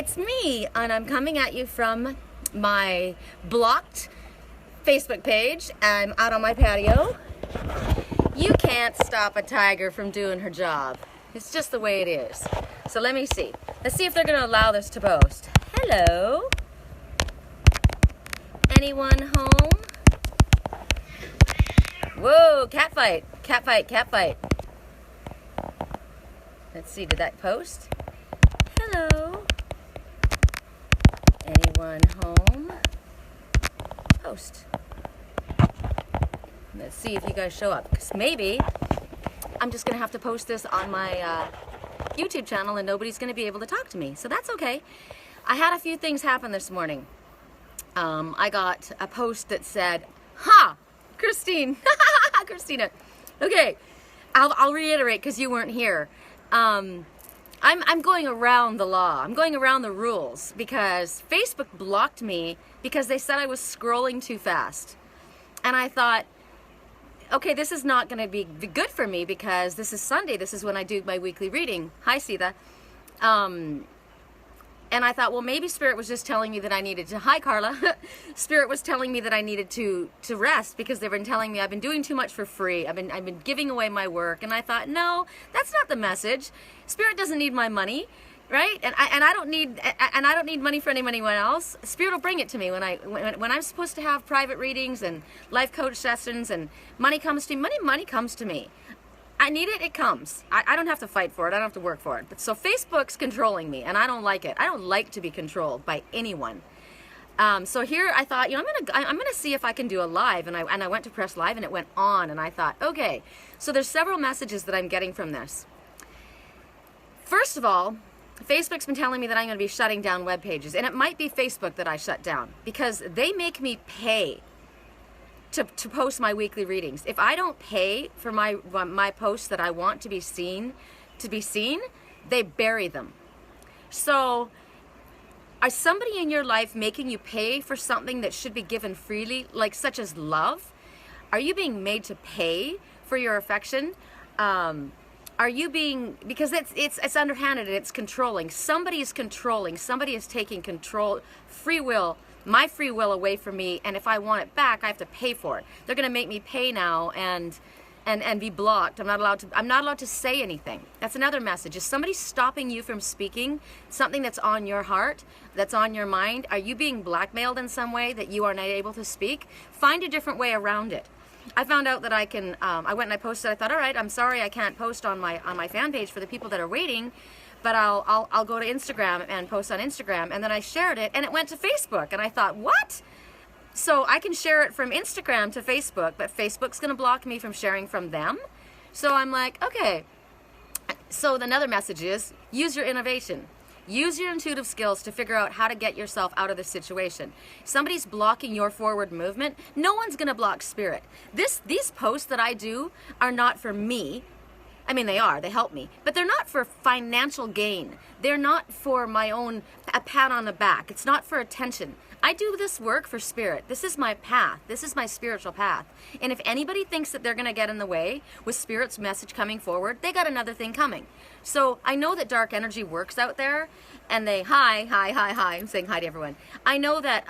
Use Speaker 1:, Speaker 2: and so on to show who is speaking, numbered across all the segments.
Speaker 1: It's me, and I'm coming at you from my blocked Facebook page. I'm out on my patio. You can't stop a tiger from doing her job. It's just the way it is. So let me see. Let's see if they're going to allow this to post. Hello? Anyone home? Whoa, cat fight. Cat fight, cat fight. Let's see, did that post? Hello? Anyone home? Post. Let's see if you guys show up. Because maybe I'm just going to have to post this on my YouTube channel and nobody's going to be able to talk to me. So that's okay. I had a few things happen this morning. I got a post that said, "Ha! Christine!" Christina. Okay, I'll reiterate because you weren't here. I'm going around the law. I'm going around the rules because Facebook blocked me because they said I was scrolling too fast. And I thought, okay, this is not going to be good for me because this is Sunday. This is when I do my weekly reading. Hi, Sita. And I thought, well, maybe Spirit was just telling me that I needed to, hi Carla, Spirit was telling me that I needed to rest because they've been telling me I've been doing too much for free. I've been giving away my work. And I thought, no, that's not the message. Spirit doesn't need my money, right? And I don't need money from anyone else. Spirit will bring it to me when I'm supposed to have private readings and life coach sessions and money comes to me. Money comes to me. I need it, it comes. I don't have to fight for it. I don't have to work for it. But so Facebook's controlling me, and I don't like it. I don't like to be controlled by anyone. So here I thought, I'm gonna see if I can do a live, and I went to press live, and it went on, and I thought, okay. So there's several messages that I'm getting from this. First of all, Facebook's been telling me that I'm going to be shutting down web pages, and it might be Facebook that I shut down because they make me pay to post my weekly readings. If I don't pay for my posts that I want to be seen, they bury them. So, is somebody in your life making you pay for something that should be given freely, like such as love? Are you being made to pay for your affection? Are you being, because it's underhanded and it's controlling. Somebody is controlling. Somebody is taking control, free will, my free will away from me, and if I want it back, I have to pay for it. They're going to make me pay now and be blocked. I'm not allowed to say anything. That's another message. Is somebody stopping you from speaking something that's on your heart, that's on your mind? Are you being blackmailed in some way that you are not able to speak? Find a different way around it. I found out that I can, I went and I posted, I thought, all right, I'm sorry I can't post on my fan page for the people that are waiting, but I'll go to Instagram and post on Instagram. And then I shared it and it went to Facebook, and I thought, what? So I can share it from Instagram to Facebook, but Facebook's going to block me from sharing from them. So I'm like, okay. So another message is, use your innovation. Use your intuitive skills to figure out how to get yourself out of this situation. Somebody's blocking your forward movement. No one's going to block Spirit. These posts that I do are not for me. I mean, they help me, but they're not for financial gain. They're not for my own, a pat on the back. It's not for attention. I do this work for Spirit. This is my path. This is my spiritual path. And if anybody thinks that they're going to get in the way with Spirit's message coming forward, they got another thing coming. So I know that dark energy works out there, and hi, I'm saying hi to everyone. I know that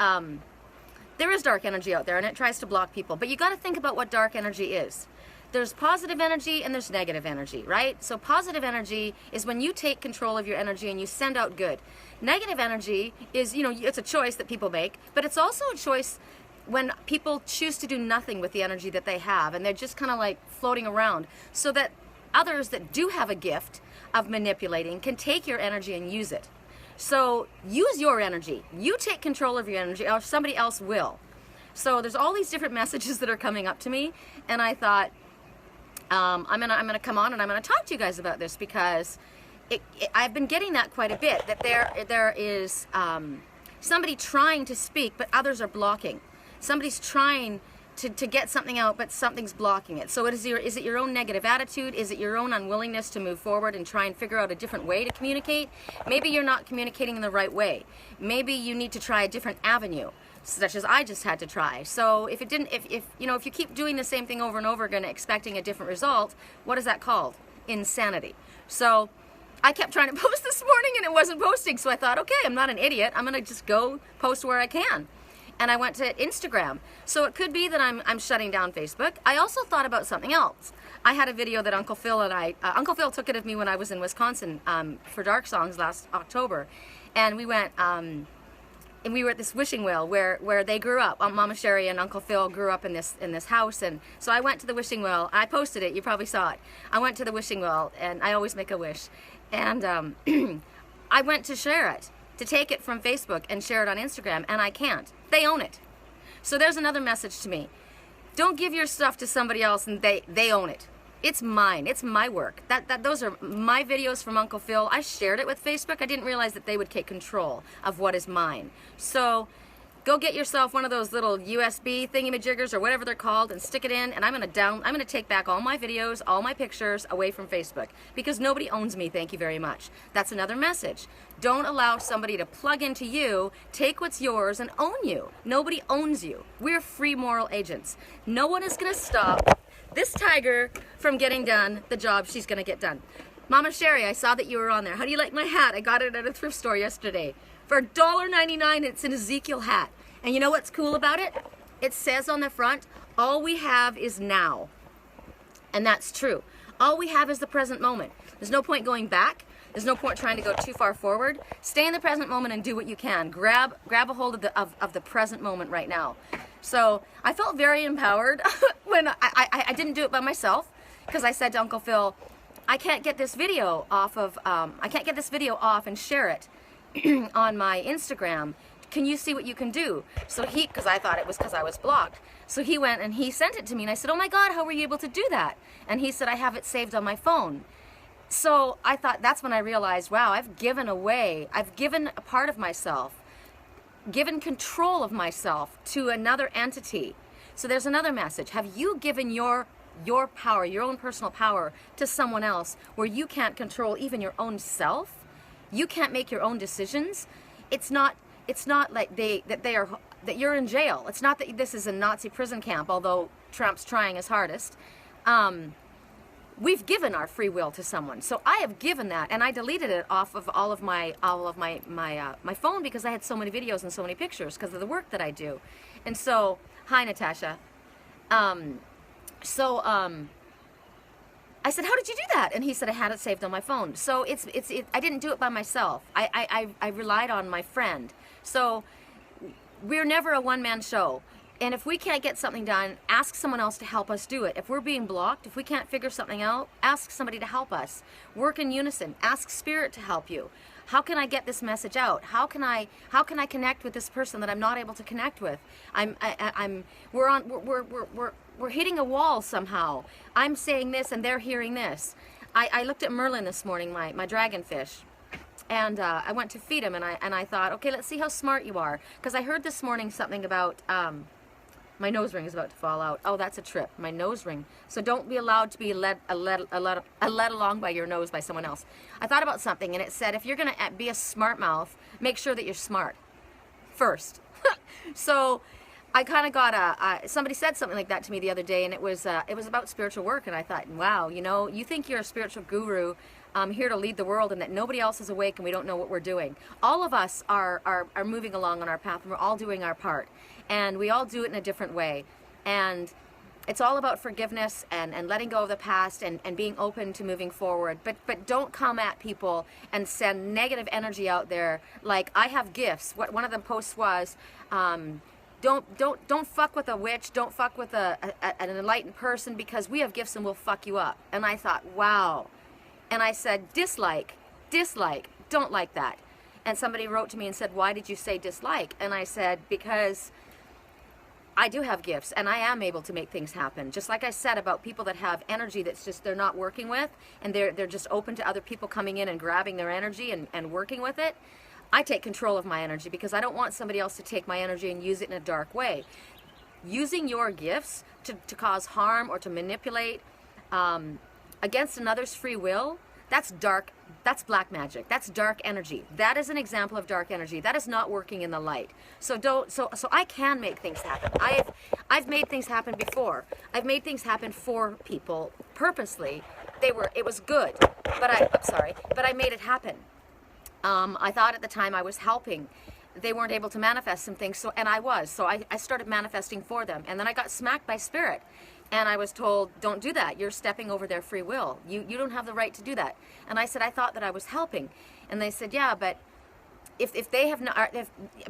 Speaker 1: there is dark energy out there, and it tries to block people, but you got to think about what dark energy is. There's positive energy and there's negative energy, right? So positive energy is when you take control of your energy and you send out good. Negative energy is, it's a choice that people make, but it's also a choice when people choose to do nothing with the energy that they have, and they're just kind of like floating around, so that others that do have a gift of manipulating can take your energy and use it. So use your energy. You take control of your energy, or somebody else will. So there's all these different messages that are coming up to me, and I thought, I'm gonna come on and I'm gonna talk to you guys about this because I've been getting that quite a bit, that there is somebody trying to speak but others are blocking. Somebody's trying to get something out but something's blocking it. So is it your own negative attitude? Is it your own unwillingness to move forward and try and figure out a different way to communicate? Maybe you're not communicating in the right way. Maybe you need to try a different avenue, such as I just had to try. So if you keep doing the same thing over and over again expecting a different result, what is that called? Insanity. So I kept trying to post this morning and it wasn't posting. So I thought, okay, I'm not an idiot. I'm going to just go post where I can. And I went to Instagram. So it could be that I'm shutting down Facebook. I also thought about something else. I had a video that Uncle Phil and Uncle Phil took it of me when I was in Wisconsin for Dark Songs last October. And we went, and we were at this wishing well where they grew up. Mama Sherry and Uncle Phil grew up in this house. And so I went to the wishing well. I posted it. You probably saw it. I went to the wishing well, and I always make a wish. And I went to share it, to take it from Facebook and share it on Instagram, and I can't. They own it. So there's another message to me. Don't give your stuff to somebody else and they own it. It's mine. It's my work. Those are my videos from Uncle Phil. I shared it with Facebook. I didn't realize that they would take control of what is mine. So go get yourself one of those little USB thingamajiggers or whatever they're called and stick it in, and I'm going to take back all my videos, all my pictures away from Facebook because nobody owns me, thank you very much. That's another message. Don't allow somebody to plug into you, take what's yours, and own you. Nobody owns you. We're free moral agents. No one is going to stop this tiger from getting done the job she's going to get done. Mama Sherry, I saw that you were on there. How do you like my hat? I got it at a thrift store yesterday. For $1.99, it's an Ezekiel hat. And you know what's cool about it? It says on the front, all we have is now. And that's true. All we have is the present moment. There's no point going back. There's no point trying to go too far forward. Stay in the present moment and do what you can. Grab a hold of the present moment right now. So I felt very empowered when I didn't do it by myself, because I said to Uncle Phil, I can't get this video off and share it on my Instagram. Can you see what you can do? So because I thought it was because I was blocked. So he went and he sent it to me, and I said, oh my God, how were you able to do that? And he said, I have it saved on my phone. So I thought, that's when I realized, wow, I've given a part of myself, given control of myself to another entity. So there's another message. Have you given your power, your own personal power, to someone else where you can't control even your own self? You can't make your own decisions. It's not like that you're in jail. It's not that this is a Nazi prison camp, although Trump's trying his hardest. We've given our free will to someone. So I have given that, and I deleted it off of all of my phone because I had so many videos and so many pictures because of the work that I do. And so, hi Natasha. I said, how did you do that? And he said, I had it saved on my phone. So I didn't do it by myself. I relied on my friend. So we're never a one-man show. And if we can't get something done, ask someone else to help us do it. If we're being blocked, if we can't figure something out, ask somebody to help us. Work in unison. Ask Spirit to help you. How can I get this message out? How can I connect with this person that I'm not able to connect with? We're hitting a wall somehow. I'm saying this and they're hearing this. I looked at Merlin this morning, my dragonfish. And I went to feed him, and I thought, okay, let's see how smart you are. Because I heard this morning something about my nose ring is about to fall out. Oh, that's a trip, my nose ring. So don't be allowed to be led along by your nose by someone else. I thought about something, and it said, if you're going to be a smart mouth, make sure that you're smart first. So I kind of got somebody said something like that to me the other day, and it was about spiritual work, and I thought, wow, you think you're a spiritual guru, here to lead the world, and that nobody else is awake and we don't know what we're doing. All of us are moving along on our path, and we're all doing our part, and we all do it in a different way. And it's all about forgiveness and letting go of the past and being open to moving forward. But don't come at people and send negative energy out there like, I have gifts. What one of the posts was, don't fuck with a witch, don't fuck with an enlightened person, because we have gifts and we'll fuck you up. And I thought, wow. And I said, dislike, don't like that. And somebody wrote to me and said, why did you say dislike? And I said, because I do have gifts and I am able to make things happen. Just like I said about people that have energy that's just they're not working with, and they're just open to other people coming in and grabbing their energy and working with it. I take control of my energy because I don't want somebody else to take my energy and use it in a dark way. Using your gifts to cause harm or to manipulate against another's free will, that's dark, that's black magic, that's dark energy. That is an example of dark energy. That is not working in the light. So I can make things happen. I've made things happen before. I've made things happen for people purposely, it was good, but I'm sorry, but I made it happen. I thought at the time I was helping. They weren't able to manifest some things, and I was. So I started manifesting for them. And then I got smacked by spirit. And I was told, don't do that. You're stepping over their free will. You don't have the right to do that. And I said, I thought that I was helping. And they said, yeah, but if they have not,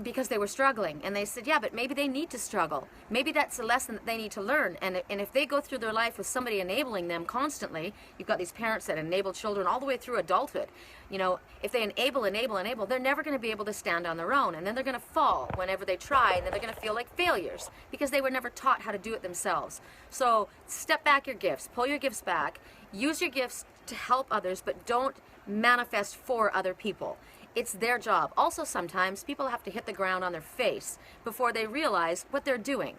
Speaker 1: because they were struggling, and they said, yeah, but maybe they need to struggle. Maybe that's a lesson that they need to learn. And if they go through their life with somebody enabling them constantly, you've got these parents that enable children all the way through adulthood. You know, if they enable, they're never going to be able to stand on their own. And then they're going to fall whenever they try, and then they're going to feel like failures because they were never taught how to do it themselves. So step back your gifts, pull your gifts back, use your gifts to help others, but don't manifest for other people. It's their job. Also, sometimes people have to hit the ground on their face before they realize what they're doing.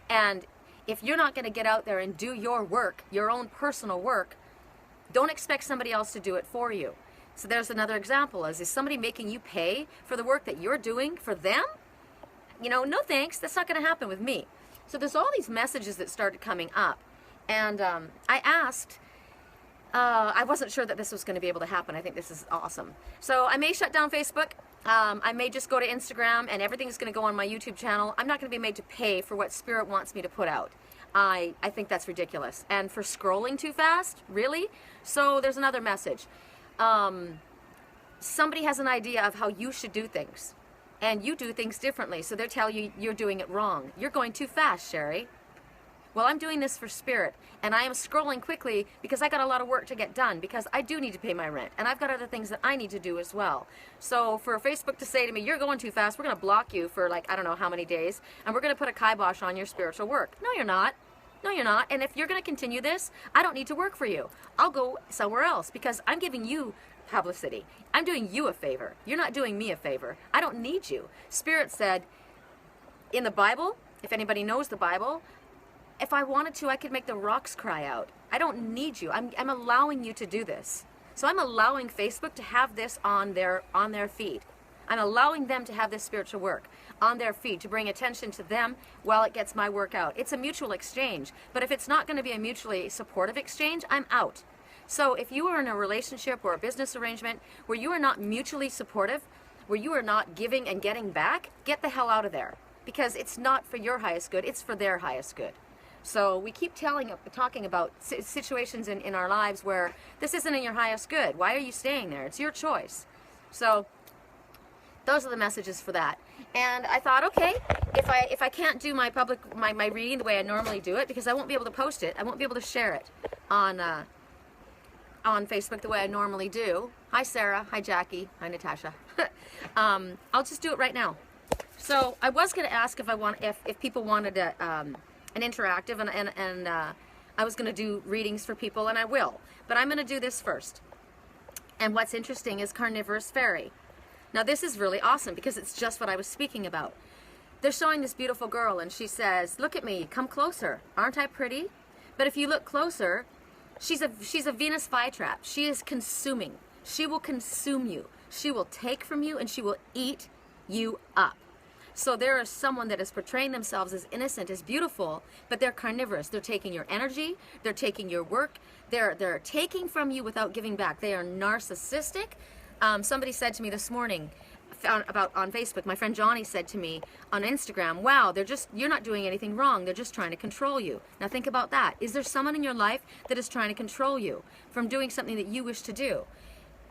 Speaker 1: And if you're not going to get out there and do your work, your own personal work, don't expect somebody else to do it for you. So there's another example. Is somebody making you pay for the work that you're doing for them? You know, no thanks. That's not going to happen with me. So there's all these messages that started coming up. And I asked, I wasn't sure that this was going to be able to happen. I think this is awesome. So I may shut down Facebook. I may just go to Instagram, and everything's going to go on my YouTube channel. I'm not going to be made to pay for what Spirit wants me to put out. I think that's ridiculous. And for scrolling too fast, really? So there's another message. Somebody has an idea of how you should do things, and you do things differently, so they're telling you you're doing it wrong. You're going too fast, Sherry. Well, I'm doing this for Spirit, and I am scrolling quickly because I got a lot of work to get done, because I do need to pay my rent, and I've got other things that I need to do as well. So for Facebook to say to me, you're going too fast, we're going to block you for like, I don't know how many days, and we're going to put a kibosh on your spiritual work. No, you're not. No, you're not. And if you're going to continue this, I don't need to work for you. I'll go somewhere else because I'm giving you publicity. I'm doing you a favor. You're not doing me a favor. I don't need you. Spirit said in the Bible, if anybody knows the Bible, if I wanted to, I could make the rocks cry out. I don't need you. I'm allowing you to do this. So I'm allowing Facebook to have this on their feed. I'm allowing them to have this spiritual work on their feed to bring attention to them while it gets my work out. It's a mutual exchange. But if it's not going to be a mutually supportive exchange, I'm out. So if you are in a relationship or a business arrangement where you are not mutually supportive, where you are not giving and getting back, get the hell out of there. Because it's not for your highest good, it's for their highest good. So we keep talking about situations in our lives where this isn't in your highest good. Why are you staying there? It's your choice. So those are the messages for that. And I thought, okay, if I can't do my my reading the way I normally do it, because I won't be able to post it, I won't be able to share it on Facebook the way I normally do. Hi Sarah, hi Jackie, hi Natasha. I'll just do it right now. So I was going to ask if people wanted an interactive, and I was going to do readings for people, and I will. But I'm going to do this first. And what's interesting is Carnivorous Fairy. Now this is really awesome because it's just what I was speaking about. They're showing this beautiful girl, and she says, look at me, come closer. Aren't I pretty? But if you look closer, she's a Venus flytrap. She is consuming. She will consume you. She will take from you, and she will eat you up. So there is someone that is portraying themselves as innocent, as beautiful, but they're carnivorous. They're taking your energy. They're taking your work. They're taking from you without giving back. They are narcissistic. Somebody said to me this morning on Facebook, my friend Johnny said to me on Instagram, wow, you're not doing anything wrong. They're just trying to control you. Now think about that. Is there someone in your life that is trying to control you from doing something that you wish to do?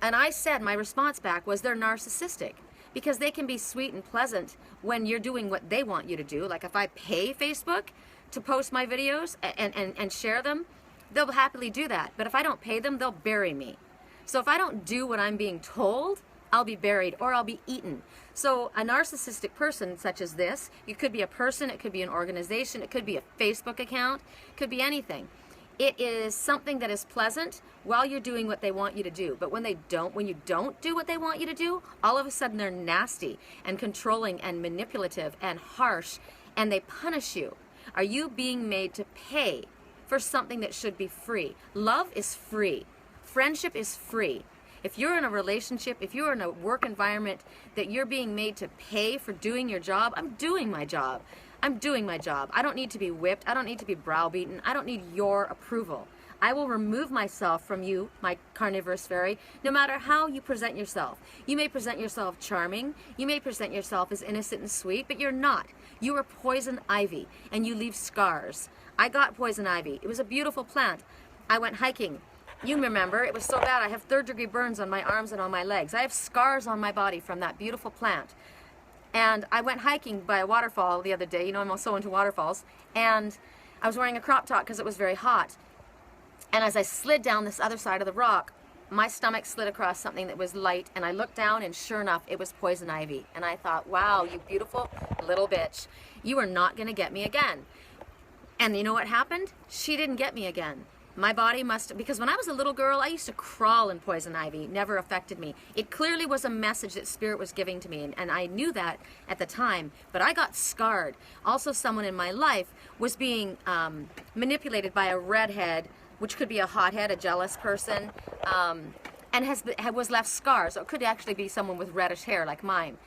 Speaker 1: And I said, my response back was, they're narcissistic. Because they can be sweet and pleasant when you're doing what they want you to do. Like if I pay Facebook to post my videos and share them, they'll happily do that. But if I don't pay them, they'll bury me. So if I don't do what I'm being told, I'll be buried or I'll be eaten. So a narcissistic person such as this, it could be a person, it could be an organization, it could be a Facebook account, it could be anything. It is something that is pleasant while you're doing what they want you to do. But when you don't do what they want you to do, all of a sudden they're nasty and controlling and manipulative and harsh, and they punish you. Are you being made to pay for something that should be free? Love is free. Friendship is free. If you're in a relationship, if you're in a work environment that you're being made to pay for doing your job, I'm doing my job. I'm doing my job. I don't need to be whipped. I don't need to be browbeaten. I don't need your approval. I will remove myself from you, my carnivorous fairy, no matter how you present yourself. You may present yourself charming, you may present yourself as innocent and sweet, but you're not. You are poison ivy, and you leave scars. I got poison ivy. It was a beautiful plant. I went hiking. You remember, it was so bad. I have third-degree burns on my arms and on my legs. I have scars on my body from that beautiful plant. And I went hiking by a waterfall the other day. You know, I'm also into waterfalls. And I was wearing a crop top because it was very hot. And as I slid down this other side of the rock, my stomach slid across something that was light, and I looked down, and sure enough, it was poison ivy. And I thought, wow, you beautiful little bitch. You are not going to get me again. And you know what happened? She didn't get me again. My body must, because when I was a little girl, I used to crawl in poison ivy. It never affected me. It clearly was a message that Spirit was giving to me, and I knew that at the time, but I got scarred. Also, someone in my life was being manipulated by a redhead, which could be a hothead, a jealous person, and was left scars. So it could actually be someone with reddish hair like mine.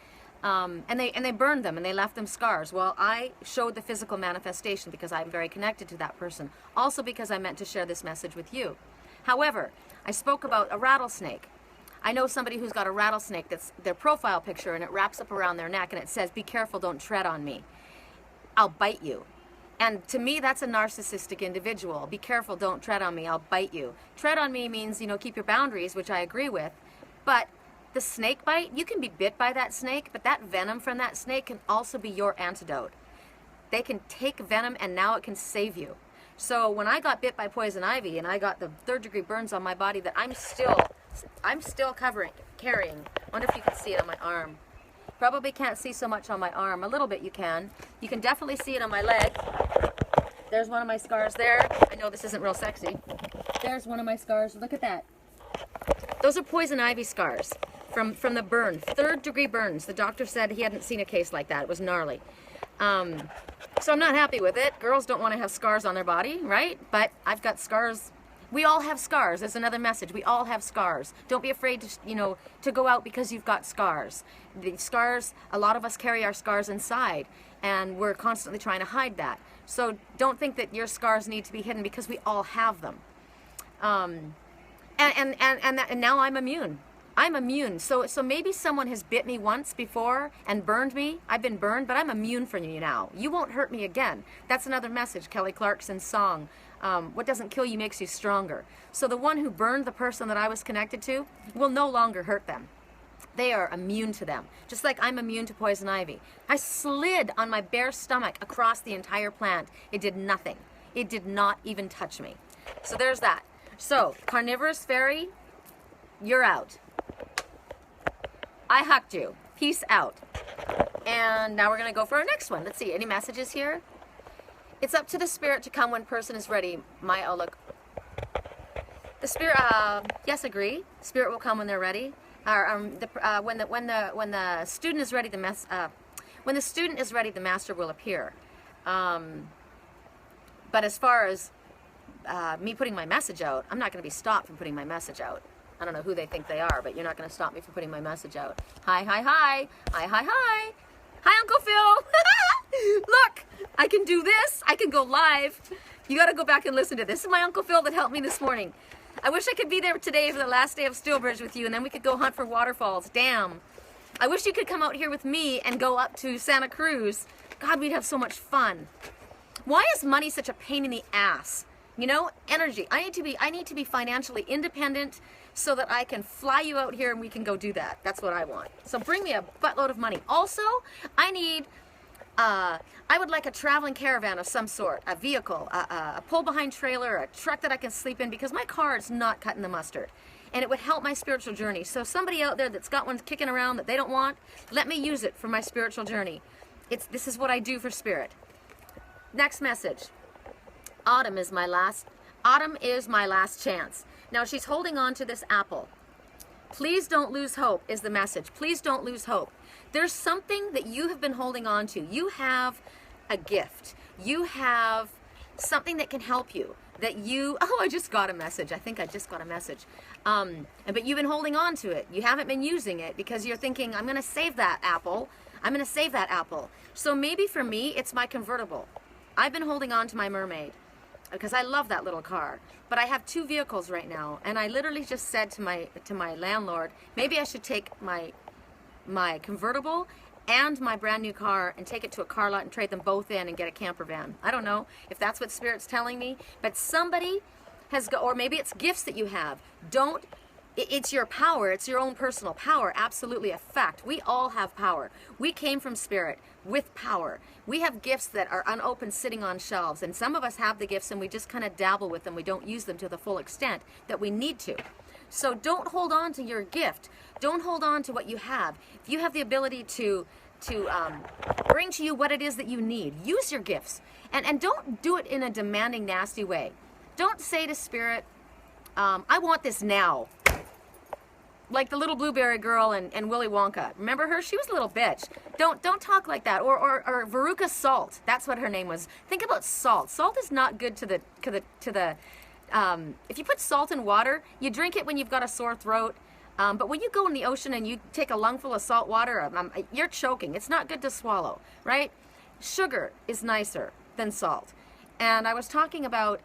Speaker 1: And they burned them and they left them scars. Well, I showed the physical manifestation because I'm very connected to that person. Also because I meant to share this message with you. However, I spoke about a rattlesnake. I know somebody who's got a rattlesnake that's their profile picture, and it wraps up around their neck and it says, "Be careful, don't tread on me. I'll bite you." And to me, that's a narcissistic individual. Be careful, don't tread on me, I'll bite you. Tread on me means, you know, keep your boundaries, which I agree with. But the snake bite, you can be bit by that snake, but that venom from that snake can also be your antidote. They can take venom and now it can save you. So when I got bit by poison ivy and I got the third-degree burns on my body that I'm still carrying. Wonder if you can see it on my arm. Probably can't see so much on my arm. A little bit you can. You can definitely see it on my leg. There's one of my scars there. I know this isn't real sexy. There's one of my scars. Look at that. Those are poison ivy scars from the burn. Third-degree burns. The doctor said he hadn't seen a case like that. It was gnarly. So I'm not happy with it. Girls don't want to have scars on their body, right? But I've got scars. We all have scars. That's another message. We all have scars. Don't be afraid to, to go out because you've got scars. The scars, a lot of us carry our scars inside, and we're constantly trying to hide that. So don't think that your scars need to be hidden because we all have them. And now I'm immune. I'm immune. So maybe someone has bit me once before and burned me. I've been burned, but I'm immune from you now. You won't hurt me again. That's another message, Kelly Clarkson's song. What doesn't kill you makes you stronger. So the one who burned the person that I was connected to will no longer hurt them. They are immune to them, just like I'm immune to poison ivy. I slid on my bare stomach across the entire plant. It did nothing. It did not even touch me. So there's that. So, Carnivorous Fairy, you're out. I hucked you. Peace out. And now we're going to go for our next one. Let's see, any messages here? It's up to the spirit to come when person is ready. My outlook. The spirit, yes, agree. Spirit will come when they're ready. When the student is ready, when the student is ready, the master will appear. But as far as me putting my message out, I'm not going to be stopped from putting my message out. I don't know who they think they are, but you're not going to stop me from putting my message out. Hi, hi, hi. Hi, hi, hi. Hi, Uncle Phil. Look, I can do this. I can go live. You got to go back and listen to this. This is my Uncle Phil that helped me this morning. I wish I could be there today for the last day of Steelbridge with you, and then we could go hunt for waterfalls. Damn. I wish you could come out here with me and go up to Santa Cruz. God, we'd have so much fun. Why is money such a pain in the ass? You know, energy. I need to be financially independent so that I can fly you out here and we can go do that. That's what I want. So bring me a buttload of money. Also, I would like a traveling caravan of some sort, a vehicle, a pull-behind trailer, a truck that I can sleep in, because my car is not cutting the mustard. And it would help my spiritual journey. So somebody out there that's got one kicking around that they don't want, let me use it for my spiritual journey. This is what I do for spirit. Next message. Autumn is my last chance. Now she's holding on to this apple. Please don't lose hope is the message. Please don't lose hope. There's something that you have been holding on to. You have a gift. You have something that can help you. I just got a message. I think I just got a message. But you've been holding on to it. You haven't been using it because you're thinking, I'm going to save that apple. I'm going to save that apple. So maybe for me, it's my convertible. I've been holding on to my mermaid. because I love that little car. But I have 2 vehicles right now, and I literally just said to my landlord, maybe I should take my convertible and my brand new car and take it to a car lot and trade them both in and get a camper van. I don't know if that's what Spirit's telling me, but somebody has got, or maybe it's gifts that you have. It's your power. It's your own personal power. Absolutely a fact. We all have power. We came from Spirit with power. We have gifts that are unopened sitting on shelves, and some of us have the gifts and we just kind of dabble with them. We don't use them to the full extent that we need to. So don't hold on to your gift. Don't hold on to what you have. If you have the ability to bring to you what it is that you need, use your gifts. And don't do it in a demanding, nasty way. Don't say to Spirit, I want this now. Like the little blueberry girl and Willy Wonka. Remember her? She was a little bitch. Don't talk like that. Or Veruca Salt. That's what her name was. Think about salt. Salt is not good to the if you put salt in water, you drink it when you've got a sore throat. But when you go in the ocean and you take a lungful of salt water, you're choking. It's not good to swallow, right? Sugar is nicer than salt. And I was talking about,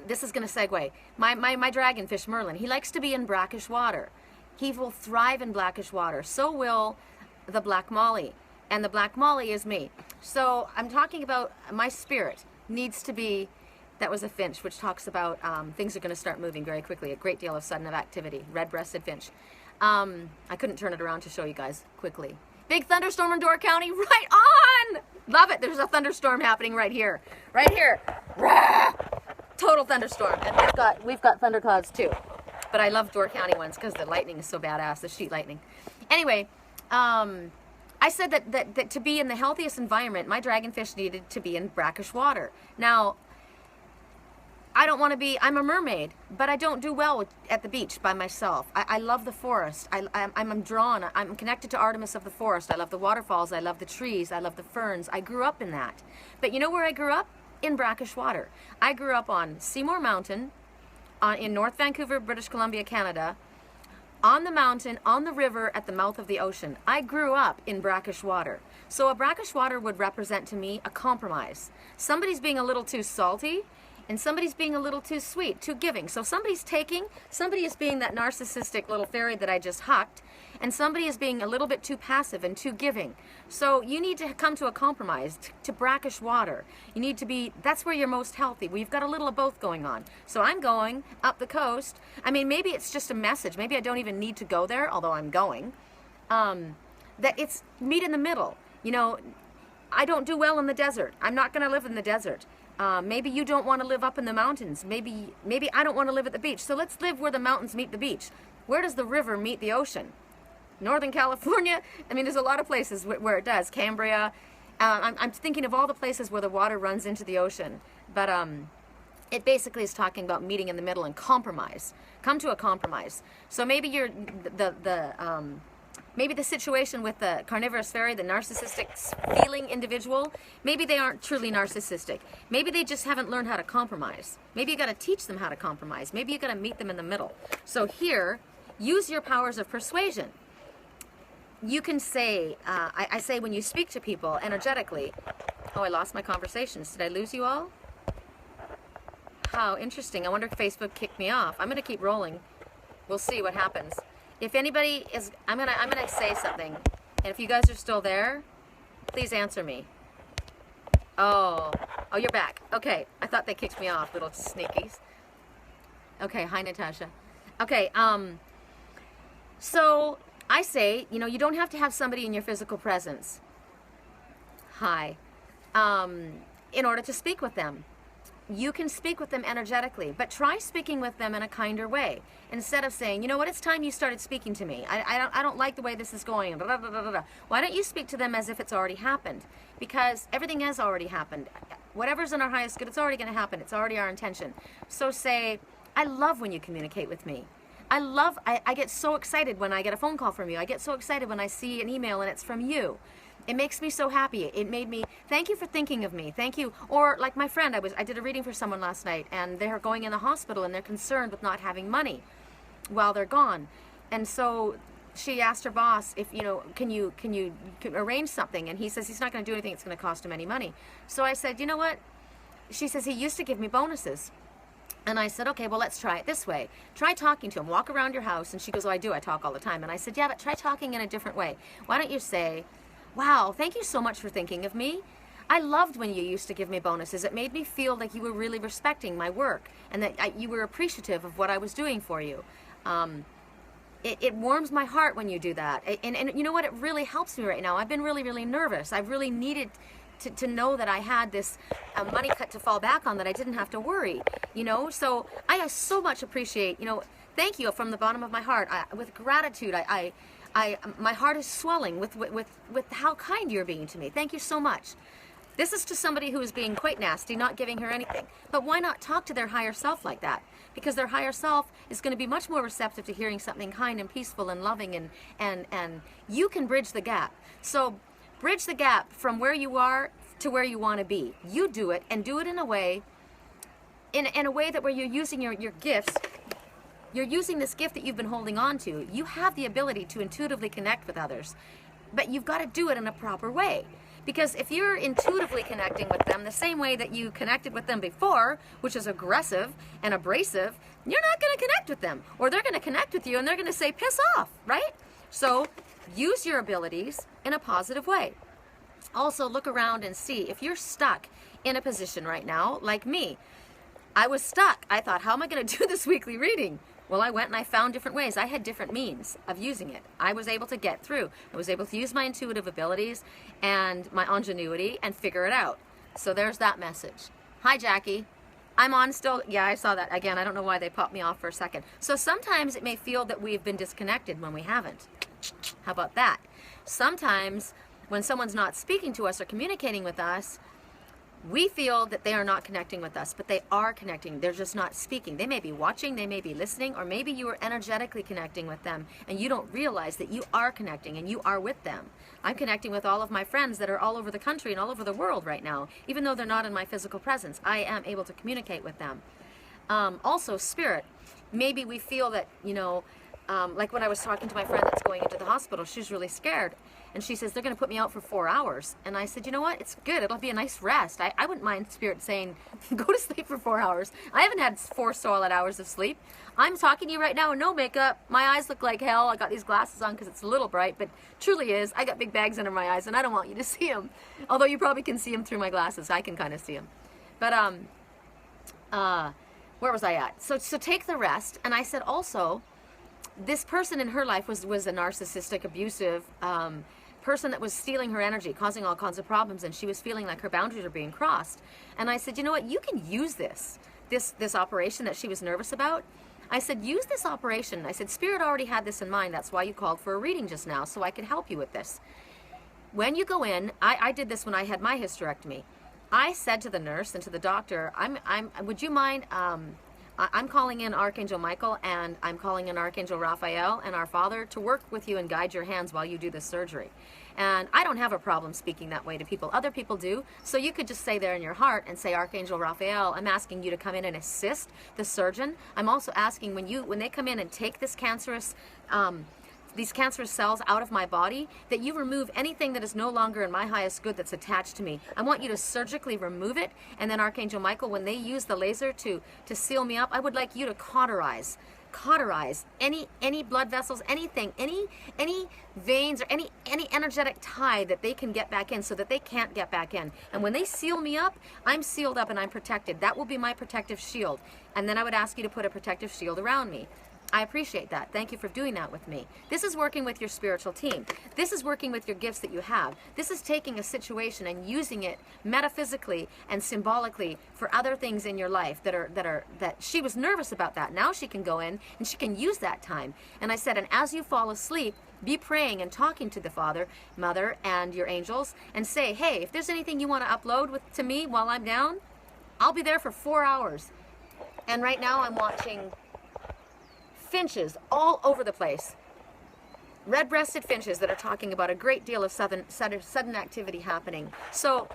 Speaker 1: this is going to segue, my dragonfish Merlin. He likes to be in brackish water. He will thrive in brackish water. So will the black molly. And the black molly is me. So I'm talking about my spirit needs to be. That was a finch, which talks about things are going to start moving very quickly, a great deal of sudden activity. Red Breasted Finch. I couldn't turn it around to show you guys quickly. Big thunderstorm in Door County, right on! Love it. There's a thunderstorm happening right here. Right here. Rah! Total thunderstorm. And we've got thunderclouds too. But I love Door County ones because the lightning is so badass, the sheet lightning. Anyway, I said that to be in the healthiest environment, my dragonfish needed to be in brackish water. Now, I don't want to be, I'm a mermaid, but I don't do well at the beach by myself. I love the forest. I'm drawn. I'm connected to Artemis of the forest. I love the waterfalls. I love the trees. I love the ferns. I grew up in that. But you know where I grew up? In brackish water. I grew up on Seymour Mountain in North Vancouver, British Columbia, Canada, on the mountain, on the river, at the mouth of the ocean. I grew up in brackish water. So a brackish water would represent to me a compromise. Somebody's being a little too salty, and somebody's being a little too sweet, too giving. So somebody's taking, somebody is being that narcissistic little fairy that I just hucked, and somebody is being a little bit too passive and too giving. So you need to come to a compromise, to brackish water. You need to be, that's where you're most healthy. We've got a little of both going on. So I'm going up the coast. I mean, maybe it's just a message. Maybe I don't even need to go there, although I'm going. That it's meet in the middle. You know, I don't do well in the desert. I'm not going to live in the desert. Maybe you don't want to live up in the mountains. Maybe I don't want to live at the beach. So let's live where the mountains meet the beach. Where does the river meet the ocean? Northern California? I mean, there's a lot of places where it does. Cambria. I'm thinking of all the places where the water runs into the ocean. But it basically is talking about meeting in the middle and compromise. Come to a compromise. So maybe you're maybe the situation with the Carnivorous Fairy, the narcissistic feeling individual, maybe they aren't truly narcissistic. Maybe they just haven't learned how to compromise. Maybe you got to teach them how to compromise. Maybe you got to meet them in the middle. So here, use your powers of persuasion. You can say, I say when you speak to people energetically, oh, I lost my conversations. Did I lose you all? How interesting. I wonder if Facebook kicked me off. I'm going to keep rolling. We'll see what happens. If anybody is, I'm gonna say something, and if you guys are still there, please answer me. Oh, you're back. Okay, I thought they kicked me off, little sneakies. Okay, hi Natasha. Okay, so I say, you know, you don't have to have somebody in your physical presence. Hi, in order to speak with them. You can speak with them energetically, but try speaking with them in a kinder way. Instead of saying, you know what, it's time you started speaking to me. I don't like the way this is going. Blah, blah, blah, blah, blah. Why don't you speak to them as if it's already happened? Because everything has already happened. Whatever's in our highest good, it's already going to happen. It's already our intention. So say, I love when you communicate with me. I get so excited when I get a phone call from you. I get so excited when I see an email and it's from you. It makes me so happy. It made me, thank you for thinking of me. Thank you. Or like my friend, I did a reading for someone last night and they're going in the hospital and they're concerned with not having money while they're gone. And so she asked her boss if, you know, can you arrange something? And he says he's not going to do anything that's going to cost him any money. So I said, you know what? she says, he used to give me bonuses. And I said, okay, well, let's try it this way. Try talking to him. Walk around your house. And she goes, oh, I do. I talk all the time. And I said, yeah, but try talking in a different way. Why don't you say, wow, thank you so much for thinking of me. I loved when you used to give me bonuses. It made me feel like you were really respecting my work and that you were appreciative of what I was doing for you. It warms my heart when you do that. And you know what? It really helps me right now. I've been really, really nervous. I've really needed to know that I had this money cut to fall back on, that I didn't have to worry, you know. So I so much appreciate, you know, thank you from the bottom of my heart. With gratitude, my heart is swelling with how kind you're being to me. Thank you so much. This is to somebody who is being quite nasty, not giving her anything. But why not talk to their higher self like that? Because their higher self is going to be much more receptive to hearing something kind and peaceful and loving, and you can bridge the gap. So bridge the gap from where you are to where you want to be. You do it, and do it in a way, in a way that where you're using your gifts. You're using this gift that you've been holding on to. You have the ability to intuitively connect with others, but you've got to do it in a proper way. Because if you're intuitively connecting with them the same way that you connected with them before, which is aggressive and abrasive, you're not going to connect with them. Or they're going to connect with you and they're going to say, piss off, right? So use your abilities in a positive way. Also, look around and see if you're stuck in a position right now, like me. I was stuck. I thought, how am I going to do this weekly reading? Well, I went and I found different ways. I had different means of using it. I was able to get through. I was able to use my intuitive abilities and my ingenuity and figure it out. So there's that message. Hi, Jackie. I'm on still. Yeah, I saw that. Again, I don't know why they popped me off for a second. So sometimes it may feel that we've been disconnected when we haven't. How about that? Sometimes when someone's not speaking to us or communicating with us, we feel that they are not connecting with us, but they are connecting. They're just not speaking. They may be watching, they may be listening, or maybe you are energetically connecting with them and you don't realize that you are connecting and you are with them. I'm connecting with all of my friends that are all over the country and all over the world right now. Even though they're not in my physical presence, I am able to communicate with them. Also, spirit. Maybe we feel that, you know, like when I was talking to my friend that's going into the hospital, she's really scared. And she says, they're going to put me out for 4 hours. And I said, you know what? It's good. It'll be a nice rest. I wouldn't mind spirit saying, go to sleep for 4 hours. I haven't had 4 solid hours of sleep. I'm talking to you right now, no makeup. My eyes look like hell. I got these glasses on because it's a little bright, but truly is. I got big bags under my eyes, and I don't want you to see them. Although you probably can see them through my glasses. I can kind of see them. But, where was I at? So take the rest. And I said also, this person in her life was a narcissistic, abusive, person that was stealing her energy, causing all kinds of problems, and she was feeling like her boundaries are being crossed. And I said, you know what, you can use this operation that she was nervous about. I said, use this operation. I said, Spirit already had this in mind. That's why you called for a reading just now, so I could help you with this. When you go in, I did this when I had my hysterectomy. I said to the nurse and to the doctor, would you mind, I'm calling in Archangel Michael, and I'm calling in Archangel Raphael and our Father to work with you and guide your hands while you do this surgery. And I don't have a problem speaking that way to people. Other people do. So you could just say there in your heart and say, Archangel Raphael, I'm asking you to come in and assist the surgeon. I'm also asking when they come in and take this cancerous these cancerous cells out of my body, that you remove anything that is no longer in my highest good that's attached to me. I want you to surgically remove it, and then Archangel Michael, when they use the laser to seal me up, I would like you to cauterize any blood vessels, anything, any veins or any energetic tie that they can get back in so that they can't get back in. And when they seal me up, I'm sealed up and I'm protected. That will be my protective shield. And then I would ask you to put a protective shield around me. I appreciate that. Thank you for doing that with me. This is working with your spiritual team. This is working with your gifts that you have. This is taking a situation and using it metaphysically and symbolically for other things in your life that she was nervous about that. Now she can go in and she can use that time. And I said, and as you fall asleep, be praying and talking to the Father, Mother, and your angels, and say, hey, if there's anything you want to upload to me while I'm down, I'll be there for 4 hours. And right now I'm watching finches all over the place. Red breasted finches that are talking about a great deal of sudden activity happening. So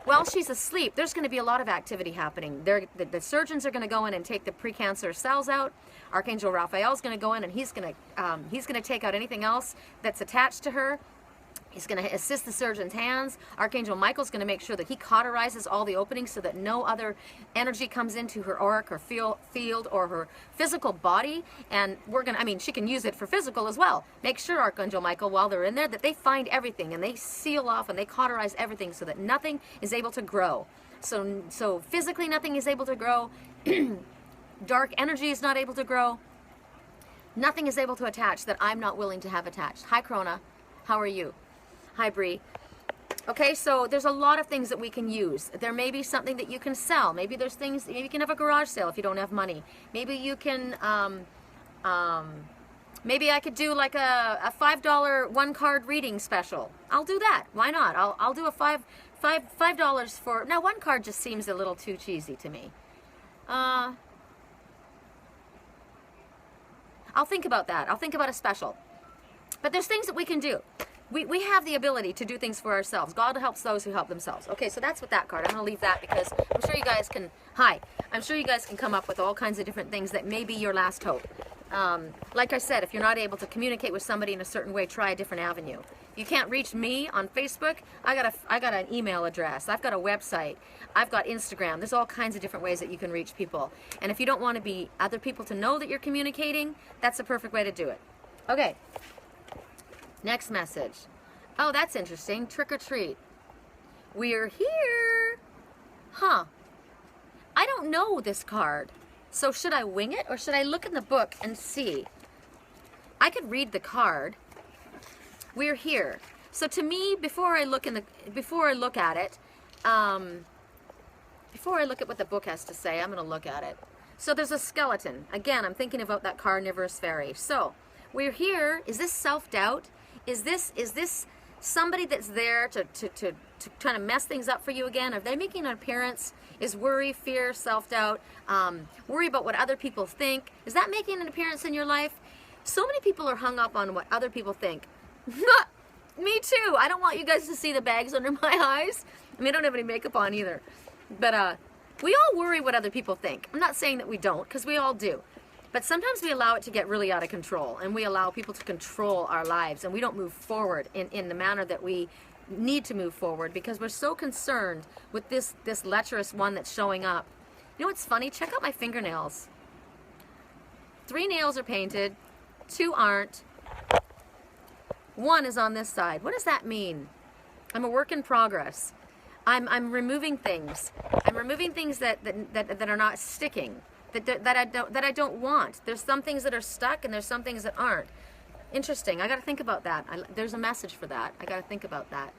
Speaker 1: while she's asleep, there's going to be a lot of activity happening. The surgeons are going to go in and take the precancerous cells out. Archangel Raphael is going to go in and he's going to take out anything else that's attached to her. He's going to assist the surgeon's hands. Archangel Michael's going to make sure that he cauterizes all the openings so that no other energy comes into her auric or field or her physical body. And we're going to, I mean, she can use it for physical as well. Make sure, Archangel Michael, while they're in there, that they find everything and they seal off and they cauterize everything so that nothing is able to grow. So physically nothing is able to grow. Dark energy is not able to grow. Nothing is able to attach that I'm not willing to have attached. Hi, Krona. How are you? Hi, Bree. Okay, so there's a lot of things that we can use. There may be something that you can sell. Maybe there's things, maybe you can have a garage sale if you don't have money. Maybe you can, maybe I could do like a $5 one-card reading special. I'll do that. Why not? I'll do a $5 for, now one card just seems a little too cheesy to me. I'll think about that. I'll think about a special. But there's things that we can do. We have the ability to do things for ourselves. God helps those who help themselves. Okay, so that's with that card. I'm going to leave that because I'm sure you guys can, I'm sure you guys can come up with all kinds of different things that may be your last hope. Like I said, if you're not able to communicate with somebody in a certain way, try a different avenue. You can't reach me on Facebook. I got an email address. I've got a website. I've got Instagram. There's all kinds of different ways that you can reach people. And if you don't want to be other people to know that you're communicating, that's the perfect way to do it. Okay. Next message. Oh, that's interesting. Trick or treat. We're here. Huh. I don't know this card. So should I wing it or should I look in the book and see? I could read the card. We're here. So to me, before I look at it, before I look at what the book has to say, I'm going to look at it. So there's a skeleton. Again, I'm thinking about that Carnivorous Fairy. So we're here. Is this self-doubt? Is this somebody that's there to try to mess things up for you again? Are they making an appearance? Is worry, fear, self-doubt, worry about what other people think? Is that making an appearance in your life? So many people are hung up on what other people think. Me too. I don't want you guys to see the bags under my eyes. I mean, I don't have any makeup on either. But we all worry what other people think. I'm not saying that we don't, because we all do. But sometimes we allow it to get really out of control, and we allow people to control our lives, and we don't move forward in the manner that we need to move forward because we're so concerned with this lecherous one that's showing up. You know what's funny? Check out my fingernails. 3 nails are painted, 2 aren't. 1 is on this side. What does that mean? I'm a work in progress. I'm removing things. I'm removing things that are not sticking. That I don't want. There's some things that are stuck and there's some things that aren't. Interesting. I got to think about that. There's a message for that. I got to think about that.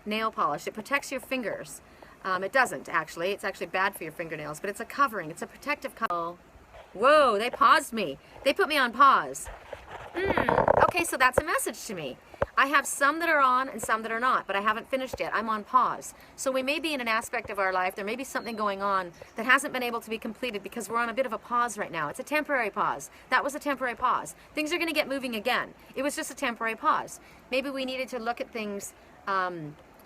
Speaker 1: Nail polish. It protects your fingers. It doesn't actually. It's actually bad for your fingernails, but it's a covering. It's a protective cover. Whoa, they paused me. They put me on pause. Okay, so that's a message to me. I have some that are on and some that are not, but I haven't finished yet. I'm on pause. So we may be in an aspect of our life, there may be something going on that hasn't been able to be completed because we're on a bit of a pause right now. It's a temporary pause. That was a temporary pause. Things are going to get moving again. It was just a temporary pause. Maybe we needed to look at things,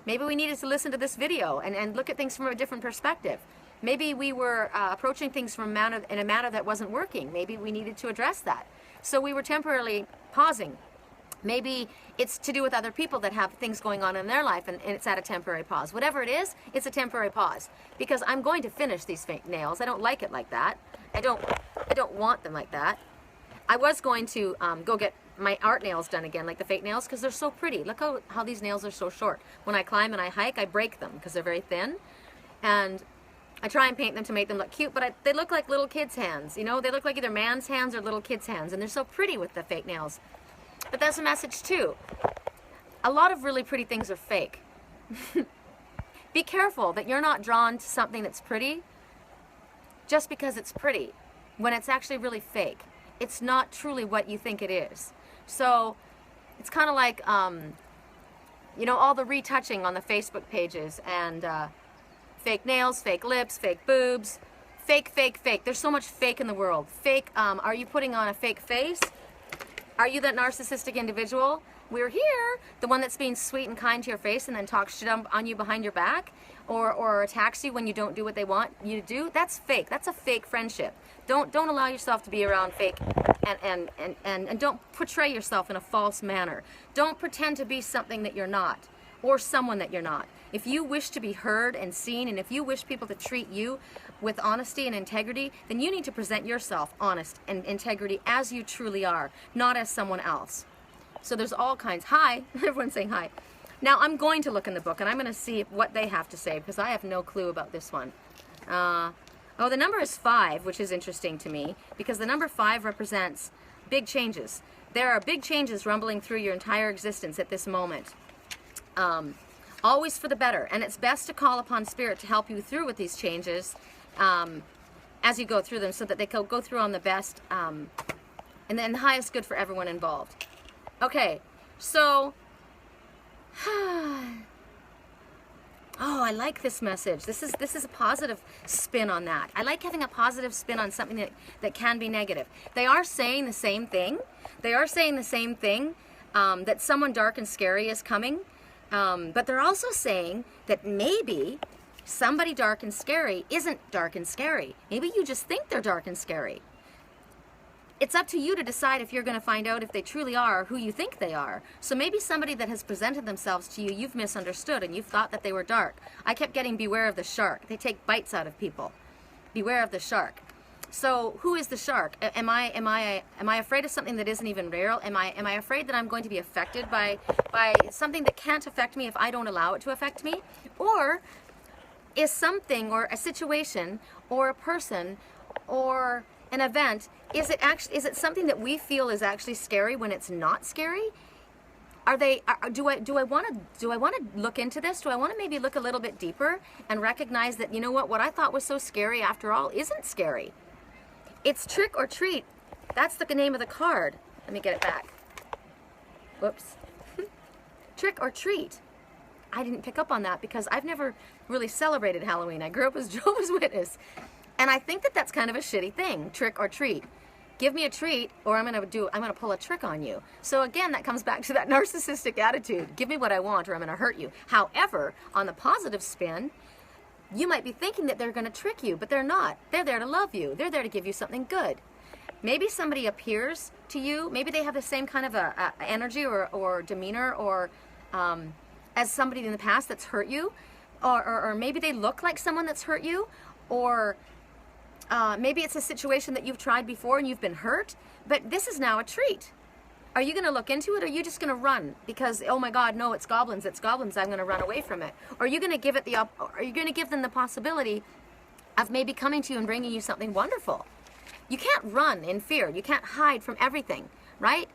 Speaker 1: maybe we needed to listen to this video and look at things from a different perspective. Maybe we were approaching things from in a manner that wasn't working. Maybe we needed to address that. So we were temporarily pausing. Maybe it's to do with other people that have things going on in their life and it's at a temporary pause. Whatever it is, it's a temporary pause. Because I'm going to finish these fake nails. I don't like it like that. I don't want them like that. I was going to go get my art nails done again, like the fake nails, because they're so pretty. Look how these nails are so short. When I climb and I hike, I break them because they're very thin. And I try and paint them to make them look cute, but they look like little kids' hands. You know, they look like either man's hands or little kids' hands. And they're so pretty with the fake nails. But that's a message too. A lot of really pretty things are fake. Be careful that you're not drawn to something that's pretty just because it's pretty, when it's actually really fake. It's not truly what you think it is. So it's kind of like, you know, all the retouching on the Facebook pages and fake nails, fake lips, fake boobs, fake. There's so much fake in the world. Fake, are you putting on a fake face? Are you that narcissistic individual? We're here, the one that's being sweet and kind to your face and then talks shit on you behind your back, or attacks you when you don't do what they want you to do. That's fake. That's a fake friendship. Don't allow yourself to be around fake and don't portray yourself in a false manner. Don't pretend to be something that you're not, or someone that you're not. If you wish to be heard and seen, and if you wish people to treat you with honesty and integrity, then you need to present yourself honest and integrity as you truly are, not as someone else. So there's all kinds. Hi, everyone's saying hi. Now I'm going to look in the book and I'm going to see what they have to say, because I have no clue about this one. Oh, the number is 5, which is interesting to me, because the number 5 represents big changes. There are big changes rumbling through your entire existence at this moment. Always for the better, and it's best to call upon Spirit to help you through with these changes as you go through them, so that they can go through on the best and then the highest good for everyone involved. Okay, so oh, I like this message. This is a positive spin on that. I like having a positive spin on something that can be negative. They are saying the same thing. They are saying the same thing, that someone dark and scary is coming. But they're also saying that maybe somebody dark and scary isn't dark and scary. Maybe you just think they're dark and scary. It's up to you to decide if you're going to find out if they truly are who you think they are. So maybe somebody that has presented themselves to you, you've misunderstood and you've thought that they were dark. I kept getting beware of the shark. They take bites out of people. Beware of the shark. So who is the shark? Am I afraid of something that isn't even real? Am I afraid that I'm going to be affected by something that can't affect me if I don't allow it to affect me? Or is something or a situation or a person or an event, is it something that we feel is actually scary when it's not scary? Do I want to look into this? Do I want to maybe look a little bit deeper and recognize that, you know what I thought was so scary after all isn't scary? It's trick or treat. That's the name of the card. Let me get it back. Whoops. Trick or treat. I didn't pick up on that because I've never really celebrated Halloween. I grew up as Jehovah's Witness. And I think that that's kind of a shitty thing, trick or treat. Give me a treat or I'm going to pull a trick on you. So again, that comes back to that narcissistic attitude. Give me what I want or I'm going to hurt you. However, on the positive spin, you might be thinking that they're going to trick you, but they're not. They're there to love you. They're there to give you something good. Maybe somebody appears to you. Maybe they have the same kind of a energy or demeanor or as somebody in the past that's hurt you. Or maybe they look like someone that's hurt you. Or maybe it's a situation that you've tried before and you've been hurt. But this is now a treat. Are you going to look into it, or are you just going to run because, oh my God, no, it's goblins, I'm going to run away from it? Or are you going to give them the possibility of maybe coming to you and bringing you something wonderful? You can't run in fear. You can't hide from everything, right?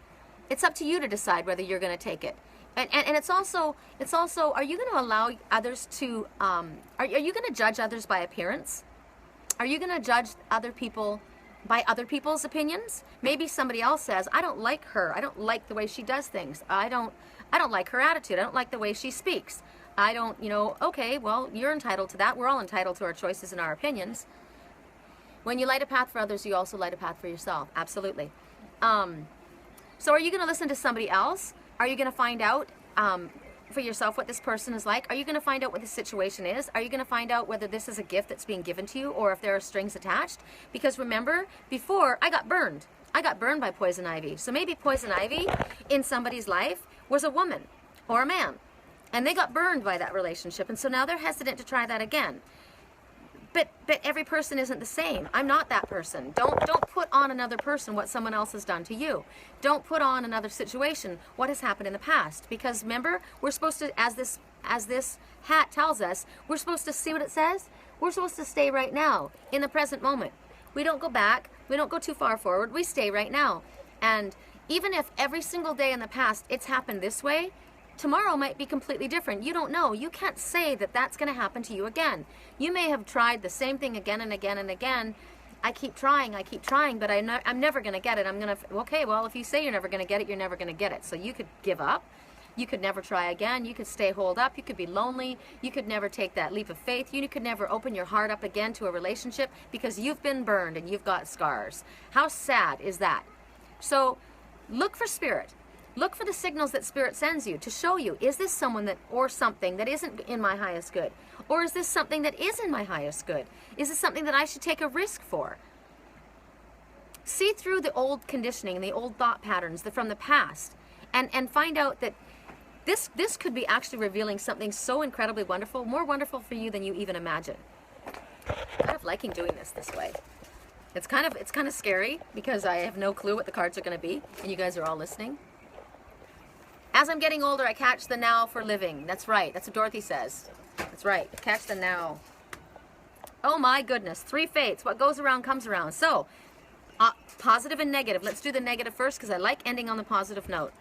Speaker 1: It's up to you to decide whether you're going to take it. And it's also, are you going to allow others to, are you going to judge others by appearance? Are you going to judge other people by other people's opinions? Maybe somebody else says, I don't like her. I don't like the way she does things. I don't like her attitude. I don't like the way she speaks. I don't, okay, well, you're entitled to that. We're all entitled to our choices and our opinions. When you light a path for others, you also light a path for yourself. Absolutely. So are you going to listen to somebody else? Are you going to find out for yourself what this person is like? Are you going to find out what the situation is? Are you going to find out whether this is a gift that's being given to you or if there are strings attached? Because remember, before I got burned. I got burned by poison ivy. So maybe poison ivy in somebody's life was a woman or a man. And they got burned by that relationship. And so now they're hesitant to try that again. But every person isn't the same. I'm not that person. Don't put on another person what someone else has done to you. Don't put on another situation what has happened in the past. Because remember, we're supposed to, as this hat tells us, we're supposed to see what it says. We're supposed to stay right now, in the present moment. We don't go back. We don't go too far forward. We stay right now. And even if every single day in the past it's happened this way, tomorrow might be completely different. You don't know. You can't say that that's going to happen to you again. You may have tried the same thing again and again and again. I keep trying, but I'm never going to get it. Okay, well, if you say you're never going to get it, you're never going to get it. So you could give up. You could never try again. You could stay holed up. You could be lonely. You could never take that leap of faith. You could never open your heart up again to a relationship because you've been burned and you've got scars. How sad is that? So look for Spirit. Look for the signals that Spirit sends you to show you, is this someone that or something that isn't in my highest good? Or is this something that is in my highest good? Is this something that I should take a risk for? see through the old conditioning and the old thought patterns from the past, and find out that this could be actually revealing something so incredibly wonderful, more wonderful for you than you even imagine. I'm kind of liking doing this way. It's kind of scary because I have no clue what the cards are going to be, and you guys are all listening. As I'm getting older, I catch the now for living. That's right. That's what Dorothy says. That's right. Catch the now. Oh my goodness. 3 fates. What goes around comes around. So, positive and negative. Let's do the negative first because I like ending on the positive note.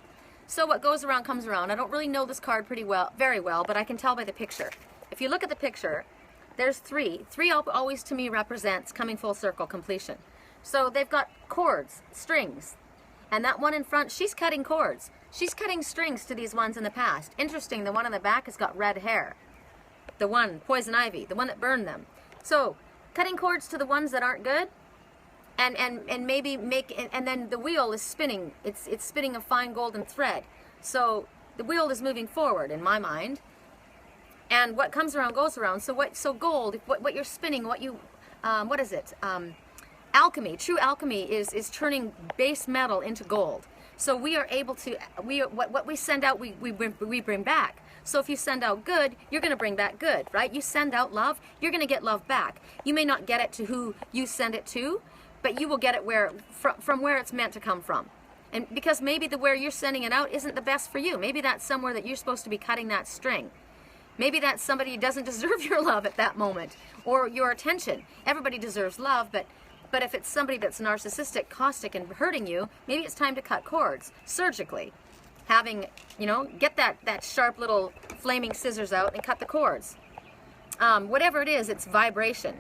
Speaker 1: So what goes around comes around. I don't really know this card very well, but I can tell by the picture. If you look at the picture, there's 3. 3 always to me represents coming full circle, completion. So they've got cords, strings. And that one in front, she's cutting cords. She's cutting strings to these ones in the past. Interesting, the one in the back has got red hair. The one, poison ivy, the one that burned them. So, cutting cords to the ones that aren't good, and maybe and then the wheel is spinning. It's spinning a fine golden thread. So, the wheel is moving forward in my mind. And what comes around goes around. So gold, what you're spinning, what is it? Alchemy, true alchemy is turning base metal into gold. So we are able to, what we send out, we bring back. So if you send out good, you're going to bring back good, right? You send out love, you're going to get love back. You may not get it to who you send it to, but you will get it from where it's meant to come from. And because maybe where you're sending it out isn't the best for you. Maybe that's somewhere that you're supposed to be cutting that string. Maybe that's somebody who doesn't deserve your love at that moment or your attention. Everybody deserves love, but if it's somebody that's narcissistic, caustic, and hurting you, maybe it's time to cut cords surgically. Having, get that sharp little flaming scissors out and cut the cords. Whatever it is, it's vibration.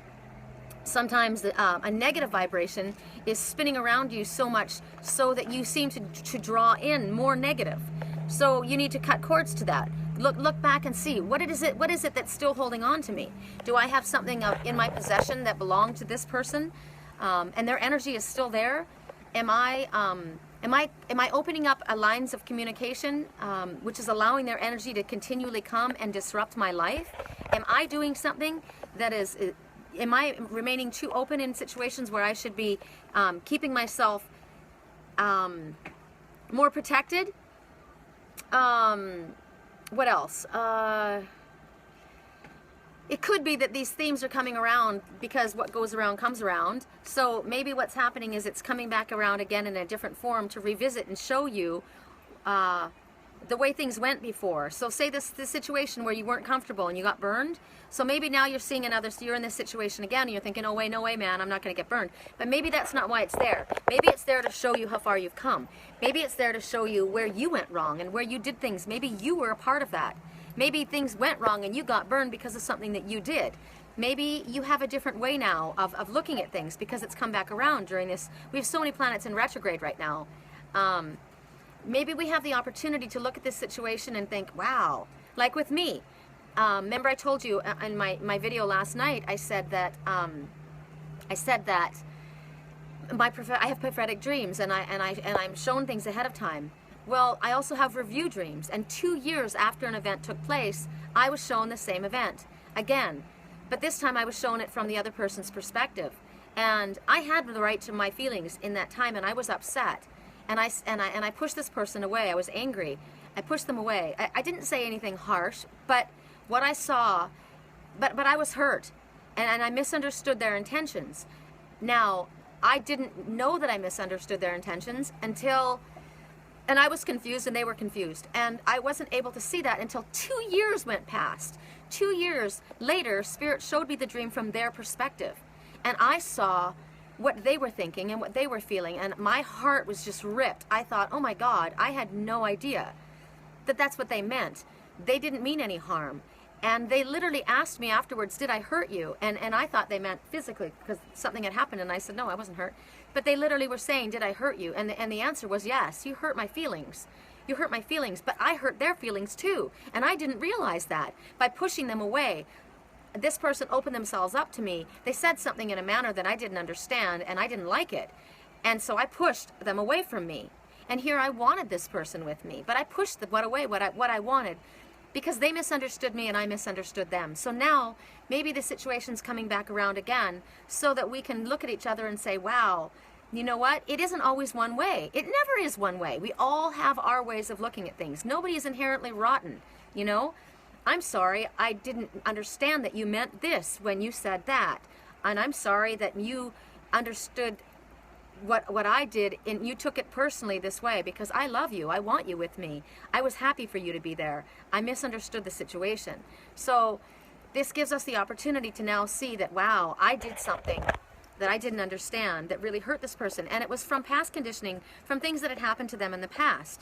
Speaker 1: Sometimes a negative vibration is spinning around you so much so that you seem to draw in more negative. So you need to cut cords to that. Look back and see, what is it that's still holding on to me? Do I have something in my possession that belonged to this person? And their energy is still there? Am I opening up lines of communication, which is allowing their energy to continually come and disrupt my life? Am I doing something that am I remaining too open in situations where I should be keeping myself more protected? What else? It could be that these themes are coming around because what goes around comes around. So maybe what's happening is it's coming back around again in a different form to revisit and show you the way things went before. So say this situation where you weren't comfortable and you got burned. So maybe now you're seeing you're in this situation again and you're thinking, no way, man, I'm not going to get burned. But maybe that's not why it's there. Maybe it's there to show you how far you've come. Maybe it's there to show you where you went wrong and where you did things. Maybe you were a part of that. Maybe things went wrong and you got burned because of something that you did. Maybe you have a different way now of looking at things because it's come back around during this. We have so many planets in retrograde right now. Maybe we have the opportunity to look at this situation and think, wow. Like with me. Remember I told you in my video last night, I said that I have prophetic dreams and I'm shown things ahead of time. Well, I also have review dreams, and 2 years after an event took place, I was shown the same event again, but this time I was shown it from the other person's perspective, and I had the right to my feelings in that time, and I was upset, and I pushed this person away. I was angry. I pushed them away. I didn't say anything harsh, but what I saw, but I was hurt, and I misunderstood their intentions. Now, I didn't know that I misunderstood their intentions and I was confused and they were confused. And I wasn't able to see that until 2 years went past. 2 years later, Spirit showed me the dream from their perspective. And I saw what they were thinking and what they were feeling. And my heart was just ripped. I thought, oh my God, I had no idea that that's what they meant. They didn't mean any harm. And they literally asked me afterwards, did I hurt you? And I thought they meant physically because something had happened. And I said, no, I wasn't hurt. But they literally were saying, did I hurt you? And the answer was, yes, you hurt my feelings. You hurt my feelings, but I hurt their feelings too. And I didn't realize that. By pushing them away, this person opened themselves up to me. They said something in a manner that I didn't understand, and I didn't like it. And so I pushed them away from me. And here I wanted this person with me, but I pushed what I wanted, because they misunderstood me and I misunderstood them. So now maybe the situation's coming back around again so that we can look at each other and say, wow, you know what? It isn't always one way. It never is one way. We all have our ways of looking at things. Nobody is inherently rotten, you know? I'm sorry, I didn't understand that you meant this when you said that. And I'm sorry that you understood what I did and you took it personally this way, because I love you. I want you with me. I was happy for you to be there. I misunderstood the situation. So this gives us the opportunity to now see that, wow, I did something that I didn't understand that really hurt this person. And it was from past conditioning, from things that had happened to them in the past.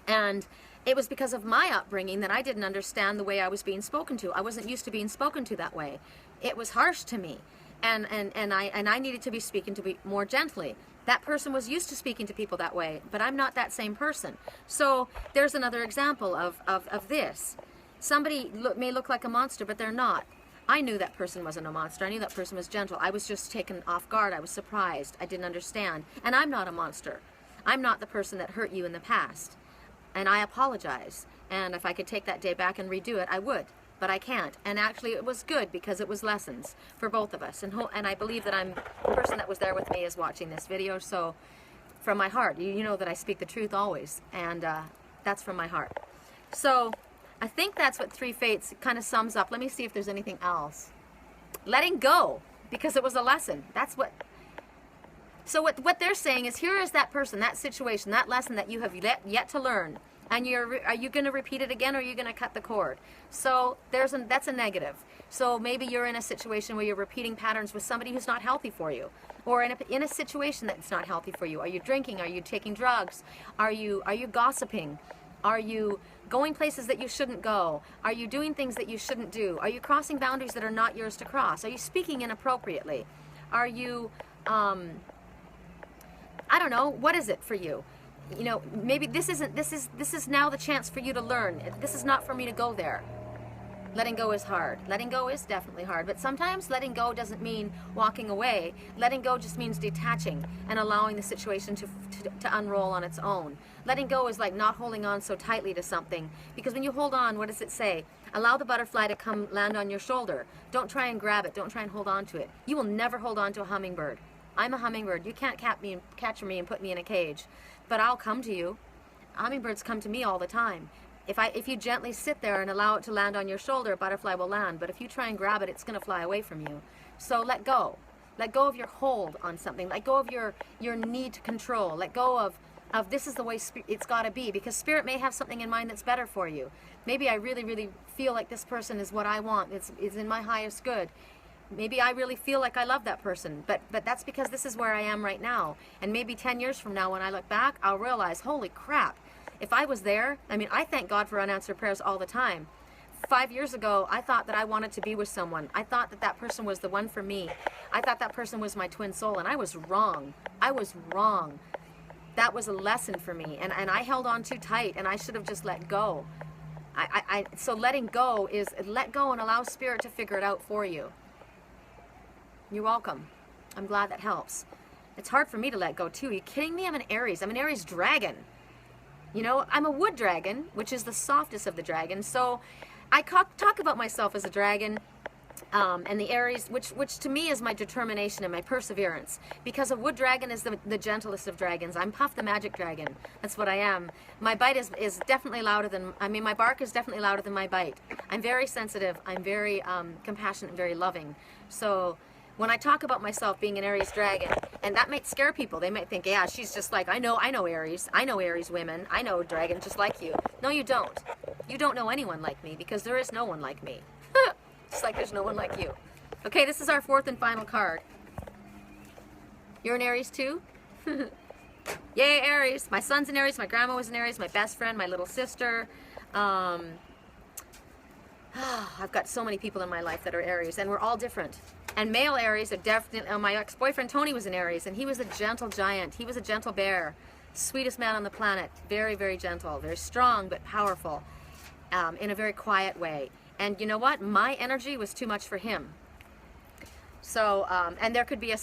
Speaker 1: And it was because of my upbringing that I didn't understand the way I was being spoken to. I wasn't used to being spoken to that way. It was harsh to me. And I needed to be speaking to be more gently. That person was used to speaking to people that way, but I'm not that same person. So there's another example of this. Somebody may look like a monster, but they're not. I knew that person wasn't a monster. I knew that person was gentle. I was just taken off guard. I was surprised. I didn't understand. And I'm not a monster. I'm not the person that hurt you in the past. And I apologize. And if I could take that day back and redo it, I would. But I can't. And actually it was good because it was lessons for both of us. And I believe that the person that was there with me is watching this video. So from my heart, you know that I speak the truth always. And that's from my heart. So I think that's what Three Fates kind of sums up. Let me see if there's anything else. Letting go, because it was a lesson. That's what. So what they're saying is, here is that person, that situation, that lesson that you have yet to learn. And are you going to repeat it again, or are you going to cut the cord? So that's a negative. So maybe you're in a situation where you're repeating patterns with somebody who's not healthy for you, or in a situation that's not healthy for you. Are you drinking? Are you taking drugs? Are you gossiping? Are you going places that you shouldn't go? Are you doing things that you shouldn't do? Are you crossing boundaries that are not yours to cross? Are you speaking inappropriately? Are you, I don't know, what is it for you? You know, maybe this is now the chance for you to learn. This is not for me to go there. Letting go is hard. Letting go is definitely hard, but sometimes letting go doesn't mean walking away. Letting go just means detaching and allowing the situation to unroll on its own. Letting go is like not holding on so tightly to something, because when you hold on, what does it say? Allow the butterfly to come land on your shoulder. Don't try and grab it. Don't try and hold on to it. You will never hold on to a hummingbird. I'm a hummingbird. You can't capture me and put me in a cage, but I'll come to you. Hummingbirds come to me all the time. If you gently sit there and allow it to land on your shoulder, a butterfly will land. But if you try and grab it, it's going to fly away from you. So let go. Let go of your hold on something. Let go of your need to control. Let go of this is the way it's got to be. Because Spirit may have something in mind that's better for you. Maybe I really, really feel like this person is what I want. It's in my highest good. Maybe I really feel like I love that person. But that's because this is where I am right now. And maybe 10 years from now when I look back, I'll realize, holy crap. If I was there, I mean, I thank God for unanswered prayers all the time. 5 years ago, I thought that I wanted to be with someone. I thought that person was the one for me. I thought that person was my twin soul, and I was wrong. I was wrong. That was a lesson for me, and I held on too tight, and I should have just let go. So letting go is let go and allow Spirit to figure it out for you. You're welcome. I'm glad that helps. It's hard for me to let go, too. Are you kidding me? I'm an Aries. I'm an Aries dragon. You know, I'm a wood dragon, which is the softest of the dragons. So I talk about myself as a dragon, and the Aries, which to me is my determination and my perseverance. Because a wood dragon is the gentlest of dragons. I'm Puff the Magic Dragon. That's what I am. My bite is definitely louder than, my bark is definitely louder than my bite. I'm very sensitive. I'm very compassionate and very loving. So when I talk about myself being an Aries dragon, and that might scare people. They might think, yeah, she's just like, I know Aries. I know Aries women. I know dragons just like you. No, you don't. You don't know anyone like me, because there is no one like me. Just like there's no one like you. Okay, this is our fourth and final card. You're an Aries too? Yay, Aries. My son's an Aries. My grandma was an Aries. My best friend, my little sister. I've got so many people in my life that are Aries, and we're all different. And male Aries are definitely, my ex-boyfriend Tony was an Aries, and he was a gentle giant. He was a gentle bear. Sweetest man on the planet. Very, very gentle. Very strong, but powerful. In a very quiet way. And you know what? My energy was too much for him. So, and there could be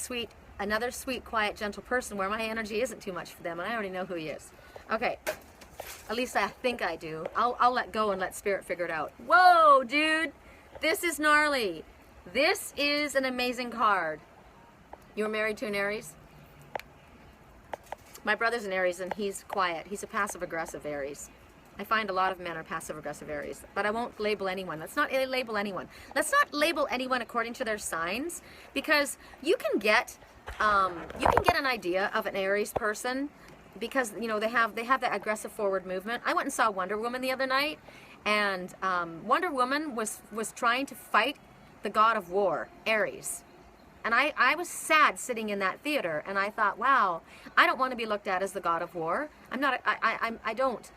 Speaker 1: another sweet, quiet, gentle person where my energy isn't too much for them, and I already know who he is. Okay. At least I think I do. I'll let go and let Spirit figure it out. Whoa, dude! This is gnarly. This is an amazing card. You're married to an Aries? My brother's an Aries, and he's quiet. He's a passive-aggressive Aries. I find a lot of men are passive-aggressive Aries, but I won't label anyone. Let's not label anyone. Let's not label anyone according to their signs, because you can get an idea of an Aries person because, you know, they have that aggressive forward movement. I went and saw Wonder Woman the other night, and Wonder Woman was trying to fight the god of war, Aries. And I was sad sitting in that theater, and I thought, wow, I don't want to be looked at as the god of war. I don't.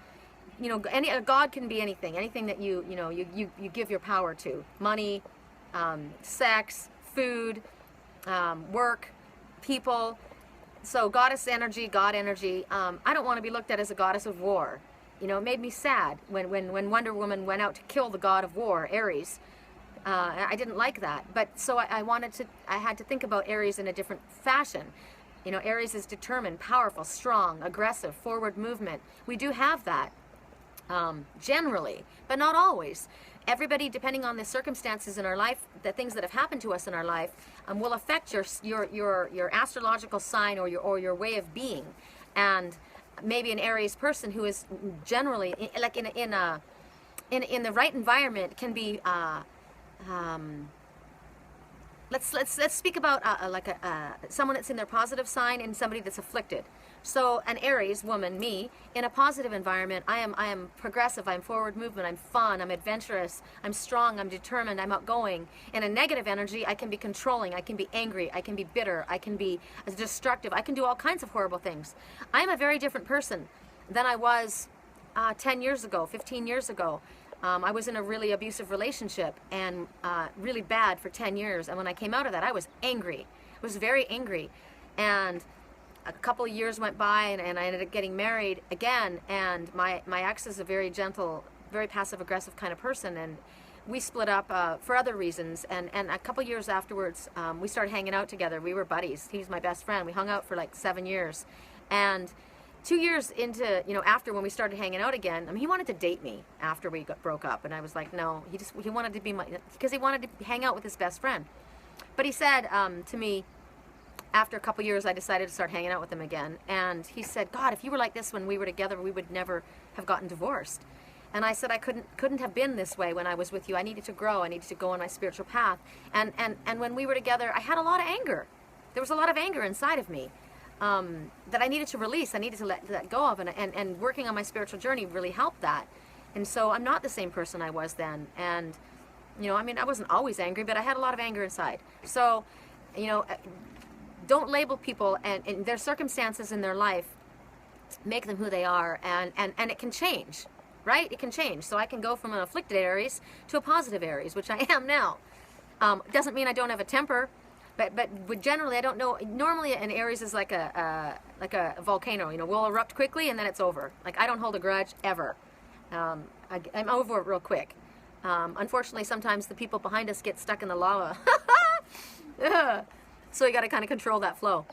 Speaker 1: You know, a god can be anything that you give your power to. Money, sex, food, work, people. So goddess energy, god energy. I don't want to be looked at as a goddess of war. You know, it made me sad when Wonder Woman went out to kill the god of war, Ares. I didn't like that, but so I had to think about Aries in a different fashion. You know, Aries is determined, powerful, strong, aggressive, forward movement. We do have that, generally, but not always. Everybody, depending on the circumstances in our life, the things that have happened to us in our life, will affect your astrological sign or your way of being. And maybe an Aries person who is generally, like in the right environment, can be. Let's speak about someone that's in their positive sign and somebody that's afflicted. So an Aries woman, me, in a positive environment, I am progressive, I'm forward movement, I'm fun, I'm adventurous, I'm strong, I'm determined, I'm outgoing. In a negative energy, I can be controlling, I can be angry, I can be bitter, I can be destructive, I can do all kinds of horrible things. I am a very different person than I was 10 years ago, 15 years ago. I was in a really abusive relationship and really bad for 10 years. And when I came out of that, I was angry. I was very angry. And a couple of years went by, and I ended up getting married again. And my ex is a very gentle, very passive-aggressive kind of person. And we split up for other reasons. And a couple of years afterwards, we started hanging out together. We were buddies. He was my best friend. We hung out for like 7 years. And 2 years into, after when we started hanging out again, I mean, he wanted to date me after we broke up. And I was like, no, he wanted to be because he wanted to hang out with his best friend. But he said to me, after a couple years, I decided to start hanging out with him again. And he said, God, if you were like this when we were together, we would never have gotten divorced. And I said, I couldn't have been this way when I was with you. I needed to grow. I needed to go on my spiritual path. And when we were together, I had a lot of anger. There was a lot of anger inside of me. That I needed to release, I needed to let go of, and working on my spiritual journey really helped that. And so I'm not the same person I was then. And, I mean, I wasn't always angry, but I had a lot of anger inside. So, don't label people and their circumstances in their life, make them who they are, and it can change, right? It can change. So I can go from an afflicted Aries to a positive Aries, which I am now. Doesn't mean I don't have a temper. But generally, I don't know. Normally, an Aries is like a volcano. We'll erupt quickly and then it's over. Like, I don't hold a grudge ever. I'm over it real quick. Unfortunately, sometimes the people behind us get stuck in the lava. So you got to kind of control that flow.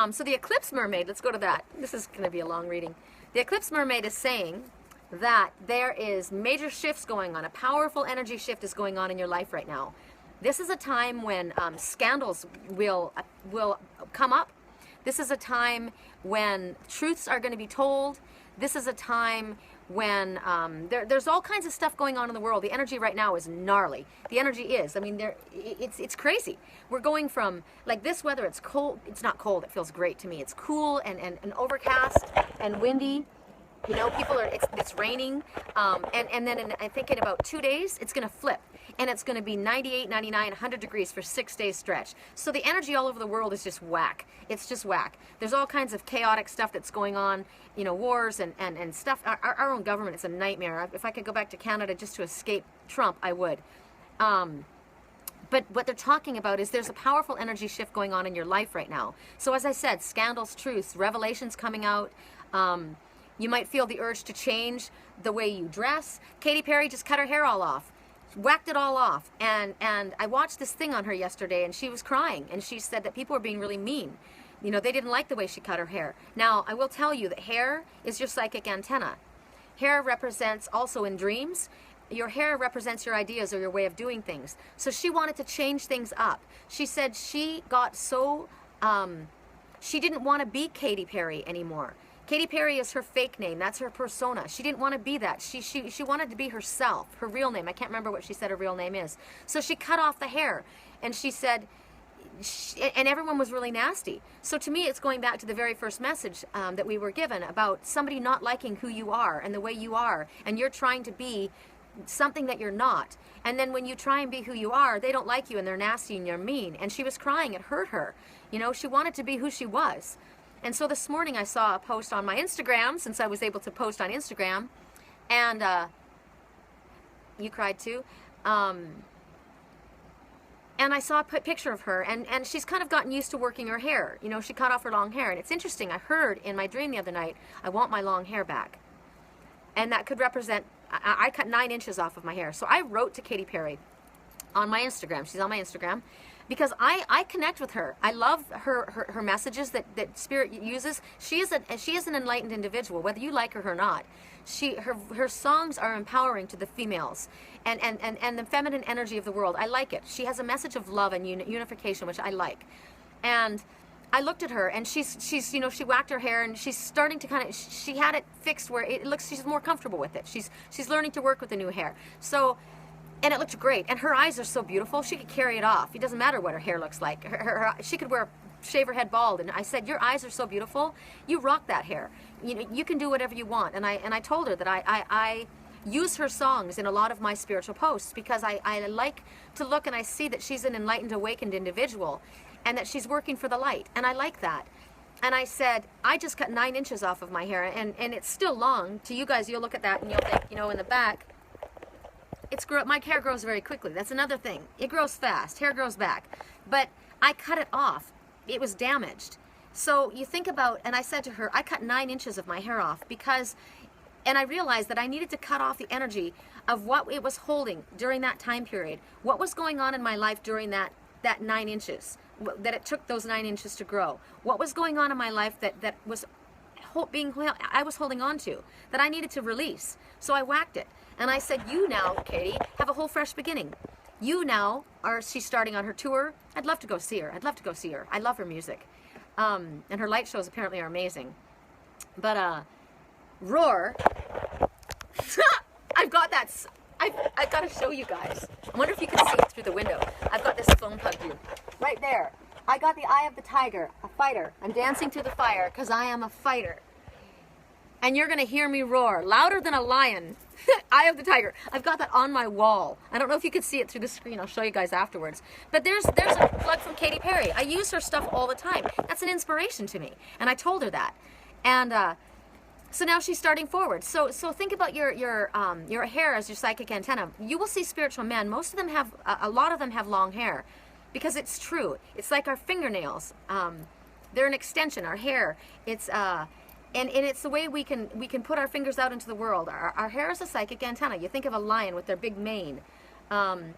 Speaker 1: So the Eclipse Mermaid. Let's go to that. This is going to be a long reading. The Eclipse Mermaid is saying that there is major shifts going on. A powerful energy shift is going on in your life right now. This is a time when scandals will come up. This is a time when truths are going to be told. This is a time when there's all kinds of stuff going on in the world. The energy right now is gnarly. The energy is. I mean, it's crazy. We're going from, like, this weather, it's cold. It's not cold. It feels great to me. It's cool and overcast and windy. It's raining. And then I think in about 2 days, it's going to flip. And it's going to be 98, 99, 100 degrees for 6 days stretch. So the energy all over the world is just whack. It's just whack. There's all kinds of chaotic stuff that's going on, wars and stuff. Our own government is a nightmare. If I could go back to Canada just to escape Trump, I would. But what they're talking about is there's a powerful energy shift going on in your life right now. So as I said, scandals, truths, revelations coming out. You might feel the urge to change the way you dress. Katy Perry just cut her hair all off. Whacked it all off, and I watched this thing on her yesterday, and she was crying, and she said that people were being really mean. They didn't like the way she cut her hair. Now, I will tell you that hair is your psychic antenna. Hair represents also in dreams. Your hair represents your ideas or your way of doing things. So she wanted to change things up. She said she got so She didn't want to be Katy Perry anymore. Katy Perry is her fake name. That's her persona. She didn't want to be that. She wanted to be herself, her real name. I can't remember what she said her real name is. So she cut off the hair, and she said, and everyone was really nasty. So to me, it's going back to the very first message that we were given about somebody not liking who you are and the way you are, and you're trying to be something that you're not. And then when you try and be who you are, they don't like you and they're nasty and you're mean. And she was crying. It hurt her. You know, she wanted to be who she was. And so this morning I saw a post on my Instagram, since I was able to post on Instagram, and you cried too. And I saw a picture of her, and she's kind of gotten used to working her hair. You know, she cut off her long hair. And it's interesting, I heard in my dream the other night, I want my long hair back. And that could represent, I cut 9 inches off of my hair. So I wrote to Katy Perry on my Instagram. She's on my Instagram. Because I connect with her. I love her messages that Spirit uses. She is an enlightened individual, whether you like her or not. Her songs are empowering to the females and the feminine energy of the world. I like it. She has a message of love and unification, which I like. And I looked at her, and she's you know, she whacked her hair, and she's starting to kind of, she had it fixed where it looks, she's more comfortable with it. She's learning to work with the new hair. So. And it looked great. And her eyes are so beautiful. She could carry it off. It doesn't matter what her hair looks like. She could shave her head bald. And I said, your eyes are so beautiful. You rock that hair. You know, you can do whatever you want. And I told her that I use her songs in a lot of my spiritual posts because I like to look and I see that she's an enlightened, awakened individual and that she's working for the light. And I like that. And I said, I just cut 9 inches off of my hair. And it's still long. To you guys, you'll look at that and you'll think, you know, in the back, my hair grows very quickly. That's another thing. It grows fast. Hair grows back. But I cut it off. It was damaged. So you think about, and I said to her, I cut 9 inches of my hair off because, and I realized that I needed to cut off the energy of what it was holding during that time period. What was going on in my life during that 9 inches, that it took those 9 inches to grow. What was going on in my life that was I was holding on to, that I needed to release. So I whacked it. And I said, you now, Katie, have a whole fresh beginning. You now she's starting on her tour. I'd love to go see her. I love her music. And her light shows apparently are amazing. But, Roar, I've got that, I've got to show you guys. I wonder if you can see it through the window. I've got this phone plug view. Right there. I got the eye of the tiger, a fighter. I'm dancing through the fire because I am a fighter. And you're going to hear me roar louder than a lion. Eye of the tiger. I've got that on my wall. I don't know if you can see it through the screen. I'll show you guys afterwards. But there's a plug from Katy Perry. I use her stuff all the time. That's an inspiration to me. And I told her that. And so now she's starting forward. So think about your hair as your psychic antenna. You will see spiritual men. Most of them have, a lot of them have long hair. Because it's true. It's like our fingernails. They're an extension. Our hair. It's and it's the way we can put our fingers out into the world. Our hair is a psychic antenna. You think of a lion with their big mane. I'm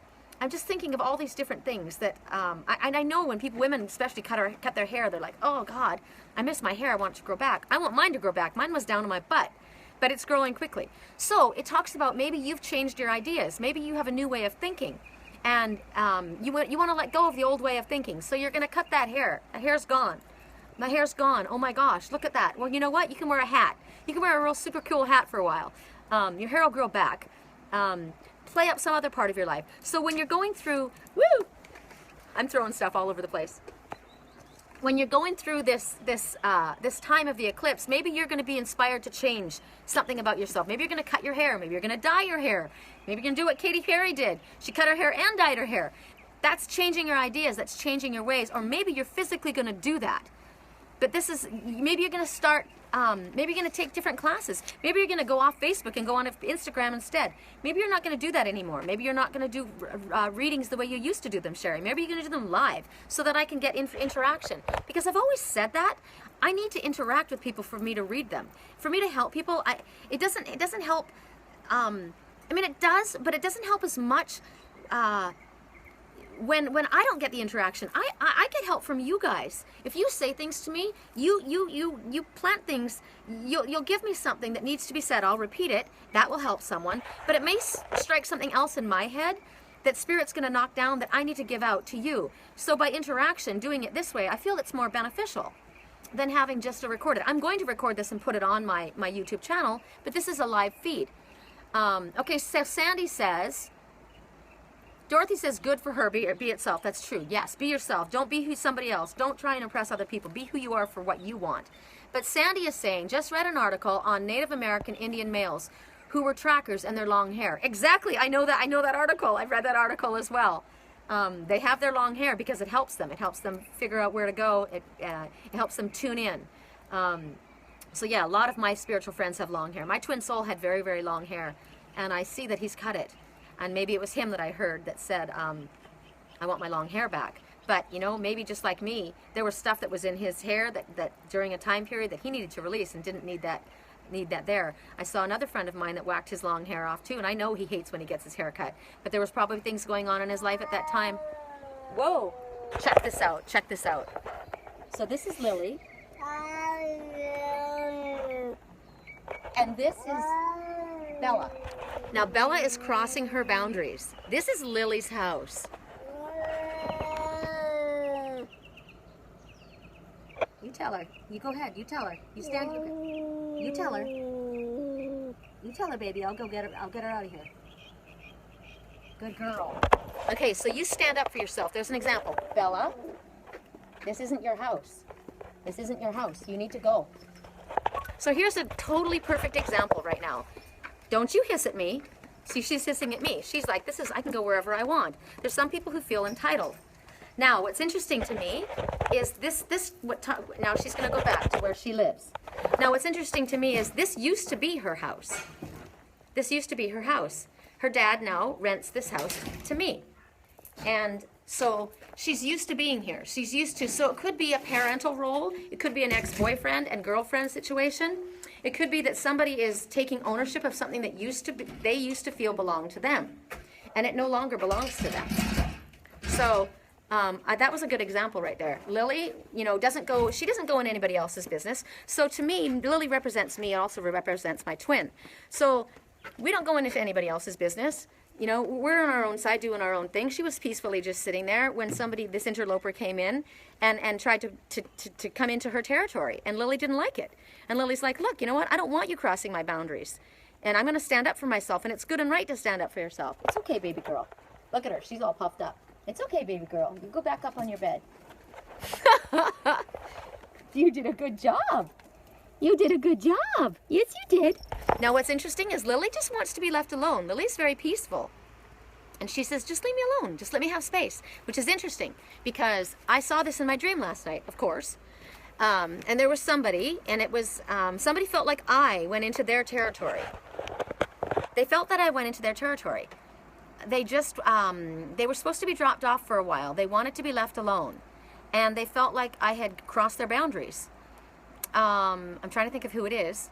Speaker 1: just thinking of all these different things that I know when women especially cut their hair, they're like, oh God, I miss my hair. I want it to grow back. I want mine to grow back. Mine was down on my butt, but it's growing quickly. So it talks about maybe you've changed your ideas. Maybe you have a new way of thinking. And you want to let go of the old way of thinking. So you're going to cut that hair. That hair's gone. My hair's gone. Oh my gosh, look at that. Well, you know what? You can wear a hat. You can wear a real super cool hat for a while. Your hair will grow back. Play up some other part of your life. So when you're going through, woo! I'm throwing stuff all over the place. When you're going through this time of the eclipse, maybe you're going to be inspired to change something about yourself. Maybe you're going to cut your hair. Maybe you're going to dye your hair. Maybe you're going to do what Katy Perry did. She cut her hair and dyed her hair. That's changing your ideas. That's changing your ways. Or maybe you're physically going to do that. But maybe you're going to start, maybe you're going to take different classes. Maybe you're going to go off Facebook and go on Instagram instead. Maybe you're not going to do that anymore. Maybe you're not going to do readings the way you used to do them, Sherry. Maybe you're going to do them live so that I can get interaction. Because I've always said that. I need to interact with people for me to read them. For me to help people, it doesn't help, I mean it does, but it doesn't help as much when I don't get the interaction. I get help from you guys. If you say things to me, you plant things, you'll give me something that needs to be said. I'll repeat it. That will help someone. But it may strike something else in my head that Spirit's going to knock down that I need to give out to you. So by interaction, doing it this way, I feel it's more beneficial. than having just a recorded. I'm going to record this and put it on my YouTube channel, but this is a live feed. Okay, so Sandy says, Dorothy says, good for her, be itself. That's true. Yes, be yourself. Don't be who somebody else. Don't try and impress other people. Be who you are for what you want. But Sandy is saying, just read an article on Native American Indian males who were trackers and their long hair. Exactly. I know that article. I've read that article as well. They have their long hair because it helps them. It helps them figure out where to go. It helps them tune in. So yeah, a lot of my spiritual friends have long hair. My twin soul had very, very long hair, and I see that he's cut it. And maybe it was him that I heard that said, I want my long hair back. But, you know, maybe just like me, there was stuff that was in his hair that during a time period that he needed to release and didn't need that there. I saw another friend of mine that whacked his long hair off too, and I know he hates when he gets his hair cut. But there was probably things going on in his life at that time. Whoa! Check this out. Check this out. So this is Lily. And this is Bella. Now Bella is crossing her boundaries. This is Lily's house. You tell her. You go ahead. You tell her. You stand. You tell her. You tell her, baby. I'll go get her. I'll get her out of here. Good girl. Okay, so you stand up for yourself. There's an example. Bella, this isn't your house. This isn't your house. You need to go. So here's a totally perfect example right now. Don't you hiss at me. See, she's hissing at me. She's like, I can go wherever I want. There's some people who feel entitled. Now, what's interesting to me is now she's going to go back to where she lives. Now, what's interesting to me is this used to be her house. This used to be her house. Her dad now rents this house to me. And so she's used to being here. She's used to, so it could be a parental role. It could be an ex-boyfriend and girlfriend situation. It could be that somebody is taking ownership of something that they used to feel belonged to them. And it no longer belongs to them. So that was a good example right there. Lily, you know, she doesn't go in anybody else's business. So to me, Lily represents me and also represents my twin. So we don't go into anybody else's business. You know, we're on our own side doing our own thing. She was peacefully just sitting there when this interloper came in and tried to come into her territory. And Lily didn't like it. And Lily's like, look, you know what? I don't want you crossing my boundaries. And I'm going to stand up for myself. And it's good and right to stand up for yourself. It's okay, baby girl. Look at her. She's all puffed up. It's okay, baby girl. You go back up on your bed. You did a good job. You did a good job. Yes, you did. Now, what's interesting is Lily just wants to be left alone. Lily's very peaceful. And she says, just leave me alone. Just let me have space. Which is interesting because I saw this in my dream last night, of course. And there was somebody, and it was, somebody felt like I went into their territory. They felt that I went into their territory. They were supposed to be dropped off for a while. They wanted to be left alone. And they felt like I had crossed their boundaries. I'm trying to think of who it is.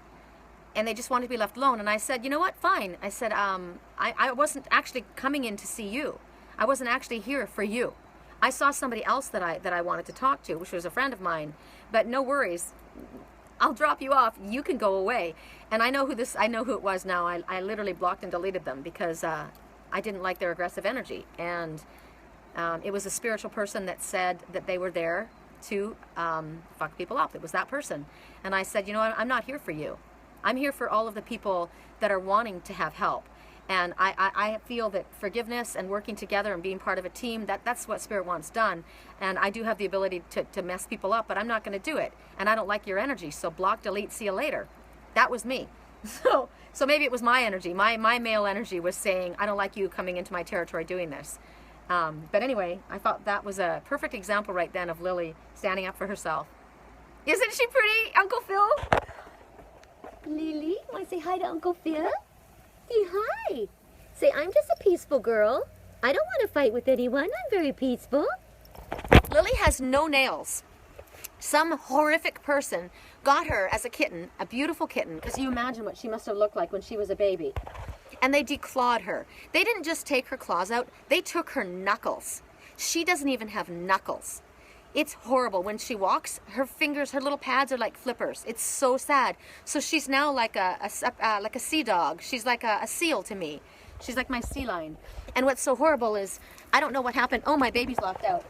Speaker 1: And they just wanted to be left alone. And I said, you know what? Fine. I said, I wasn't actually coming in to see you. I wasn't actually here for you. I saw somebody else that I wanted to talk to, which was a friend of mine. But no worries. I'll drop you off. You can go away. And I know who it was now. I literally blocked and deleted them because I didn't like their aggressive energy. And it was a spiritual person that said that they were there to fuck people up. It was that person. And I said, you know, I'm not here for you. I'm here for all of the people that are wanting to have help. And I feel that forgiveness and working together and being part of a team, that's what Spirit wants done. And I do have the ability to mess people up, but I'm not going to do it. And I don't like your energy, so block, delete, see you later. That was me. So maybe it was my energy. My male energy was saying, I don't like you coming into my territory doing this. But anyway, I thought that was a perfect example right then of Lily standing up for herself. Isn't she pretty, Uncle Phil? Lily, want to say hi to Uncle Phil? Say hi. Say, I'm just a peaceful girl. I don't want to fight with anyone. I'm very peaceful. Lily has no nails. Some horrific person got her as a kitten, a beautiful kitten, because you imagine what she must have looked like when she was a baby. And they declawed her. They didn't just take her claws out, they took her knuckles. She doesn't even have knuckles. It's horrible. When she walks, her fingers, her little pads are like flippers. It's so sad. So she's now like a sea dog. She's like a seal to me. She's like my sea lion. And what's so horrible is, I don't know what happened. Oh, my baby's locked out.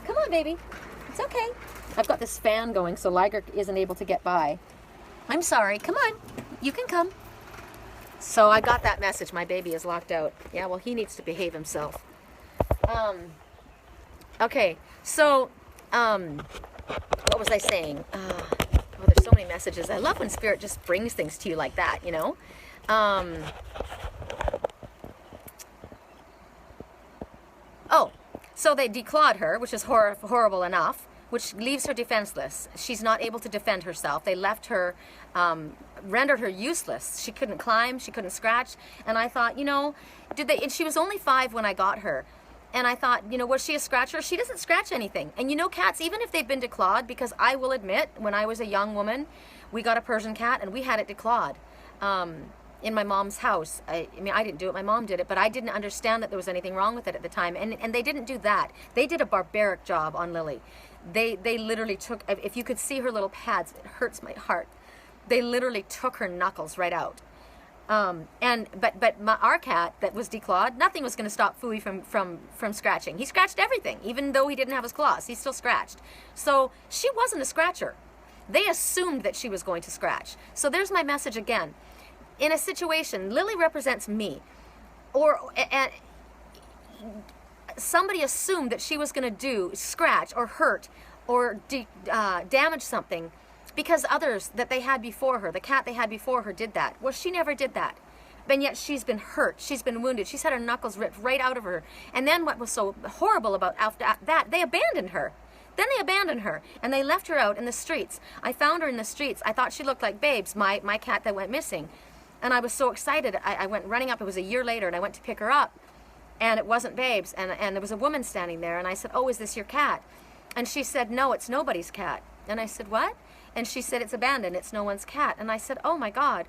Speaker 1: Come on, baby. It's okay. I've got this fan going so Liger isn't able to get by. I'm sorry. Come on. You can come. So I got that message. My baby is locked out. Yeah, well, he needs to behave himself. Okay, so, what was I saying? Oh, there's so many messages. I love when Spirit just brings things to you like that, you know? Oh, so they declawed her, which is horrible enough, which leaves her defenseless. She's not able to defend herself. They left her, rendered her useless. She couldn't climb, she couldn't scratch. And I thought, you know, and she was only 5 when I got her. And I thought, you know, was she a scratcher? She doesn't scratch anything. And you know, cats, even if they've been declawed, because I will admit, when I was a young woman, we got a Persian cat and we had it declawed in my mom's house. I mean, I didn't do it, my mom did it, but I didn't understand that there was anything wrong with it at the time. And they didn't do that. They did a barbaric job on Lily. They literally took, if you could see her little pads, it hurts my heart. They literally took her knuckles right out. But our cat that was declawed, nothing was going to stop Fooey from scratching. He scratched everything, even though he didn't have his claws. He still scratched. So she wasn't a scratcher. They assumed that she was going to scratch. So there's my message again. In a situation, Lily represents me, or somebody assumed that she was going to scratch or hurt or damage something. Because others that they had before her, the cat they had before her, did that. Well, she never did that. And yet she's been hurt. She's been wounded. She's had her knuckles ripped right out of her. And then what was so horrible about after that, they abandoned her. Then they abandoned her. And they left her out in the streets. I found her in the streets. I thought she looked like Babes, my cat that went missing. And I was so excited. I went running up. It was a year later, and I went to pick her up. And it wasn't Babes. And there was a woman standing there. And I said, oh, is this your cat? And she said, no, it's nobody's cat. And I said, what? And she said, it's abandoned, it's no one's cat. And I said, oh my God.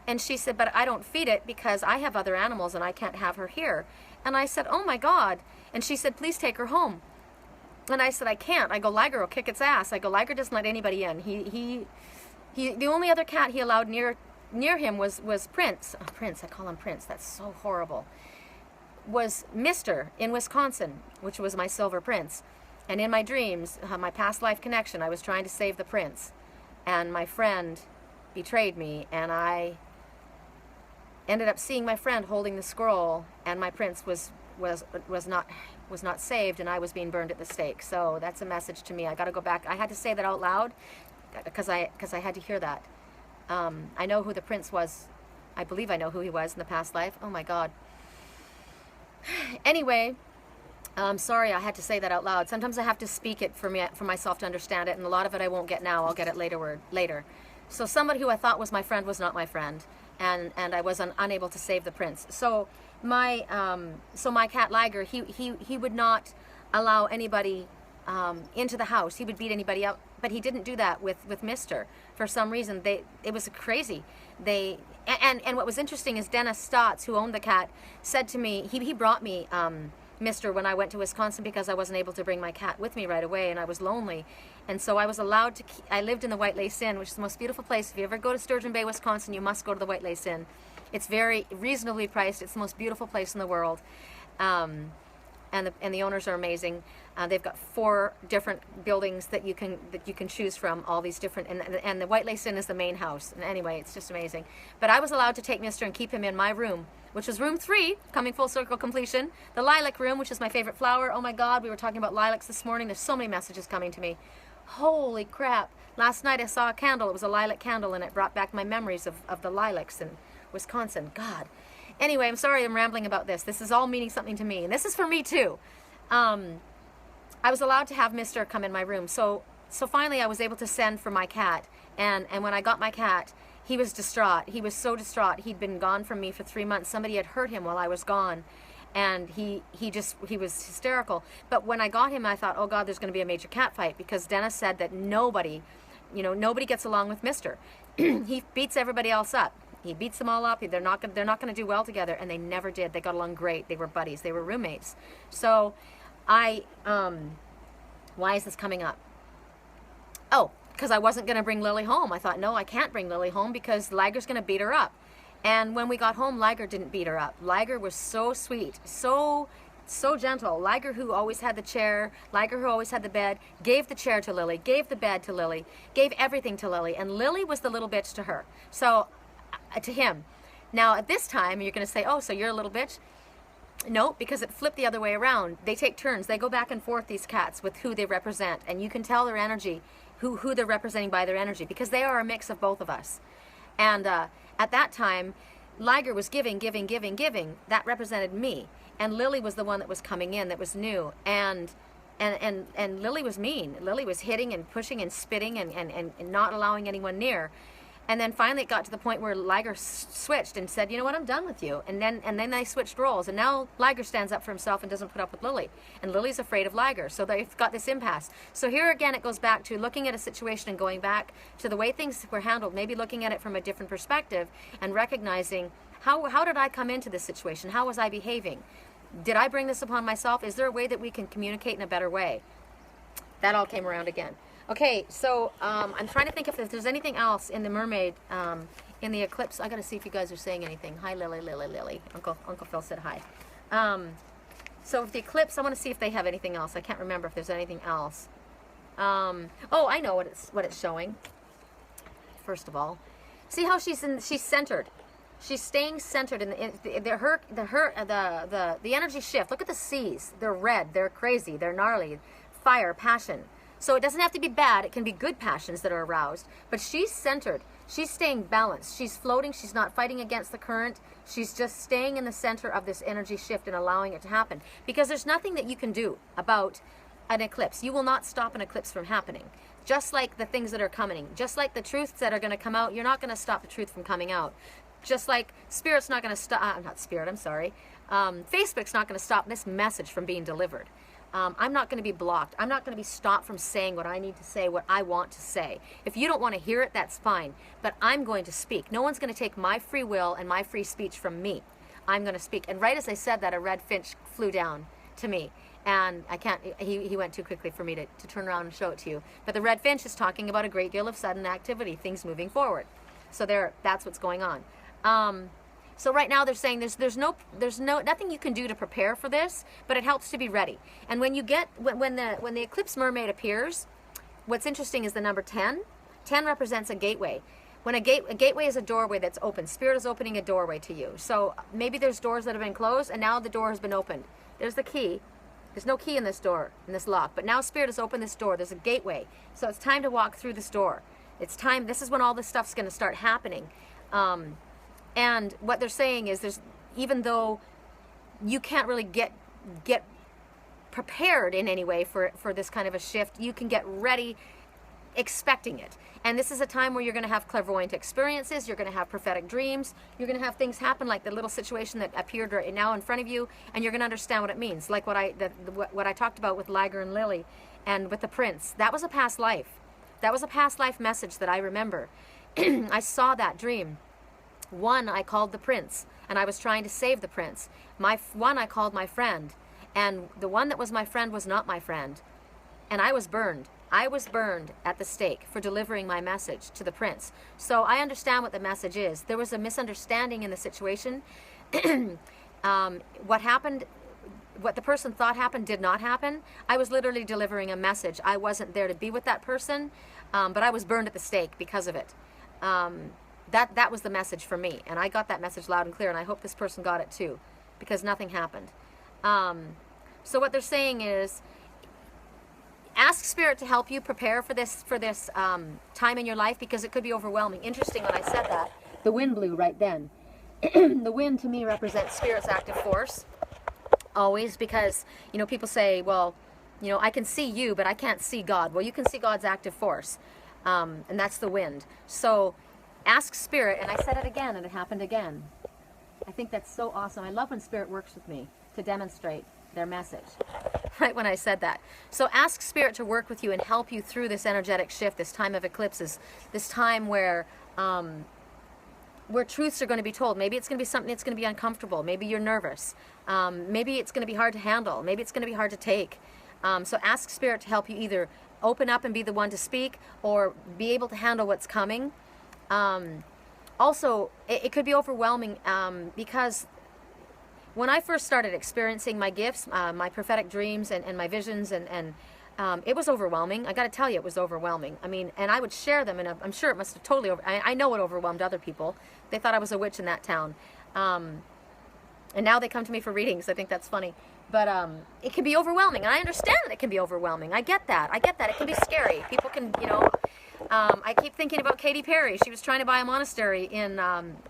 Speaker 1: And she said, but I don't feed it because I have other animals and I can't have her here. And I said, oh my God. And she said, please take her home. And I said, I can't. I go, Liger will kick its ass. I go, Liger doesn't let anybody in. He the only other cat he allowed near him was Prince. Oh, Prince, I call him Prince. That's so horrible. Was Mr. in Wisconsin, which was my silver prince. And in my dreams, my past life connection, I was trying to save the prince. And my friend betrayed me, and I ended up seeing my friend holding the scroll, and my prince was not saved, and I was being burned at the stake. So that's a message to me. I got to go back. I had to say that out loud because I had to hear that. I know who the prince was. I believe I know who he was in the past life. Oh my God. Anyway. Sorry, I had to say that out loud. Sometimes I have to speak it for myself to understand it, and a lot of it I won't get now. I'll get it later. So somebody who I thought was my friend was not my friend, and I was unable to save the prince. So my cat Liger, he would not allow anybody into the house. He would beat anybody up, but he didn't do that with Mister. For some reason, it was crazy. And what was interesting is Dennis Stotts, who owned the cat, said to me, he brought me Mister when I went to Wisconsin because I wasn't able to bring my cat with me right away, and I was lonely. And so I was allowed to I lived in the White Lace Inn, which is the most beautiful place. If you ever go to Sturgeon Bay, Wisconsin, you must go to the White Lace Inn. It's very reasonably priced. It's the most beautiful place in the world. And the owners are amazing. They've got 4 different buildings that you can choose from, all these different, and the White Lace Inn is the main house. And anyway, it's just amazing. But I was allowed to take Mister and keep him in my room, which was room 3, coming full circle completion. The lilac room, which is my favorite flower. Oh my God, we were talking about lilacs this morning. There's so many messages coming to me. Holy crap. Last night I saw a candle. It was a lilac candle, and it brought back my memories of the lilacs in Wisconsin. God. Anyway, I'm sorry I'm rambling about this. This is all meaning something to me, and this is for me too. I was allowed to have Mister come in my room. So finally I was able to send for my cat, and when I got my cat, he was distraught. He was so distraught. He'd been gone from me for 3 months. Somebody had hurt him while I was gone, and he was hysterical. But when I got him, I thought, oh God, there's going to be a major cat fight, because Dennis said that nobody gets along with Mister. He beats everybody else up. He beats them all up. They're not going to do well together, and they never did. They got along great. They were buddies. They were roommates. So why is this coming up? Oh, because I wasn't going to bring Lily home. I thought, no, I can't bring Lily home because Liger's going to beat her up. And when we got home, Liger didn't beat her up. Liger was so sweet, so so gentle. Liger, who always had the chair, Liger, who always had the bed, gave the chair to Lily, gave the bed to Lily, gave everything to Lily, and Lily was the little bitch to her. So, to him. Now, at this time, you're going to say, oh, so you're a little bitch? No, because it flipped the other way around. They take turns. They go back and forth, these cats, with who they represent. And you can tell their energy, who they're representing by their energy, because they are a mix of both of us. And at that time, Liger was giving. That represented me. And Lily was the one that was coming in, that was new. And Lily was mean. Lily was hitting and pushing and spitting and not allowing anyone near. And then finally it got to the point where Liger switched and said, you know what, I'm done with you. And then they switched roles. And now Liger stands up for himself and doesn't put up with Lily. And Lily's afraid of Liger. So they've got this impasse. So here again, it goes back to looking at a situation and going back to the way things were handled, maybe looking at it from a different perspective and recognizing, how did I come into this situation? How was I behaving? Did I bring this upon myself? Is there a way that we can communicate in a better way? That all came around again. Okay, so I'm trying to think if there's anything else in the mermaid, in the eclipse. I got to see if you guys are saying anything. Hi, Lily. Uncle Phil said hi. So with the eclipse, I want to see if they have anything else. I can't remember if there's anything else. Oh, I know what it's showing. First of all, see how she's centered. She's staying centered in the energy shift. Look at the seas. They're red. They're crazy. They're gnarly. Fire, passion. So it doesn't have to be bad. It can be good passions that are aroused. But she's centered. She's staying balanced. She's floating. She's not fighting against the current. She's just staying in the center of this energy shift and allowing it to happen. Because there's nothing that you can do about an eclipse. You will not stop an eclipse from happening. Just like the things that are coming. Just like the truths that are going to come out, you're not going to stop the truth from coming out. Just like Spirit's not going to stop, not Spirit, I'm sorry. Facebook's not going to stop this message from being delivered. I'm not going to be blocked. I'm not going to be stopped from saying what I need to say, what I want to say. If you don't want to hear it, that's fine. But I'm going to speak. No one's going to take my free will and my free speech from me. I'm going to speak. And right as I said that, a red finch flew down to me. And I can't, he went too quickly for me to turn around and show it to you. But the red finch is talking about a great deal of sudden activity, things moving forward. So that's what's going on. So right now they're saying there's nothing you can do to prepare for this, but it helps to be ready. And when the eclipse mermaid appears, what's interesting is the number 10. 10 represents a gateway. When a gateway is a doorway that's open. Spirit is opening a doorway to you. So maybe there's doors that have been closed and now the door has been opened. There's the key. There's no key in this door, in this lock, but now Spirit has opened this door. There's a gateway. So it's time to walk through this door. It's time. This is when all this stuff's going to start happening. And what they're saying is even though you can't really get prepared in any way for this kind of a shift, you can get ready expecting it. And this is a time where you're going to have clairvoyant experiences, you're going to have prophetic dreams, you're going to have things happen like the little situation that appeared right now in front of you, and you're going to understand what it means. Like what I talked about with Liger and Lily and with the prince. That was a past life. That was a past life message that I remember. I saw that dream. One, I called the prince, and I was trying to save the prince. One, I called my friend, and the one that was my friend was not my friend. And I was burned. I was burned at the stake for delivering my message to the prince. So I understand what the message is. There was a misunderstanding in the situation. What happened, what the person thought happened did not happen. I was literally delivering a message. I wasn't there to be with that person, but I was burned at the stake because of it. That was the message for me, and I got that message loud and clear, and I hope this person got it too, because nothing happened. So what they're saying is, ask Spirit to help you prepare for this time in your life, because it could be overwhelming. Interesting, when I said that, the wind blew right then. The wind to me represents Spirit's active force, always, because people say, well, I can see you, but I can't see God. Well, you can see God's active force, and that's the wind. So ask Spirit, and I said it again, and it happened again. I think that's so awesome. I love when Spirit works with me to demonstrate their message, right when I said that. So ask Spirit to work with you and help you through this energetic shift, this time of eclipses, this time where truths are going to be told. Maybe it's going to be something that's going to be uncomfortable. Maybe you're nervous. Maybe it's going to be hard to handle. Maybe it's going to be hard to take. So ask Spirit to help you either open up and be the one to speak, or be able to handle what's coming. Also, it could be overwhelming because when I first started experiencing my gifts, my prophetic dreams and my visions, and it was overwhelming. I got to tell you, it was overwhelming. I mean, and I would share them, and I'm sure it must have totally I know it overwhelmed other people. They thought I was a witch in that town. And now they come to me for readings. I think that's funny. But it can be overwhelming, and I understand that it can be overwhelming. I get that. It can be scary. People can, I keep thinking about Katy Perry. She was trying to buy a monastery in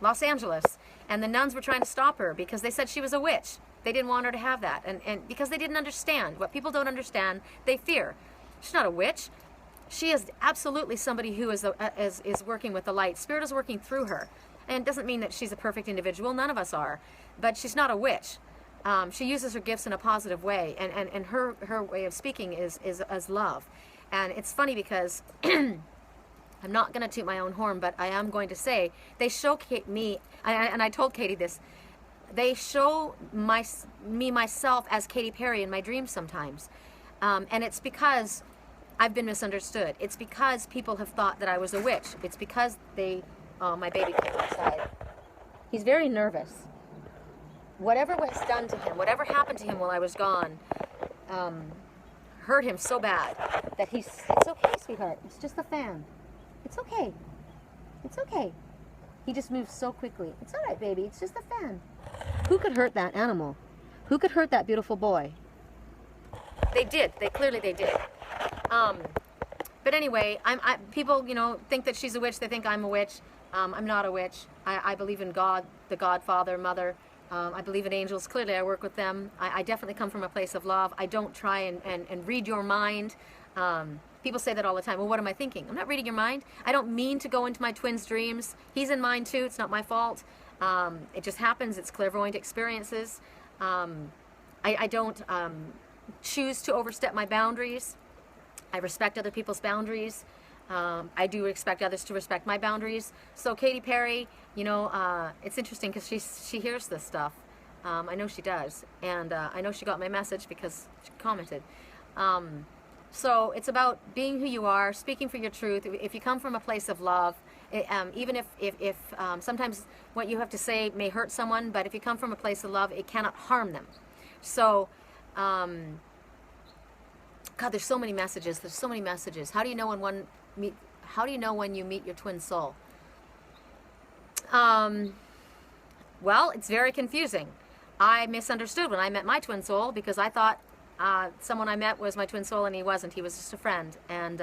Speaker 1: Los Angeles, and the nuns were trying to stop her because they said she was a witch. They didn't want her to have that, and because they didn't understand. What people don't understand, they fear. She's not a witch. She is absolutely somebody who is working with the light. Spirit is working through her. And it doesn't mean that she's a perfect individual. None of us are. But she's not a witch. She uses her gifts in a positive way. And her way of speaking is as love. And it's funny because I'm not going to toot my own horn, but I am going to say they show me, and I told Katie this, they show me myself as Katy Perry in my dreams sometimes. And it's because I've been misunderstood. It's because people have thought that I was a witch. It's because they... Oh, my baby came outside. He's very nervous. Whatever was done to him, whatever happened to him while I was gone, hurt him so bad that it's okay, sweetheart. It's just the fan. It's okay. It's okay. He just moves so quickly. It's all right, baby. It's just the fan. Who could hurt that animal? Who could hurt that beautiful boy? They did. Clearly they did. But anyway, people, think that she's a witch. They think I'm a witch. I'm not a witch. I believe in God, the Godfather, Mother. I believe in angels. Clearly, I work with them. I definitely come from a place of love. I don't try and read your mind. People say that all the time. Well, what am I thinking? I'm not reading your mind. I don't mean to go into my twin's dreams. He's in mine too. It's not my fault. It just happens. It's clairvoyant experiences. I don't choose to overstep my boundaries. I respect other people's boundaries. I do expect others to respect my boundaries. So Katy Perry, it's interesting because she hears this stuff. I know she does. And I know she got my message because she commented. So it's about being who you are, speaking for your truth. If you come from a place of love, even if sometimes what you have to say may hurt someone, but if you come from a place of love, it cannot harm them. So... God, there's so many messages. There's so many messages. How do you know when you meet your twin soul? Well, it's very confusing. I misunderstood when I met my twin soul because I thought someone I met was my twin soul, and he wasn't. He was just a friend, and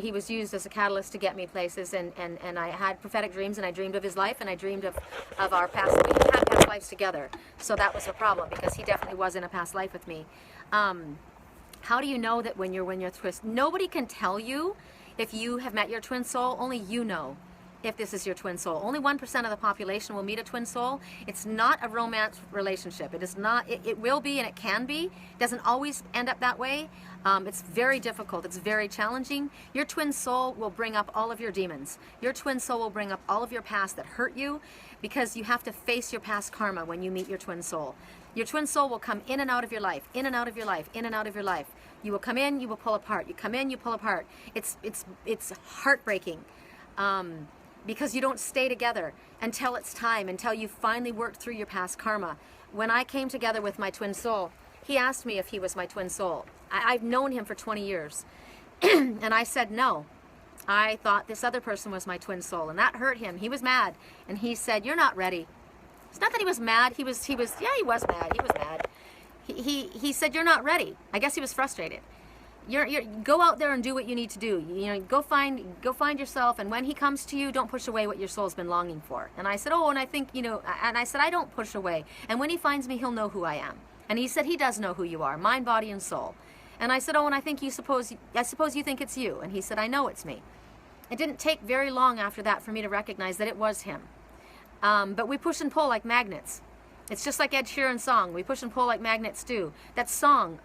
Speaker 1: he was used as a catalyst to get me places. And I had prophetic dreams, and I dreamed of his life, and I dreamed of our past. We had past lives together, so that was a problem because he definitely was in a past life with me. How do you know that when you're twist? Nobody can tell you if you have met your twin soul. Only you know if this is your twin soul. Only 1% of the population will meet a twin soul. It's not a romance relationship. It is not. It will be, and it can be. It doesn't always end up that way. It's very difficult. It's very challenging. Your twin soul will bring up all of your demons. Your twin soul will bring up all of your past that hurt you, because you have to face your past karma when you meet your twin soul. Your twin soul will come in and out of your life, in and out of your life, in and out of your life. You will come in, you will pull apart. You come in, you pull apart. It's heartbreaking because you don't stay together until it's time, until you finally worked through your past karma. When I came together with my twin soul, he asked me if he was my twin soul. I've known him for 20 years. And I said no. I thought this other person was my twin soul, and that hurt him. He was mad, and he said, "You're not ready." It's not that he was mad. He was mad. He was mad. He said, "You're not ready." I guess he was frustrated. Go out there and do what you need to do. Go find yourself. And when he comes to you, don't push away what your soul's been longing for. And I said, and I think, and I said, I don't push away. And when he finds me, he'll know who I am. And he said, he does know who you are, mind, body, and soul. And I said, and I suppose you think it's you. And he said, I know it's me. It didn't take very long after that for me to recognize that it was him. But we push and pull like magnets. It's just like Ed Sheeran's song. We push and pull like magnets do. That song,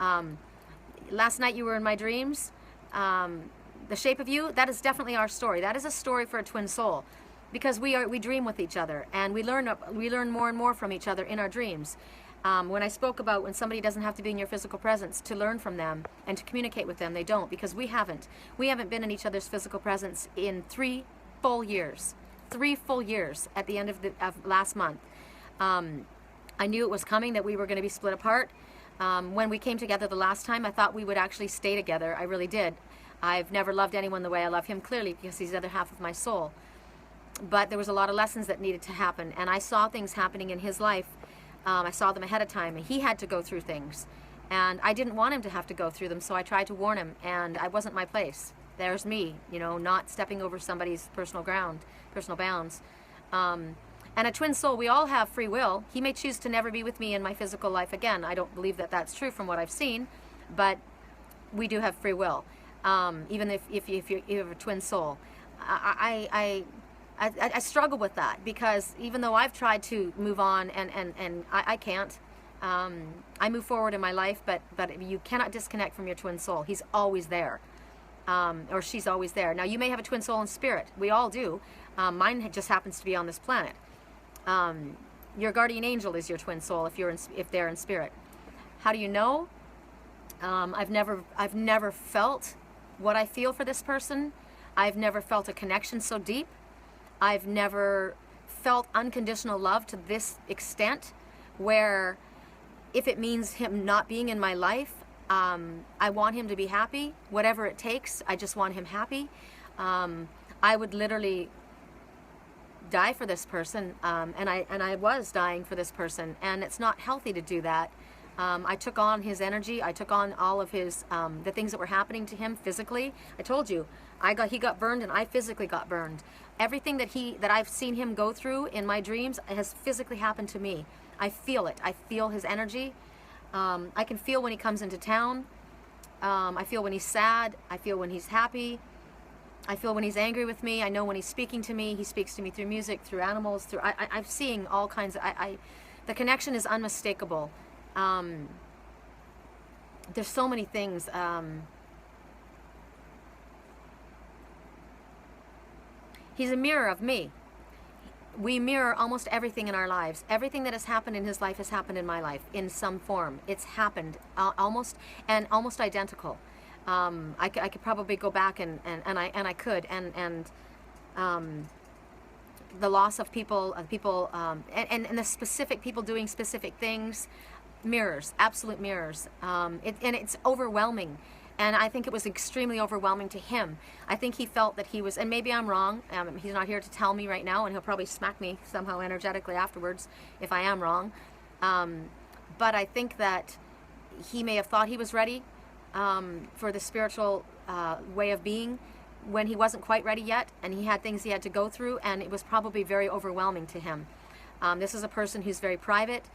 Speaker 1: Last Night You Were in My Dreams, The Shape of You, that is definitely our story. That is a story for a twin soul, because we dream with each other, and we learn more and more from each other in our dreams. When I spoke about when somebody doesn't have to be in your physical presence to learn from them and to communicate with them, they don't, because we haven't been in each other's physical presence in 3 full years. 3 full years at the end of last month. I knew it was coming, that we were going to be split apart. When we came together the last time, I thought we would actually stay together. I really did. I've never loved anyone the way I love him, clearly, because he's the other half of my soul. But there was a lot of lessons that needed to happen, and I saw things happening in his life. I saw them ahead of time, and he had to go through things. And I didn't want him to have to go through them, so I tried to warn him, and I wasn't my place. There's me, you know, not stepping over somebody's personal bounds. And a twin soul, we all have free will. He may choose to never be with me in my physical life again. I don't believe that that's true from what I've seen, but we do have free will. Even if you have a twin soul. I struggle with that, because even though I've tried to move on and I can't, I move forward in my life, but you cannot disconnect from your twin soul. He's always there, or she's always there. Now, you may have a twin soul in spirit. We all do. Mine just happens to be on this planet. Your guardian angel is your twin soul if they're in spirit. How do you know? I've never felt what I feel for this person. I've never felt a connection so deep. I've never felt unconditional love to this extent, where if it means him not being in my life, I want him to be happy, whatever it takes. I just want him happy. I would literally die for this person, and I was dying for this person, and it's not healthy to do that. I took on his energy. I took on all of his the things that were happening to him physically. I told you, he got burned, and I physically got burned. Everything that I've seen him go through in my dreams has physically happened to me. I feel it. I feel his energy. I can feel when he comes into town. I feel when he's sad. I feel when he's happy. I feel when he's angry with me. I know when he's speaking to me. He speaks to me through music, through animals, I'm seeing all kinds of, the connection is unmistakable. There's so many things. He's a mirror of me. We mirror almost everything in our lives. Everything that has happened in his life has happened in my life in some form. It's happened almost identical. I could probably go back and I could, and the loss of people, and the specific people doing specific things, mirrors, absolute mirrors. And it's overwhelming, and I think it was extremely overwhelming to him. I think he felt that he was, and maybe I'm wrong. He's not here to tell me right now, and he'll probably smack me somehow energetically afterwards if I am wrong. But I think that he may have thought he was ready for the spiritual way of being when he wasn't quite ready yet, and he had things he had to go through, and it was probably very overwhelming to him. This is a person who's very private,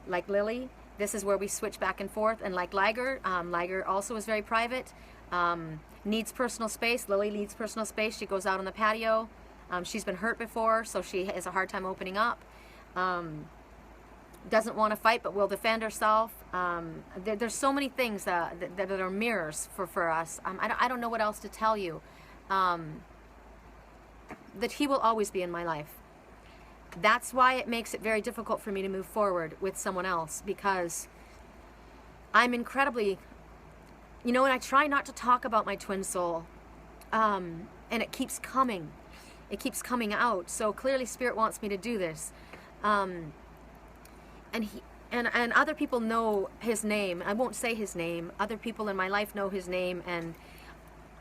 Speaker 1: like Lily. This is where we switch back and forth, and like Liger, Liger also is very private, needs personal space. Lily needs personal space. She goes out on the patio. She's been hurt before, so she has a hard time opening up. Doesn't want to fight, but will defend herself. There's so many things that are mirrors for us. I don't know what else to tell you. That he will always be in my life. That's why it makes it very difficult for me to move forward with someone else, because I'm incredibly, and I try not to talk about my twin soul, and it keeps coming. It keeps coming out. So clearly Spirit wants me to do this. And other people know his name. I won't say his name. Other people in my life know his name, and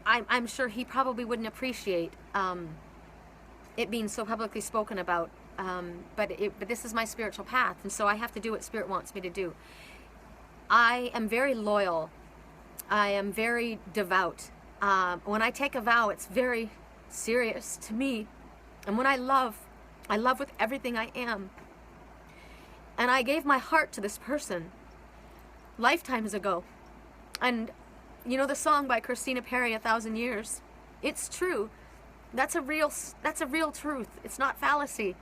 Speaker 1: I'm sure he probably wouldn't appreciate it being so publicly spoken about. But this is my spiritual path, and so I have to do what Spirit wants me to do. I am very loyal. I am very devout. When I take a vow, it's very serious to me. And when I love with everything I am. And I gave my heart to this person lifetimes ago. And the song by Christina Perri, 1,000 Years, it's true. That's a real truth. It's not fallacy.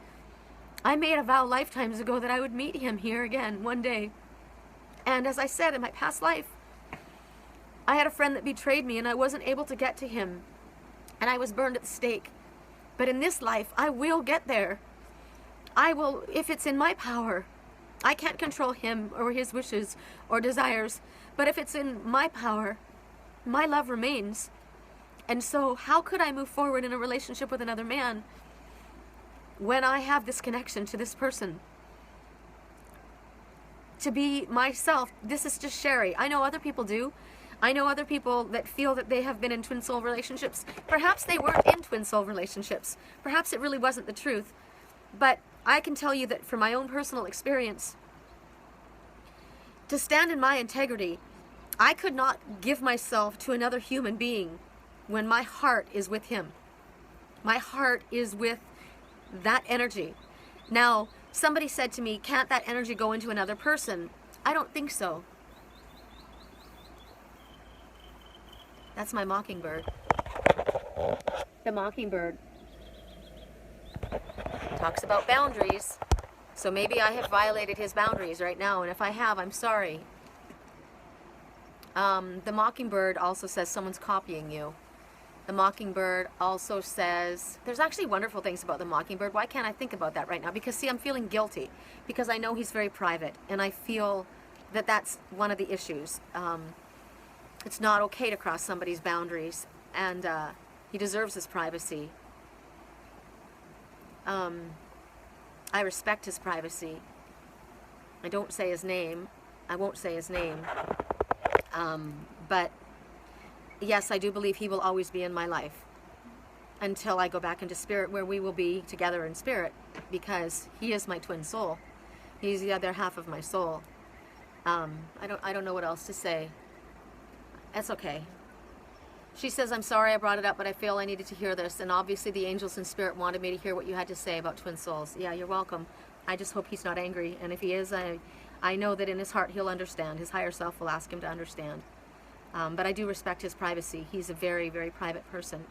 Speaker 1: I made a vow lifetimes ago that I would meet him here again one day. And as I said, in my past life, I had a friend that betrayed me, and I wasn't able to get to him. And I was burned at the stake. But in this life, I will get there. I will, if it's in my power. I can't control him or his wishes or desires. But if it's in my power, my love remains. And so how could I move forward in a relationship with another man when I have this connection to this person? to be myself. This is just Sherry. I know other people do. I know other people that feel that they have been in twin soul relationships. Perhaps they weren't in twin soul relationships. Perhaps it really wasn't the truth. But I can tell you that from my own personal experience, to stand in my integrity, I could not give myself to another human being when my heart is with him. My heart is with that energy. Now, somebody said to me, can't that energy go into another person? I don't think so. That's my mockingbird. The mockingbird talks about boundaries. So maybe I have violated his boundaries right now, and if I have, I'm sorry. The mockingbird also says someone's copying you. The mockingbird also says, there's actually wonderful things about the mockingbird. Why can't I think about that right now? Because see, I'm feeling guilty because I know he's very private, and I feel that that's one of the issues. It's not okay to cross somebody's boundaries, and he deserves his privacy. I respect his privacy. I don't say his name. I won't say his name. But yes, I do believe he will always be in my life until I go back into spirit, where we will be together in spirit, because he is my twin soul. He's the other half of my soul. I don't know what else to say. That's okay. She says, I'm sorry I brought it up, but I feel I needed to hear this. And obviously the angels in spirit wanted me to hear what you had to say about twin souls. Yeah, you're welcome. I just hope he's not angry. And if he is, I know that in his heart he'll understand. His higher self will ask him to understand. But I do respect his privacy. He's a very, very private person.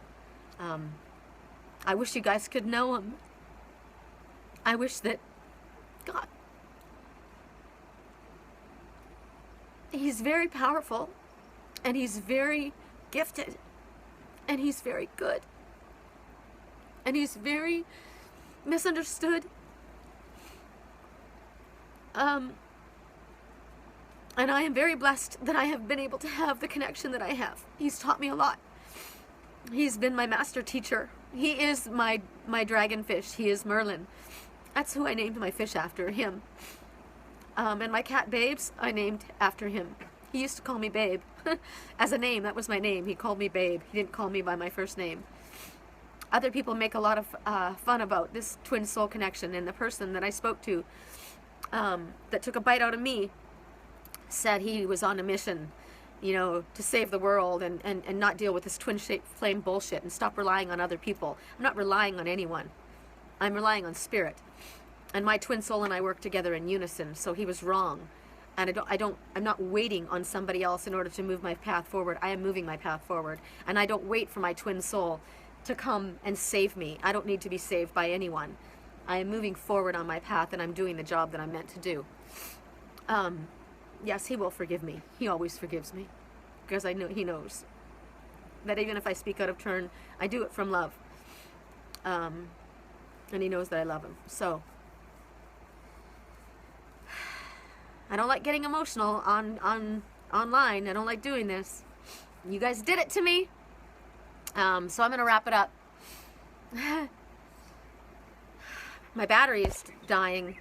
Speaker 1: I wish you guys could know him. I wish that, God, he's very powerful, and he's very gifted, and he's very good, and he's very misunderstood. And I am very blessed that I have been able to have the connection that I have. He's taught me a lot. He's been my master teacher. He is my dragonfish. He is Merlin. That's who I named my fish after, him. And my cat Babes, I named after him. He used to call me Babe. As a name, that was my name. He called me Babe. He didn't call me by my first name. Other people make a lot of fun about this twin soul connection, and the person that I spoke to that took a bite out of me said he was on a mission, you know, to save the world and not deal with this twin-shaped flame bullshit and stop relying on other people. I'm not relying on anyone. I'm relying on spirit. And my twin soul and I work together in unison, so he was wrong. And I'm not waiting on somebody else in order to move my path forward. I am moving my path forward. And I don't wait for my twin soul to come and save me. I don't need to be saved by anyone. I am moving forward on my path, and I'm doing the job that I'm meant to do. Yes, he will forgive me. He always forgives me, because I know he knows that even if I speak out of turn, I do it from love. And he knows that I love him. So I don't like getting emotional online. I don't like doing this. You guys did it to me. So I'm going to wrap it up. My battery's dying.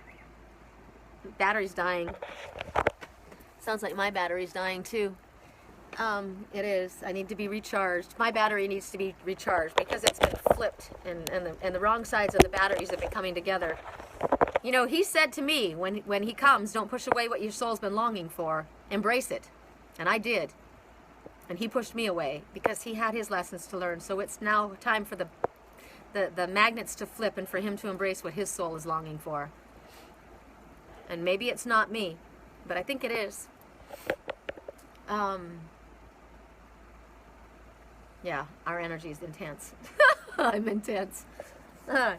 Speaker 1: Battery's dying. Sounds like my battery's dying too. It is. I need to be recharged. My battery needs to be recharged because it's been flipped, and the wrong sides of the batteries have been coming together. You know, he said to me, when he comes, don't push away what your soul's been longing for. Embrace it. And I did. And he pushed me away because he had his lessons to learn. So it's now time for the magnets to flip and for him to embrace what his soul is longing for. And maybe it's not me, but I think it is. Yeah, our energy is intense. I'm intense.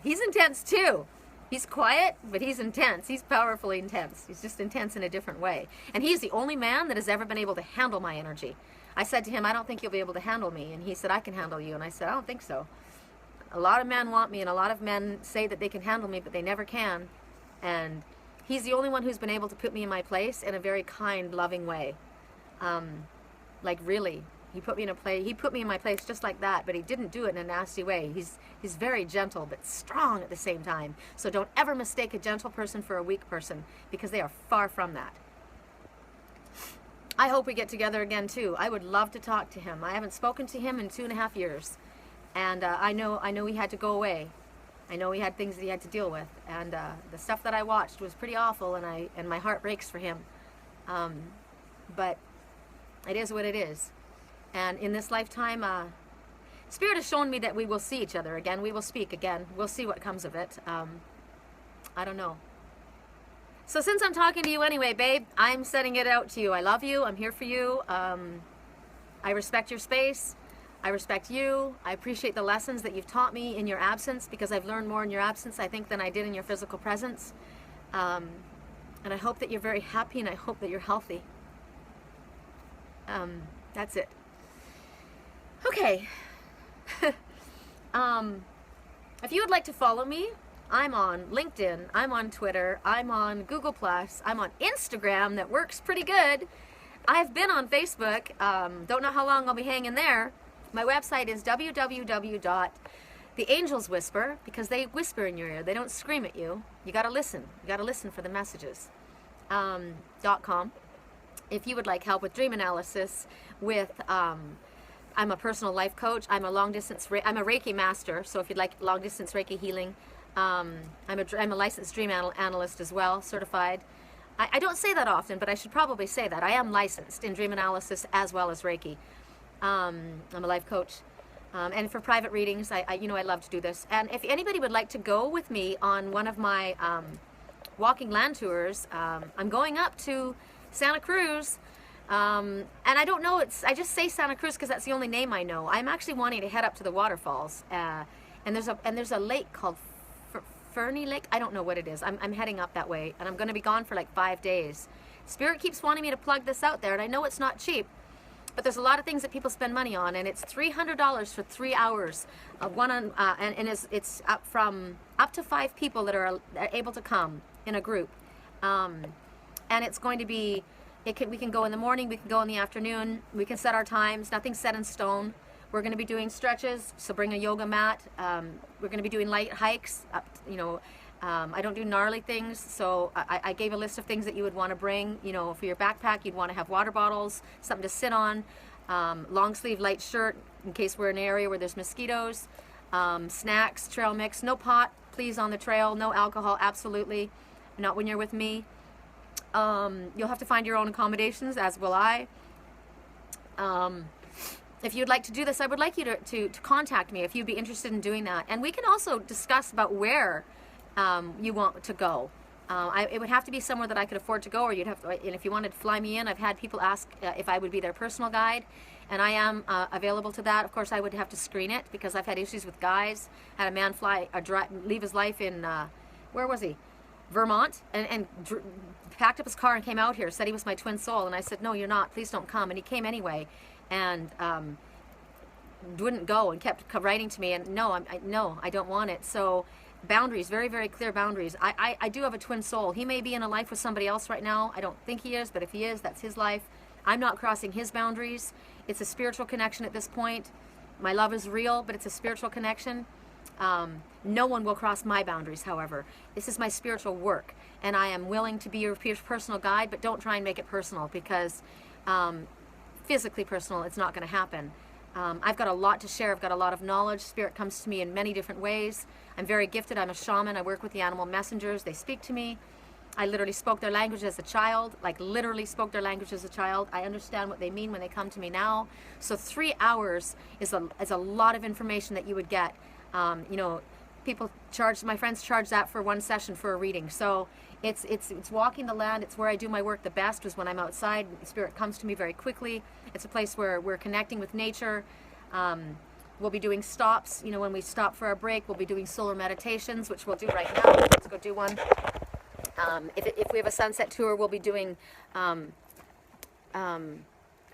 Speaker 1: He's intense too. He's quiet, but he's intense. He's powerfully intense. He's just intense in a different way. And he's the only man that has ever been able to handle my energy. I said to him, I don't think you'll be able to handle me. And he said, I can handle you. And I said, I don't think so. A lot of men want me, and a lot of men say that they can handle me, but they never can. And he's the only one who's been able to put me in my place in a very kind, loving way. Like really, he put me in my place just like that, but he didn't do it in a nasty way. He's very gentle, but strong at the same time. So don't ever mistake a gentle person for a weak person, because they are far from that. I hope we get together again too. I would love to talk to him. I haven't spoken to him in 2.5 years, and I know he had to go away. I know he had things that he had to deal with, and the stuff that I watched was pretty awful, and my heart breaks for him. But it is what it is. And in this lifetime, Spirit has shown me that we will see each other again. We will speak again. We'll see what comes of it. I don't know. So since I'm talking to you anyway, babe, I'm setting it out to you. I love you. I'm here for you. I respect your space. I respect you. I appreciate the lessons that you've taught me in your absence, because I've learned more in your absence, I think, than I did in your physical presence. And I hope that you're very happy, and I hope that you're healthy. That's it. Okay. If you would like to follow me, I'm on LinkedIn, I'm on Twitter, I'm on Google+, I'm on Instagram, that works pretty good. I've been on Facebook, don't know how long I'll be hanging there. My website is www.theangelswhisper, because they whisper in your ear, they don't scream at you. You gotta listen for the messages. .com. If you would like help with dream analysis, with I'm a personal life coach. I'm a I'm a Reiki master. So if you'd like long distance Reiki healing, I'm a licensed dream analyst as well, certified. I don't say that often, but I should probably say that I am licensed in dream analysis as well as Reiki. I'm a life coach, and for private readings, I love to do this. And if anybody would like to go with me on one of my walking land tours, I'm going up to Santa Cruz. And I don't know, I just say Santa Cruz because that's the only name I know. I'm actually wanting to head up to the waterfalls, and there's a lake called Fernie Lake. I don't know what it is. I'm heading up that way, and I'm going to be gone for like 5 days. Spirit keeps wanting me to plug this out there, and I know it's not cheap, but there's a lot of things that people spend money on, and it's $300 for 3 hours of and it's up to 5 people that are able to come in a group, and it's going to be. We can go in the morning, we can go in the afternoon, we can set our times, nothing's set in stone. We're going to be doing stretches, so bring a yoga mat. We're going to be doing light hikes. I don't do gnarly things, so I gave a list of things that you would want to bring. For your backpack, you'd want to have water bottles, something to sit on, long sleeve light shirt in case we're in an area where there's mosquitoes, snacks, trail mix, no pot, please, on the trail, no alcohol, absolutely, not when you're with me. You'll have to find your own accommodations, as will I. If you'd like to do this, I would like you to contact me if you'd be interested in doing that. And we can also discuss about where you want to go. It would have to be somewhere that I could afford to go, or you'd have to, and if you wanted to fly me in, I've had people ask if I would be their personal guide, and I am available to that. Of course, I would have to screen it, because I've had issues with guys. Had a man leave his life in, where was he? Vermont, and packed up his car and came out here, said he was my twin soul, and I said, no, you're not, please don't come. And he came anyway, and wouldn't go, and kept writing to me, and no, I don't want it. So boundaries, very, very clear boundaries. I do have a twin soul. He may be in a life with somebody else right now. I don't think he is, but if he is, that's his life. I'm not crossing his boundaries. It's a spiritual connection at this point. My love is real, but it's a spiritual connection. No one will cross my boundaries, however. This is my spiritual work, and I am willing to be your personal guide, but don't try and make it personal, because physically personal, it's not going to happen. I've got a lot to share. I've got a lot of knowledge. Spirit comes to me in many different ways. I'm very gifted. I'm a shaman. I work with the animal messengers. They speak to me. I literally spoke their language as a child, I understand what they mean when they come to me now. So 3 hours is a lot of information that you would get. My friends charge that for one session for a reading. So it's walking the land. It's where I do my work the best, is when I'm outside. Spirit comes to me very quickly. It's a place where we're connecting with nature. We'll be doing stops. When we stop for our break, we'll be doing solar meditations, which we'll do right now. Let's go do one. If we have a sunset tour, we'll be doing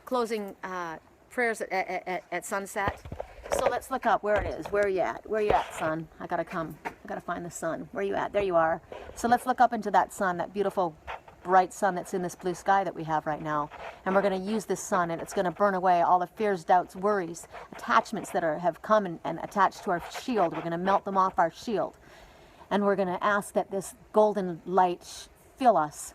Speaker 1: closing prayers at sunset. So let's look up where it is. Where are you at? Where are you at, sun? I gotta find the sun. Where are you at? There you are. So let's look up into that sun, that beautiful, bright sun that's in this blue sky that we have right now. And we're gonna use this sun, and it's gonna burn away all the fears, doubts, worries, attachments that have come and attached to our shield. We're gonna melt them off our shield. And we're gonna ask that this golden light fill us.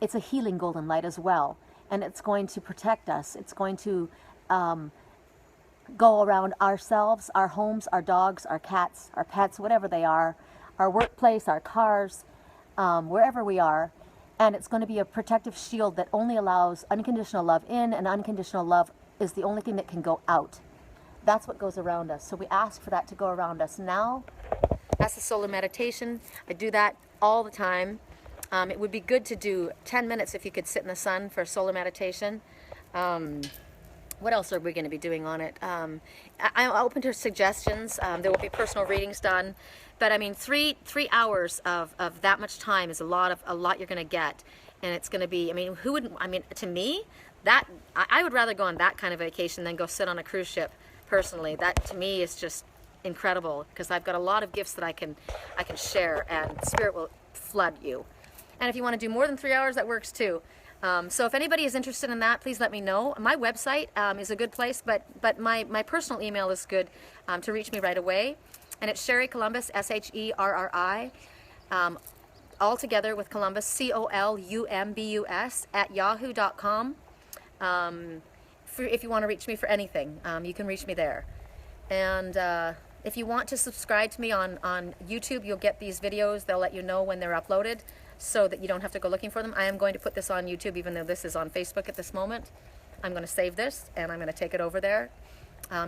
Speaker 1: It's a healing golden light as well.
Speaker 2: and it's going to protect us. It's going to go around ourselves, our homes, our dogs, our cats, our pets, whatever they are, our workplace, our cars, wherever we are. And it's going to be a protective shield that only allows unconditional love in, and unconditional love is the only thing that can go out. That's what goes around us. So we ask for that to go around us now. That's the solar meditation. I do that all the time. It would be good to do 10 minutes if you could sit in the sun for solar meditation. What else are we going to be doing on it? I'm open to suggestions. There will be personal readings done. But I mean, three hours of that much time is a lot you're going to get. And it's going to be, I mean, who would, I mean, to me, I would rather go on that kind of vacation than go sit on a cruise ship, personally. That, to me, is just incredible, because I've got a lot of gifts that I can share, and Spirit will flood you. And if you want to do more than 3 hours, that works too. So if anybody is interested in that, please let me know. My website is a good place, but my personal email is good to reach me right away. And it's Sherry Columbus, SHERRI, all together with Columbus, COLUMBUS, at yahoo.com. If you want to reach me for anything, you can reach me there. And if you want to subscribe to me on YouTube, you'll get these videos. They'll let you know when they're uploaded, so that you don't have to go looking for them. I am going to put this on YouTube, even though this is on Facebook at this moment. I'm going to save this, and I'm going to take it over there,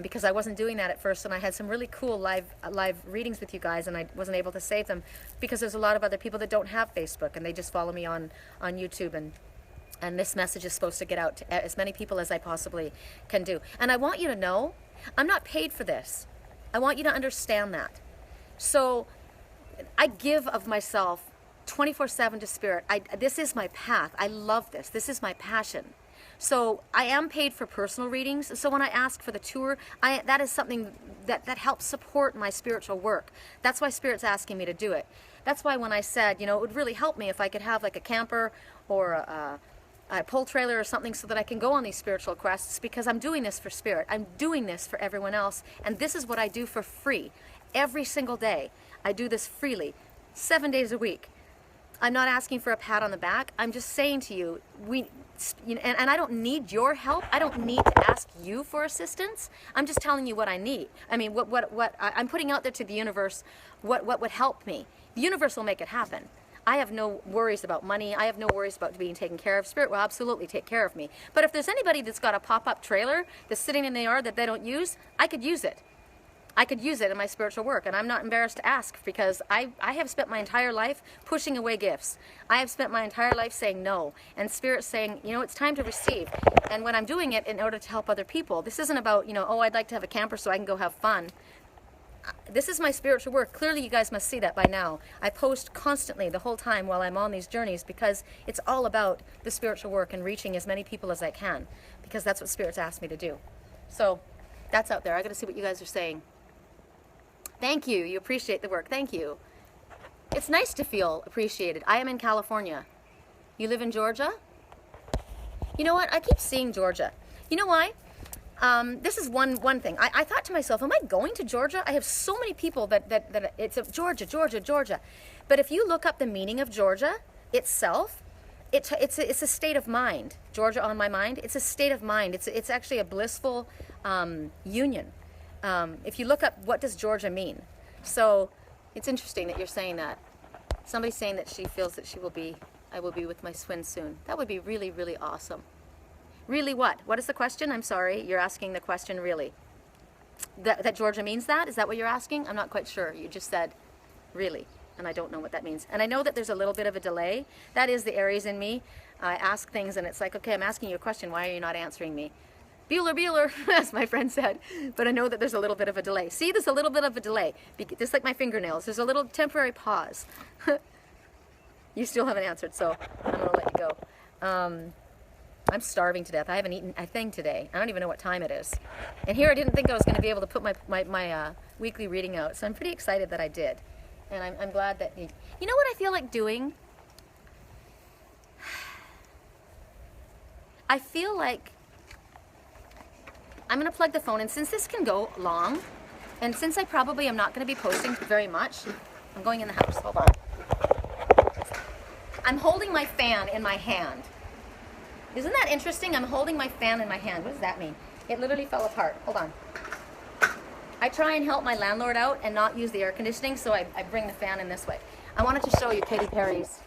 Speaker 2: because I wasn't doing that at first, and I had some really cool live readings with you guys, and I wasn't able to save them because there's a lot of other people that don't have Facebook, and they just follow me on YouTube, and this message is supposed to get out to as many people as I possibly can do. And I want you to know, I'm not paid for this. I want you to understand that. So I give of myself 24/7 to Spirit. This is my path. I love this. This is my passion. So I am paid for personal readings. So when I ask for the tour, that is something that helps support my spiritual work. That's why Spirit's asking me to do it. That's why when I said, you know, it would really help me if I could have like a camper or a pull trailer or something, so that I can go on these spiritual quests, because I'm doing this for Spirit. I'm doing this for everyone else. And this is what I do for free. Every single day. I do this freely, 7 days a week. I'm not asking for a pat on the back. I'm just saying to you, and I don't need your help. I don't need to ask you for assistance. I'm just telling you what I need. I mean, what I'm putting out there to the universe, what would help me. The universe will make it happen. I have no worries about money. I have no worries about being taken care of. Spirit will absolutely take care of me. But if there's anybody that's got a pop-up trailer that's sitting in the yard that they don't use, I could use it. I could use it in my spiritual work, and I'm not embarrassed to ask, because I have spent my entire life pushing away gifts. I have spent my entire life saying no, and Spirit saying, you know, it's time to receive. And when I'm doing it in order to help other people, this isn't about, you know, oh, I'd like to have a camper so I can go have fun. This is my spiritual work. Clearly, you guys must see that by now. I post constantly the whole time while I'm on these journeys, because it's all about the spiritual work and reaching as many people as I can, because that's what Spirit's asked me to do. So that's out there. I got to see what you guys are saying. Thank you. You appreciate the work. Thank you. It's nice to feel appreciated. I am in California. You live in Georgia? You know what? I keep seeing Georgia. You know why? This is one thing. I thought to myself, am I going to Georgia? I have so many people that it's a Georgia, Georgia, Georgia. But if you look up the meaning of Georgia itself, it's a state of mind. Georgia on my mind. It's a state of mind. It's actually a blissful union. If you look up, what does Georgia mean? So it's interesting that you're saying that. Somebody's saying that she feels that I will be with my twin soon. That would be really, really awesome. Really what? What is the question? I'm sorry, you're asking the question really. That Georgia means that? Is that what you're asking? I'm not quite sure. You just said really, and I don't know what that means. And I know that there's a little bit of a delay. That is the Aries in me. I ask things and it's like, okay, I'm asking you a question. Why are you not answering me? Bueller, as my friend said. But I know that there's a little bit of a delay. See, there's a little bit of a delay. Just like my fingernails. There's a little temporary pause. You still haven't answered, so I'm going to let you go. I'm starving to death. I haven't eaten a thing today. I don't even know what time it is. And here I didn't think I was going to be able to put my weekly reading out, so I'm pretty excited that I did. And I'm glad that... You know what I feel like doing? I feel like I'm going to plug the phone, and since this can go long, and since I probably am not going to be posting very much, I'm going in the house. Hold on. I'm holding my fan in my hand. Isn't that interesting? I'm holding my fan in my hand. What does that mean? It literally fell apart. Hold on. I try and help my landlord out and not use the air conditioning, so I bring the fan in this way. I wanted to show you Katy Perry's.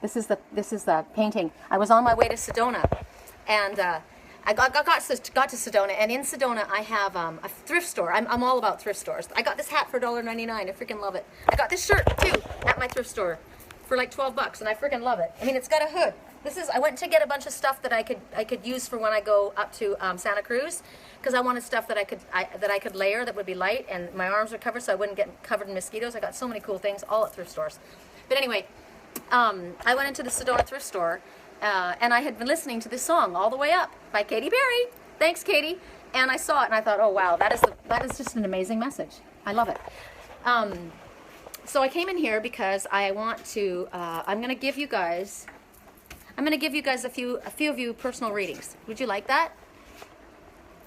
Speaker 2: This is the painting. I was on my way to Sedona, and I got to Sedona, and in Sedona I have a thrift store. I'm all about thrift stores. I got this hat for $1.99. I freaking love it. I got this shirt too at my thrift store for like $12, and I freaking love it. I mean, it's got a hood. I went to get a bunch of stuff that I could use for when I go up to Santa Cruz, because I wanted stuff that I could layer that would be light, and my arms are covered so I wouldn't get covered in mosquitoes. I got so many cool things, all at thrift stores. But anyway, I went into the Sedona thrift store, and I had been listening to this song All the Way Up by Katy Perry. Thanks, Katy. And I saw it, and I thought, oh wow, that is just an amazing message. I love it. So I came in here because I want to. I'm going to give you guys a few of you personal readings. Would you like that?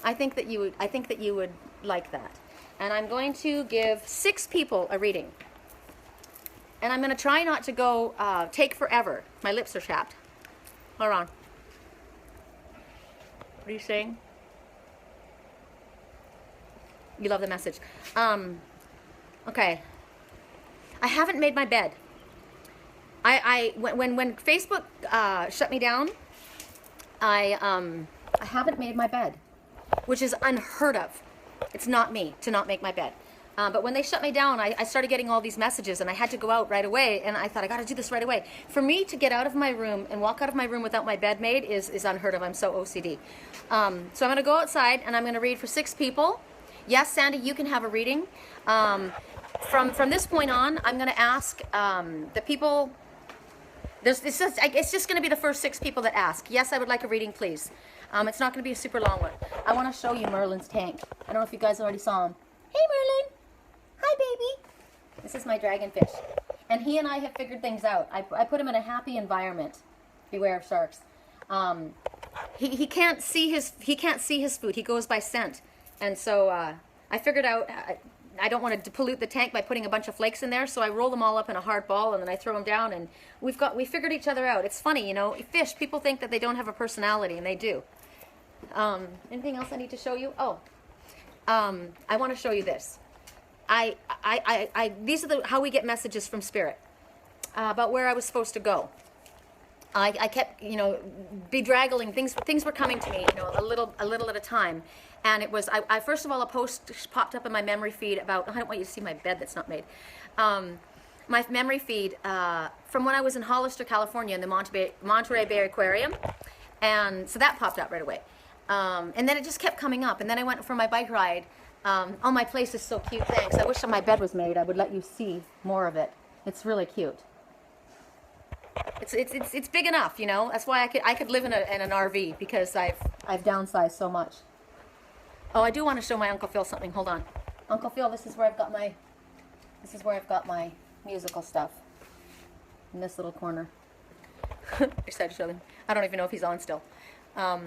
Speaker 2: I think that you would like that. And I'm going to give 6 people a reading. And I'm going to try not to go take forever. My lips are chapped. Hold on. What are you saying? You love the message. Okay. I haven't made my bed. When Facebook shut me down, I haven't made my bed, which is unheard of. It's not me to not make my bed. But when they shut me down, I started getting all these messages, and I had to go out right away, and I thought, I got to do this right away. For me to get out of my room and walk out of my room without my bed made is unheard of. I'm so OCD. So I'm going to go outside, and I'm going to read for 6 people. Yes, Sandy, you can have a reading. From this point on, I'm going to ask the people... It's just going to be the first 6 people that ask. Yes, I would like a reading, please. It's not going to be a super long one. I want to show you Merlin's tank. I don't know if you guys already saw him. Hey, Merlin. Hi, baby. This is my dragonfish. And he and I have figured things out. I put him in a happy environment. Beware of sharks. He can't see his food. He goes by scent. And so I figured out... I don't want to pollute the tank by putting a bunch of flakes in there, so I roll them all up in a hard ball, and then I throw them down, and we figured each other out. It's funny, you know, fish, people think that they don't have a personality, and they do. Anything else I need to show you? Oh, I want to show you this. These are how we get messages from Spirit about where I was supposed to go. I kept, you know, bedraggling things. Things were coming to me, you know, a little at a time. And it was, first of all, a post popped up in my memory feed about, I don't want you to see my bed that's not made. My memory feed from when I was in Hollister, California, in the Monterey Bay Aquarium. And so that popped up right away. And then it just kept coming up. And then I went for my bike ride. Oh, my place is so cute, thanks. I wish my bed was made. I would let you see more of it. It's really cute. It's big enough, you know. That's why I could live in an RV, because I've downsized so much. Oh, I do want to show my Uncle Phil something. Hold on, Uncle Phil. This is where I've got my musical stuff. In this little corner. I decided to show them. I don't even know if he's on still. But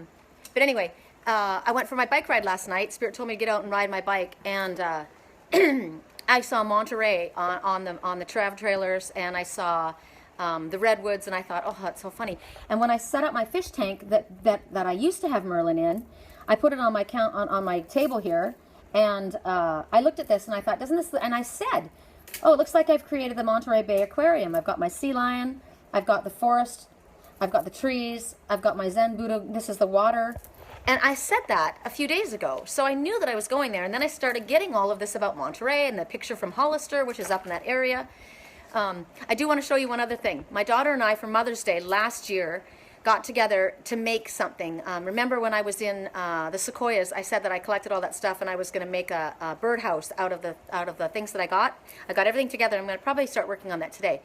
Speaker 2: anyway, I went for my bike ride last night. Spirit told me to get out and ride my bike, and I saw Monterey on the trav trailers, and I saw the redwoods, and I thought, oh, that's so funny. And when I set up my fish tank that I used to have Merlin in, I put it on my on my table here, and I looked at this and I thought, doesn't this? And I said, oh, it looks like I've created the Monterey Bay Aquarium. I've got my sea lion, I've got the forest, I've got the trees, I've got my Zen Buddha. This is the water. And I said that a few days ago, so I knew that I was going there. And then I started getting all of this about Monterey and the picture from Hollister, which is up in that area. I do want to show you one other thing. My daughter and I, for Mother's Day last year, got together to make something. Remember when I was in the sequoias, I said that I collected all that stuff and I was going to make a birdhouse out of the things that I got. I got everything together. I'm going to probably start working on that today.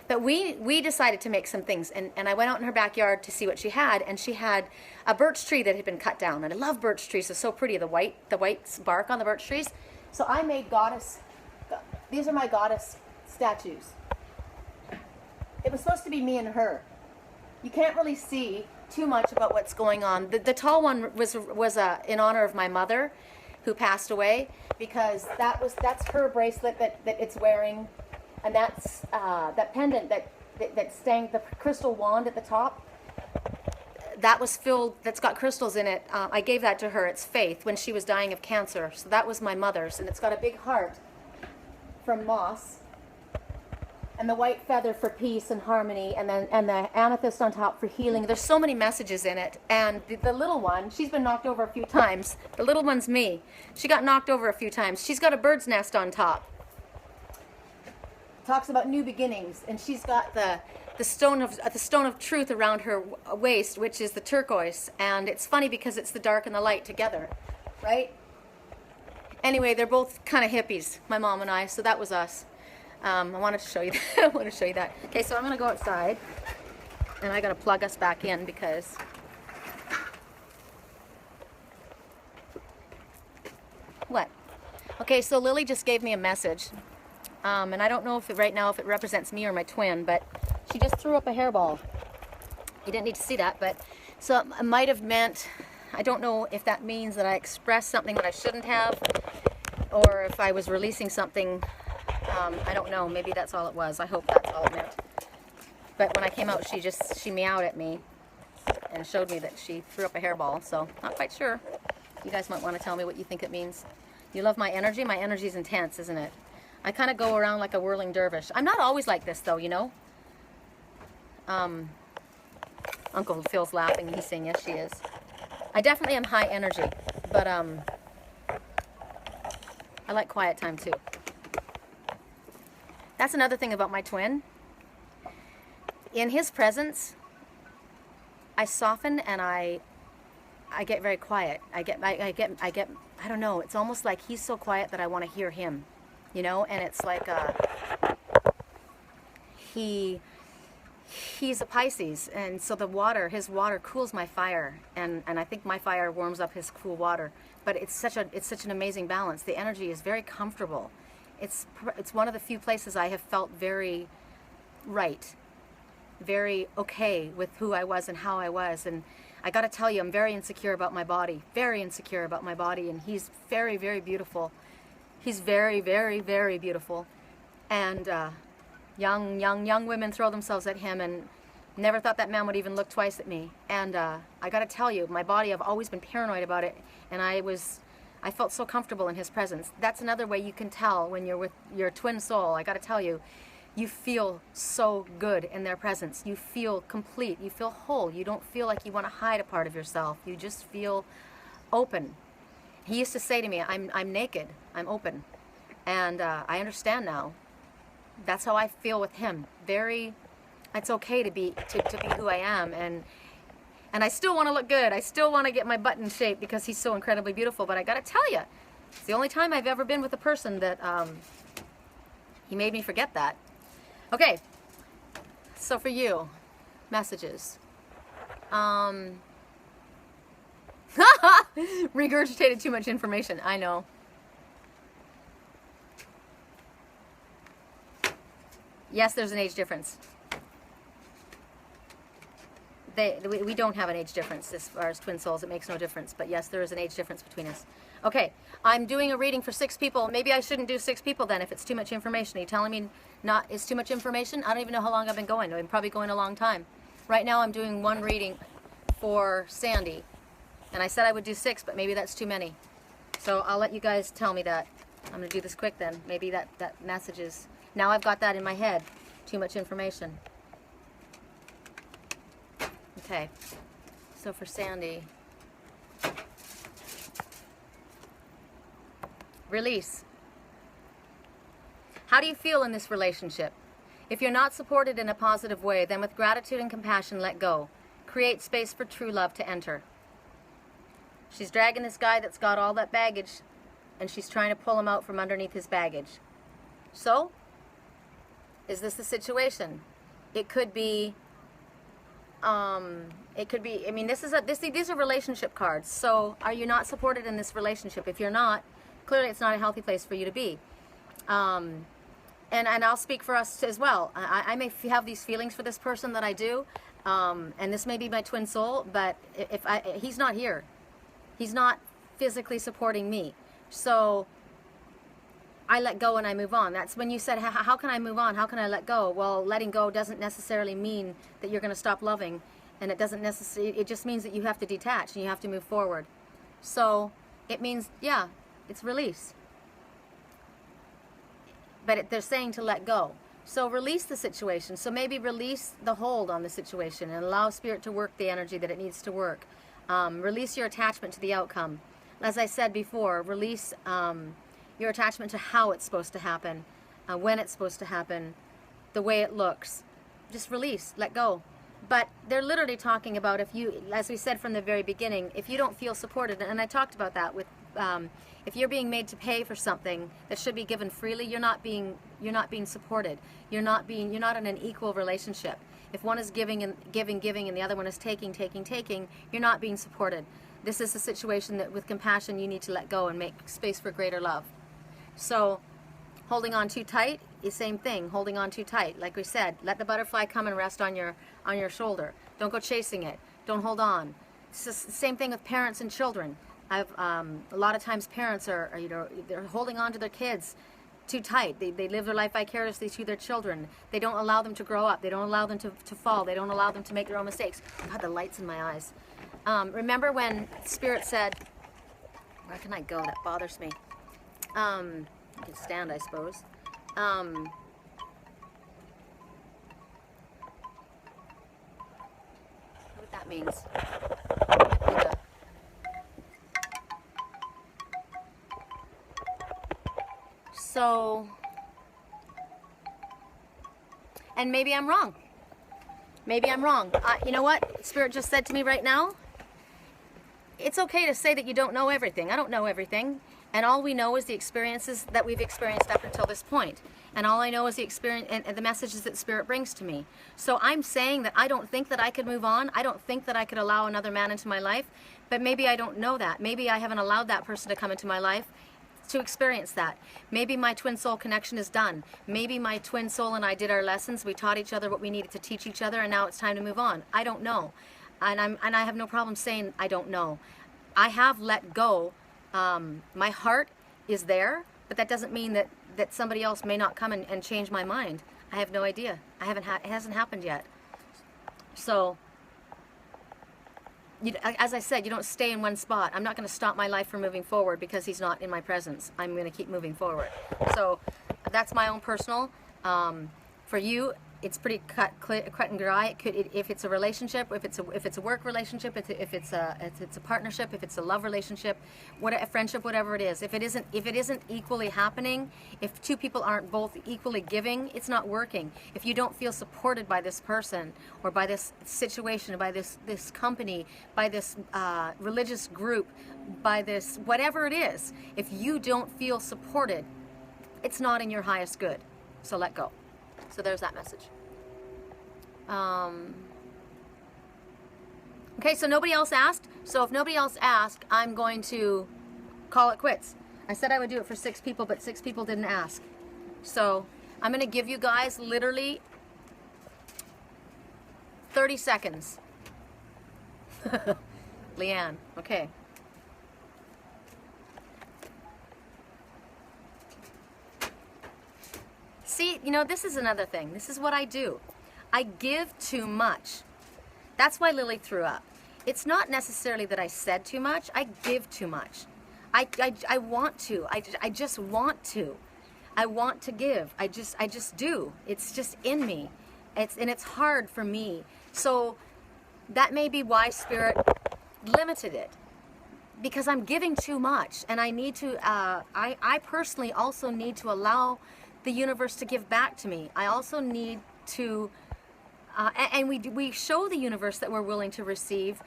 Speaker 2: But we decided to make some things, and I went out in her backyard to see what she had, and she had a birch tree that had been cut down. And I love birch trees. It's so pretty, the white bark on the birch trees. So I made goddess. These are my goddess statues. It was supposed to be me and her. You can't really see too much about what's going on. The tall one was in honor of my mother, who passed away, because that's her bracelet that it's wearing, and that's that pendant that stang, the crystal wand at the top. that was filled, that's got crystals in it. I gave that to her. It's Faith, when she was dying of cancer. So that was my mother's, and it's got a big heart from moss, and the white feather for peace and harmony, and the amethyst on top for healing. There's so many messages in it. And the little one, she's been knocked over a few times. The little one's me. She got knocked over a few times. She's got a bird's nest on top. Talks about new beginnings, and she's got the stone of truth around her waist, which is the turquoise. And it's funny because it's the dark and the light together, right? Anyway, they're both kind of hippies, my mom and I. So that was us. I wanted to show you that. I want to show you that. Okay, so I'm going to go outside, and I got to plug us back in because what? Okay, so Lily just gave me a message, and I don't know if right now if it represents me or my twin, but she just threw up a hairball. You didn't need to see that, but so it might have meant, I don't know if that means that I expressed something that I shouldn't have, or if I was releasing something. I don't know. Maybe that's all it was. I hope that's all it meant. But when I came out, she meowed at me and showed me that she threw up a hairball. So not quite sure. You guys might want to tell me what you think it means. You love my energy? My energy's intense, isn't it? I kind of go around like a whirling dervish. I'm not always like this, though, you know. Uncle Phil's laughing. He's saying, yes, she is. I definitely am high energy. But I like quiet time, too. That's another thing about my twin. In his presence, I soften and I get very quiet. I don't know, it's almost like he's so quiet that I want to hear him, you know, and it's like he's a Pisces, and so his water cools my fire, and I think my fire warms up his cool water, but it's such an amazing balance. The energy is very comfortable. It's one of the few places I have felt very right, very okay with who I was and how I was. And I got to tell you, I'm very insecure about my body, and he's very, very beautiful. He's very, very, very beautiful. And young women throw themselves at him, and never thought that man would even look twice at me. And I got to tell you, my body, I've always been paranoid about it, and I felt so comfortable in his presence. That's another way you can tell when you're with your twin soul. I got to tell you, you feel so good in their presence. You feel complete. You feel whole. You don't feel like you want to hide a part of yourself. You just feel open. He used to say to me, I'm naked. I'm open. And I understand now. That's how I feel with him. It's okay to be who I am. And I still want to look good. I still want to get my butt in shape because he's so incredibly beautiful. But I got to tell you, it's the only time I've ever been with a person that he made me forget that. Okay, so for you, messages. Regurgitated too much information. I know. Yes, there's an age difference. We don't have an age difference as far as twin souls. It makes no difference. But yes, there is an age difference between us. Okay, I'm doing a reading for 6 people. Maybe I shouldn't do 6 people then if it's too much information. Are you telling me it's too much information? I don't even know how long I've been going. I'm probably going a long time. Right now I'm doing 1 reading for Sandy. And I said I would do 6, but maybe that's too many. So I'll let you guys tell me that. I'm going to do this quick then. Maybe that message is... Now I've got that in my head. Too much information. Okay, so for Sandy, release. How do you feel in this relationship? If you're not supported in a positive way, then with gratitude and compassion, let go. Create space for true love to enter. She's dragging this guy that's got all that baggage, and she's trying to pull him out from underneath his baggage. So, is this the situation? It could be... I mean, these are relationship cards. So are you not supported in this relationship? If you're not, clearly it's not a healthy place for you to be. And I'll speak for us as well. I may have these feelings for this person that I do, and this may be my twin soul, but he's not here. He's not physically supporting me. So I let go and I move on. That's when you said, how can I move on? How can I let go? Well, letting go doesn't necessarily mean that you're going to stop loving. And it doesn't necessarily, it just means that you have to detach and you have to move forward. So it means, yeah, it's release. But they're saying to let go. So release the situation. So maybe release the hold on the situation and allow Spirit to work the energy that it needs to work. Release your attachment to the outcome. As I said before, release your attachment to how it's supposed to happen, when it's supposed to happen, the way it looks. Just release, let go. But they're literally talking about, if you, as we said from the very beginning, if you don't feel supported, and I talked about that with, if you're being made to pay for something that should be given freely, you're not being supported. You're not in an equal relationship. If one is giving and giving, and the other one is taking, you're not being supported. This is a situation that, with compassion, you need to let go and make space for greater love. So, holding on too tight is same thing. Holding on too tight, like we said, let the butterfly come and rest on your shoulder. Don't go chasing it. Don't hold on. It's the same thing with parents and children. A lot of times parents are they're holding on to their kids too tight. They live their life vicariously through their children. They don't allow them to grow up. They don't allow them to fall. They don't allow them to make their own mistakes. God, the light's in my eyes. Remember when Spirit said, where can I go? That bothers me. I can stand, I suppose. What that means. So, and maybe I'm wrong. Maybe I'm wrong. You know what Spirit just said to me right now? It's okay to say that you don't know everything. I don't know everything. And all we know is the experiences that we've experienced up until this point. And all I know is the experience and the messages that Spirit brings to me. So I'm saying that I don't think that I could move on. I don't think that I could allow another man into my life. But maybe I don't know that. Maybe I haven't allowed that person to come into my life to experience that. Maybe my twin soul connection is done. Maybe my twin soul and I did our lessons. We taught each other what we needed to teach each other, and now it's time to move on. I don't know. And I have no problem saying I don't know. I have let go. My heart is there, but that doesn't mean that somebody else may not come and change my mind. I have no idea. It hasn't happened yet. So, as I said, you don't stay in one spot. I'm not going to stop my life from moving forward because he's not in my presence. I'm going to keep moving forward. So that's my own personal. For you, it's pretty cut and dry. If it's a relationship, if it's a work relationship, if it's a partnership, if it's a love relationship, a friendship, whatever it is. If it isn't equally happening, if two people aren't both equally giving, it's not working. If you don't feel supported by this person or by this situation, by this company, by this religious group, by this whatever it is, if you don't feel supported, it's not in your highest good. So let go. So there's that message. Okay, so nobody else asked. So if nobody else asked, I'm going to call it quits. I said I would do it for 6 people, but 6 people didn't ask. So I'm going to give you guys literally 30 seconds. Leanne, okay. See, this is another thing. This is what I do. I give too much. That's why Lily threw up. It's not necessarily that I said too much. I give too much. I want to. I just want to. I want to give. I just do. It's just in me. It's hard for me. So that may be why Spirit limited it. Because I'm giving too much. And I need to, I personally also need to allow the universe to give back to me. I also need to, and we show the universe that we're willing to receive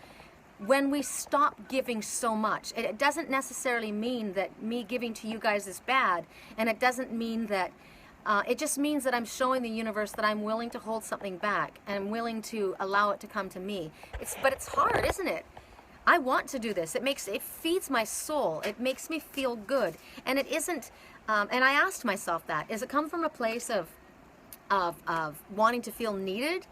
Speaker 2: when we stop giving so much. It doesn't necessarily mean that me giving to you guys is bad, and it doesn't mean that, it just means that I'm showing the universe that I'm willing to hold something back, and I'm willing to allow it to come to me. But it's hard, isn't it? I want to do this. It feeds my soul. It makes me feel good. And it isn't, and I asked myself that, does it come from a place of wanting to feel needed?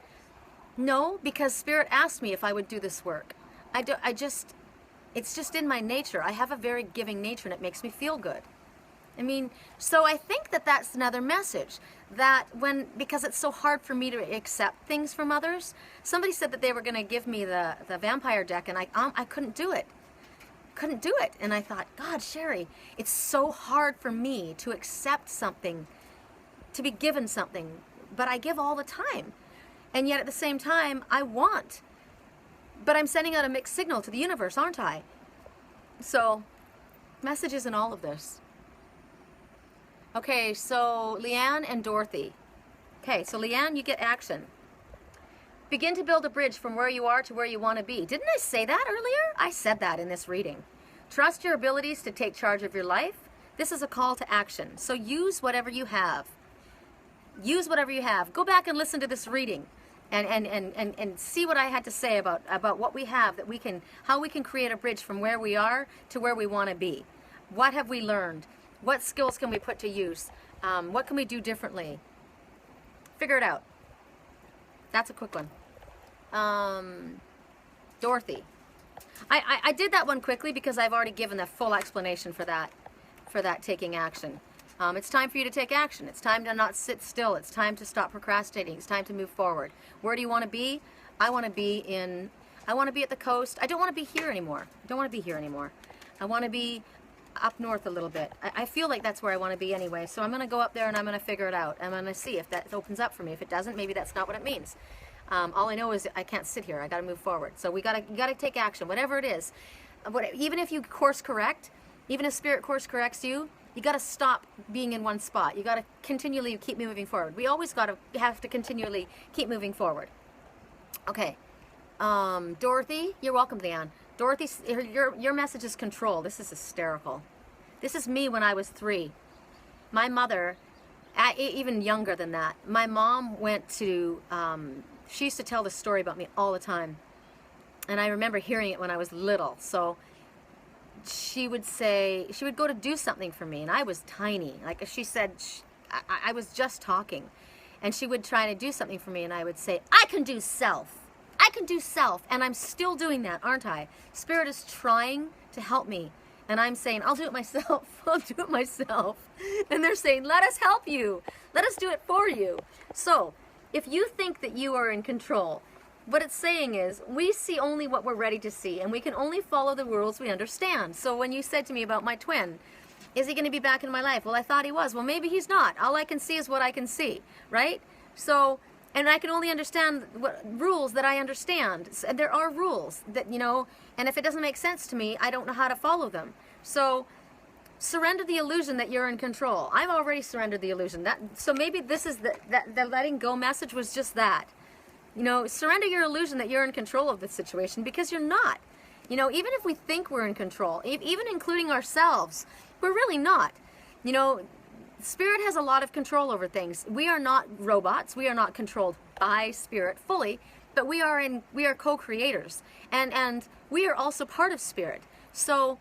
Speaker 2: No, because Spirit asked me if I would do this work. It's just in my nature. I have a very giving nature, and it makes me feel good. I mean, so I think that that's another message, that because it's so hard for me to accept things from others. Somebody said that they were going to give me the vampire deck, and I couldn't do it. Couldn't do it. And I thought, God, Sherry, it's so hard for me to accept something, to be given something, but I give all the time. And yet at the same time, I want. But I'm sending out a mixed signal to the universe, aren't I? So, messages in all of this. Okay, so Leanne and Dorothy. Okay, so Leanne, you get action. Begin to build a bridge from where you are to where you want to be. Didn't I say that earlier? I said that in this reading. Trust your abilities to take charge of your life. This is a call to action. So use whatever you have. Use whatever you have. Go back and listen to this reading and see what I had to say about what we have, that we can, how we can create a bridge from where we are to where we want to be. What have we learned? What skills can we put to use? What can we do differently? Figure it out. That's a quick one. Dorothy. I did that one quickly because I've already given the full explanation for that taking action. It's time for you to take action. It's time to not sit still. It's time to stop procrastinating. It's time to move forward. Where do you want to be? I want to be at the coast. I don't want to be here anymore. I don't want to be here anymore. I want to be up north a little bit. I feel like that's where I want to be anyway. So I'm going to go up there and I'm going to figure it out. I'm going to see if that opens up for me. If it doesn't, maybe that's not what it means. All I know is I can't sit here. I got to move forward. So you got to take action, whatever it is. Even if you course correct, even if spirit course corrects you, you got to stop being in one spot. You got to continually keep moving forward. We always have to continually keep moving forward. Okay. Dorothy, you're welcome, Leanne. Dorothy, your message is control. This is hysterical. This is me when I was 3. My mother, even younger than that, my mom went to, she used to tell this story about me all the time. And I remember hearing it when I was little. So she would go to do something for me, and I was tiny. Like she said, I was just talking. And she would try to do something for me, and I would say, I can do self. I can do self. And I'm still doing that, aren't I? Spirit is trying to help me. And I'm saying, I'll do it myself. I'll do it myself. And they're saying, let us help you. Let us do it for you. So, if you think that you are in control, what it's saying is, we see only what we're ready to see, and we can only follow the rules we understand. So when you said to me about my twin, is he going to be back in my life? Well, I thought he was. Well, maybe he's not. All I can see is what I can see, right? So, and I can only understand what rules that I understand. And there are rules that, and if it doesn't make sense to me, I don't know how to follow them. So surrender the illusion that you're in control. I've already surrendered the illusion. So maybe this is the letting go message was just that. Surrender your illusion that you're in control of the situation, because you're not. Even if we think we're in control, even including ourselves, we're really not. Spirit has a lot of control over things. We are not robots. We are not controlled by Spirit fully, but we are co-creators, and we are also part of Spirit. So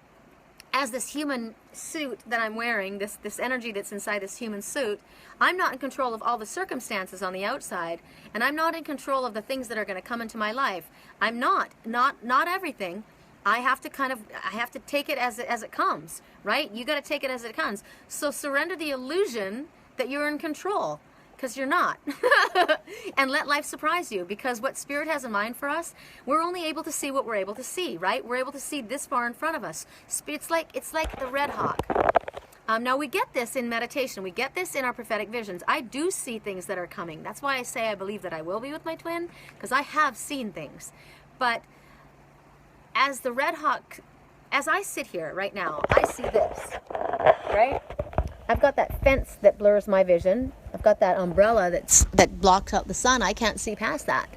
Speaker 2: as this human suit that I'm wearing, this energy that's inside this human suit, I'm not in control of all the circumstances on the outside, and I'm not in control of the things that are going to come into my life. I'm not everything. I have to take it as it comes, right? You got to take it as it comes. So surrender the illusion that you're in control, because you're not. And let life surprise you, because what Spirit has in mind for us, we're only able to see what we're able to see, right? We're able to see this far in front of us. It's like the red hawk. Now we get this in meditation. We get this in our prophetic visions. I do see things that are coming. That's why I say I believe that I will be with my twin, because I have seen things. But as the red hawk, as I sit here right now, I see this, right? I've got that fence that blurs my vision. I've got that umbrella that blocks out the sun. I can't see past that.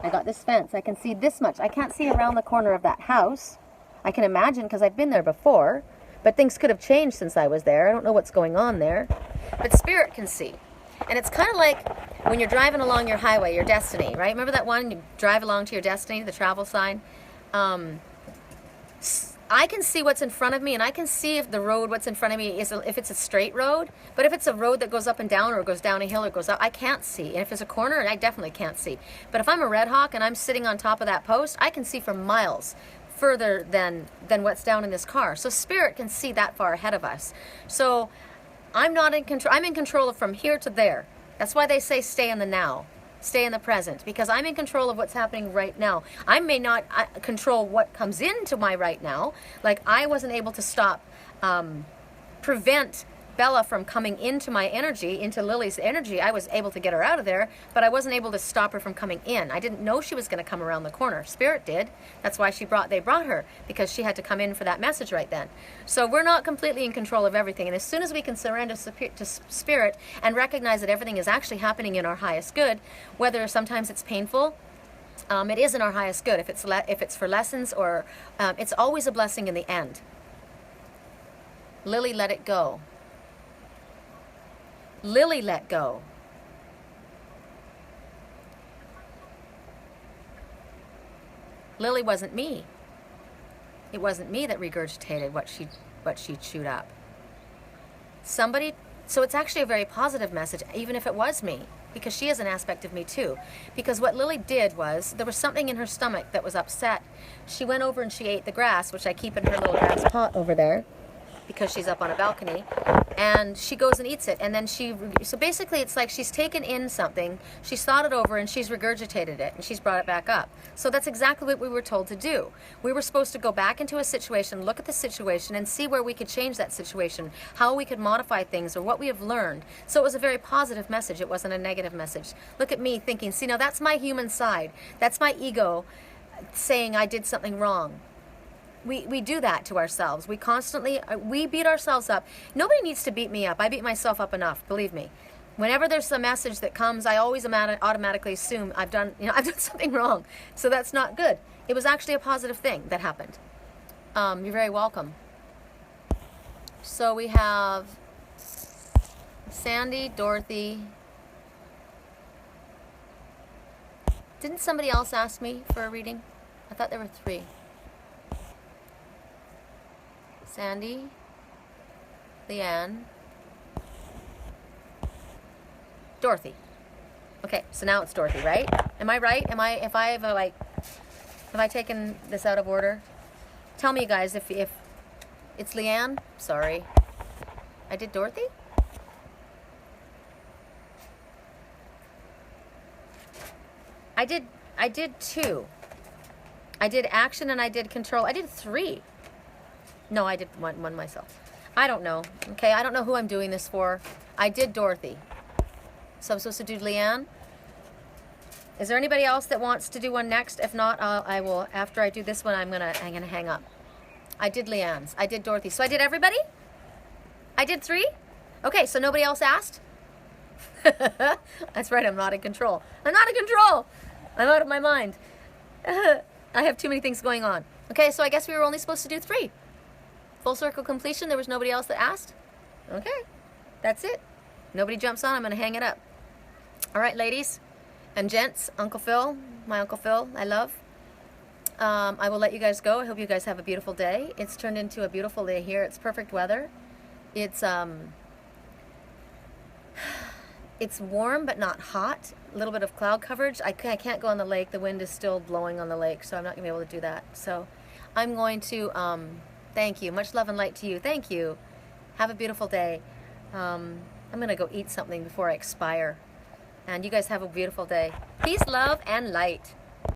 Speaker 2: I got this fence. I can see this much. I can't see around the corner of that house. I can imagine, because I've been there before, but things could have changed since I was there. I don't know what's going on there. But Spirit can see. And it's kind of like when you're driving along your highway, your destiny, right? Remember that one? You drive along to your destiny, the travel sign? I can see what's in front of me, and I can see if the road, what's in front of me, if it's a straight road. But if it's a road that goes up and down, or goes down a hill, or goes up, I can't see. And if it's a corner, I definitely can't see. But if I'm a red hawk and I'm sitting on top of that post, I can see for miles further than what's down in this car. So Spirit can see that far ahead of us. So I'm not in control. I'm in control of from here to there. That's why they say stay in the now, stay in the present, because I'm in control of what's happening right now. I may not control what comes into my right now. Like I wasn't able to stop, prevent Bella from coming into my energy, into Lily's energy. I was able to get her out of there, but I wasn't able to stop her from coming in. I didn't know she was going to come around the corner. Spirit did. That's why they brought her, because she had to come in for that message right then. So we're not completely in control of everything. And as soon as we can surrender to Spirit and recognize that everything is actually happening in our highest good, whether sometimes it's painful, it is in our highest good. If it's for lessons or it's always a blessing in the end. Lily let it go. Lily let go. Lily wasn't me. It wasn't me that regurgitated what she chewed up. Somebody, so it's actually a very positive message, even if it was me, because she is an aspect of me too. Because what Lily did was, there was something in her stomach that was upset. She went over and she ate the grass, which I keep in her little grass pot over there, because she's up on a balcony, and she goes and eats it, and then so basically it's like she's taken in something, she's thought it over, and she's regurgitated it, and she's brought it back up. So that's exactly what we were told to do. We were supposed to go back into a situation, look at the situation, and see where we could change that situation, how we could modify things, or what we have learned. So it was a very positive message. It wasn't a negative message. Look at me thinking, see, now that's my human side. That's my ego saying I did something wrong. We do that to ourselves. We constantly, we beat ourselves up. Nobody needs to beat me up. I beat myself up enough, believe me. Whenever there's a message that comes, I always automatically assume I've done something wrong. So that's not good. It was actually a positive thing that happened. You're very welcome. So we have Sandy, Dorothy. Didn't somebody else ask me for a reading? I thought there were 3. Sandy, Leanne, Dorothy. Okay, so now it's Dorothy, right? Am I right? Have I taken this out of order? Tell me, you guys, if it's Leanne. Sorry, I did Dorothy. I did 2. I did action and I did control. I did 3. No, I did one myself. I don't know. Okay, I don't know who I'm doing this for. I did Dorothy. So I'm supposed to do Leanne. Is there anybody else that wants to do one next? If not, I will. After I do this one, I'm gonna hang up. I did Leanne's. I did Dorothy. So I did everybody. I did 3. Okay, so nobody else asked. That's right. I'm not in control. I'm not in control. I'm out of my mind. I have too many things going on. Okay, so I guess we were only supposed to do 3. Full circle completion. There was nobody else that asked. Okay, that's it. Nobody jumps on. I'm going to hang it up. All right, ladies and gents, Uncle Phil, my Uncle Phil, I love. I will let you guys go. I hope you guys have a beautiful day. It's turned into a beautiful day here. It's perfect weather. It's warm but not hot. A little bit of cloud coverage. I can't go on the lake. The wind is still blowing on the lake, so I'm not going to be able to do that. So I'm going to, thank you. Much love and light to you. Thank you. Have a beautiful day. I'm going to go eat something before I expire. And you guys have a beautiful day. Peace, love, and light.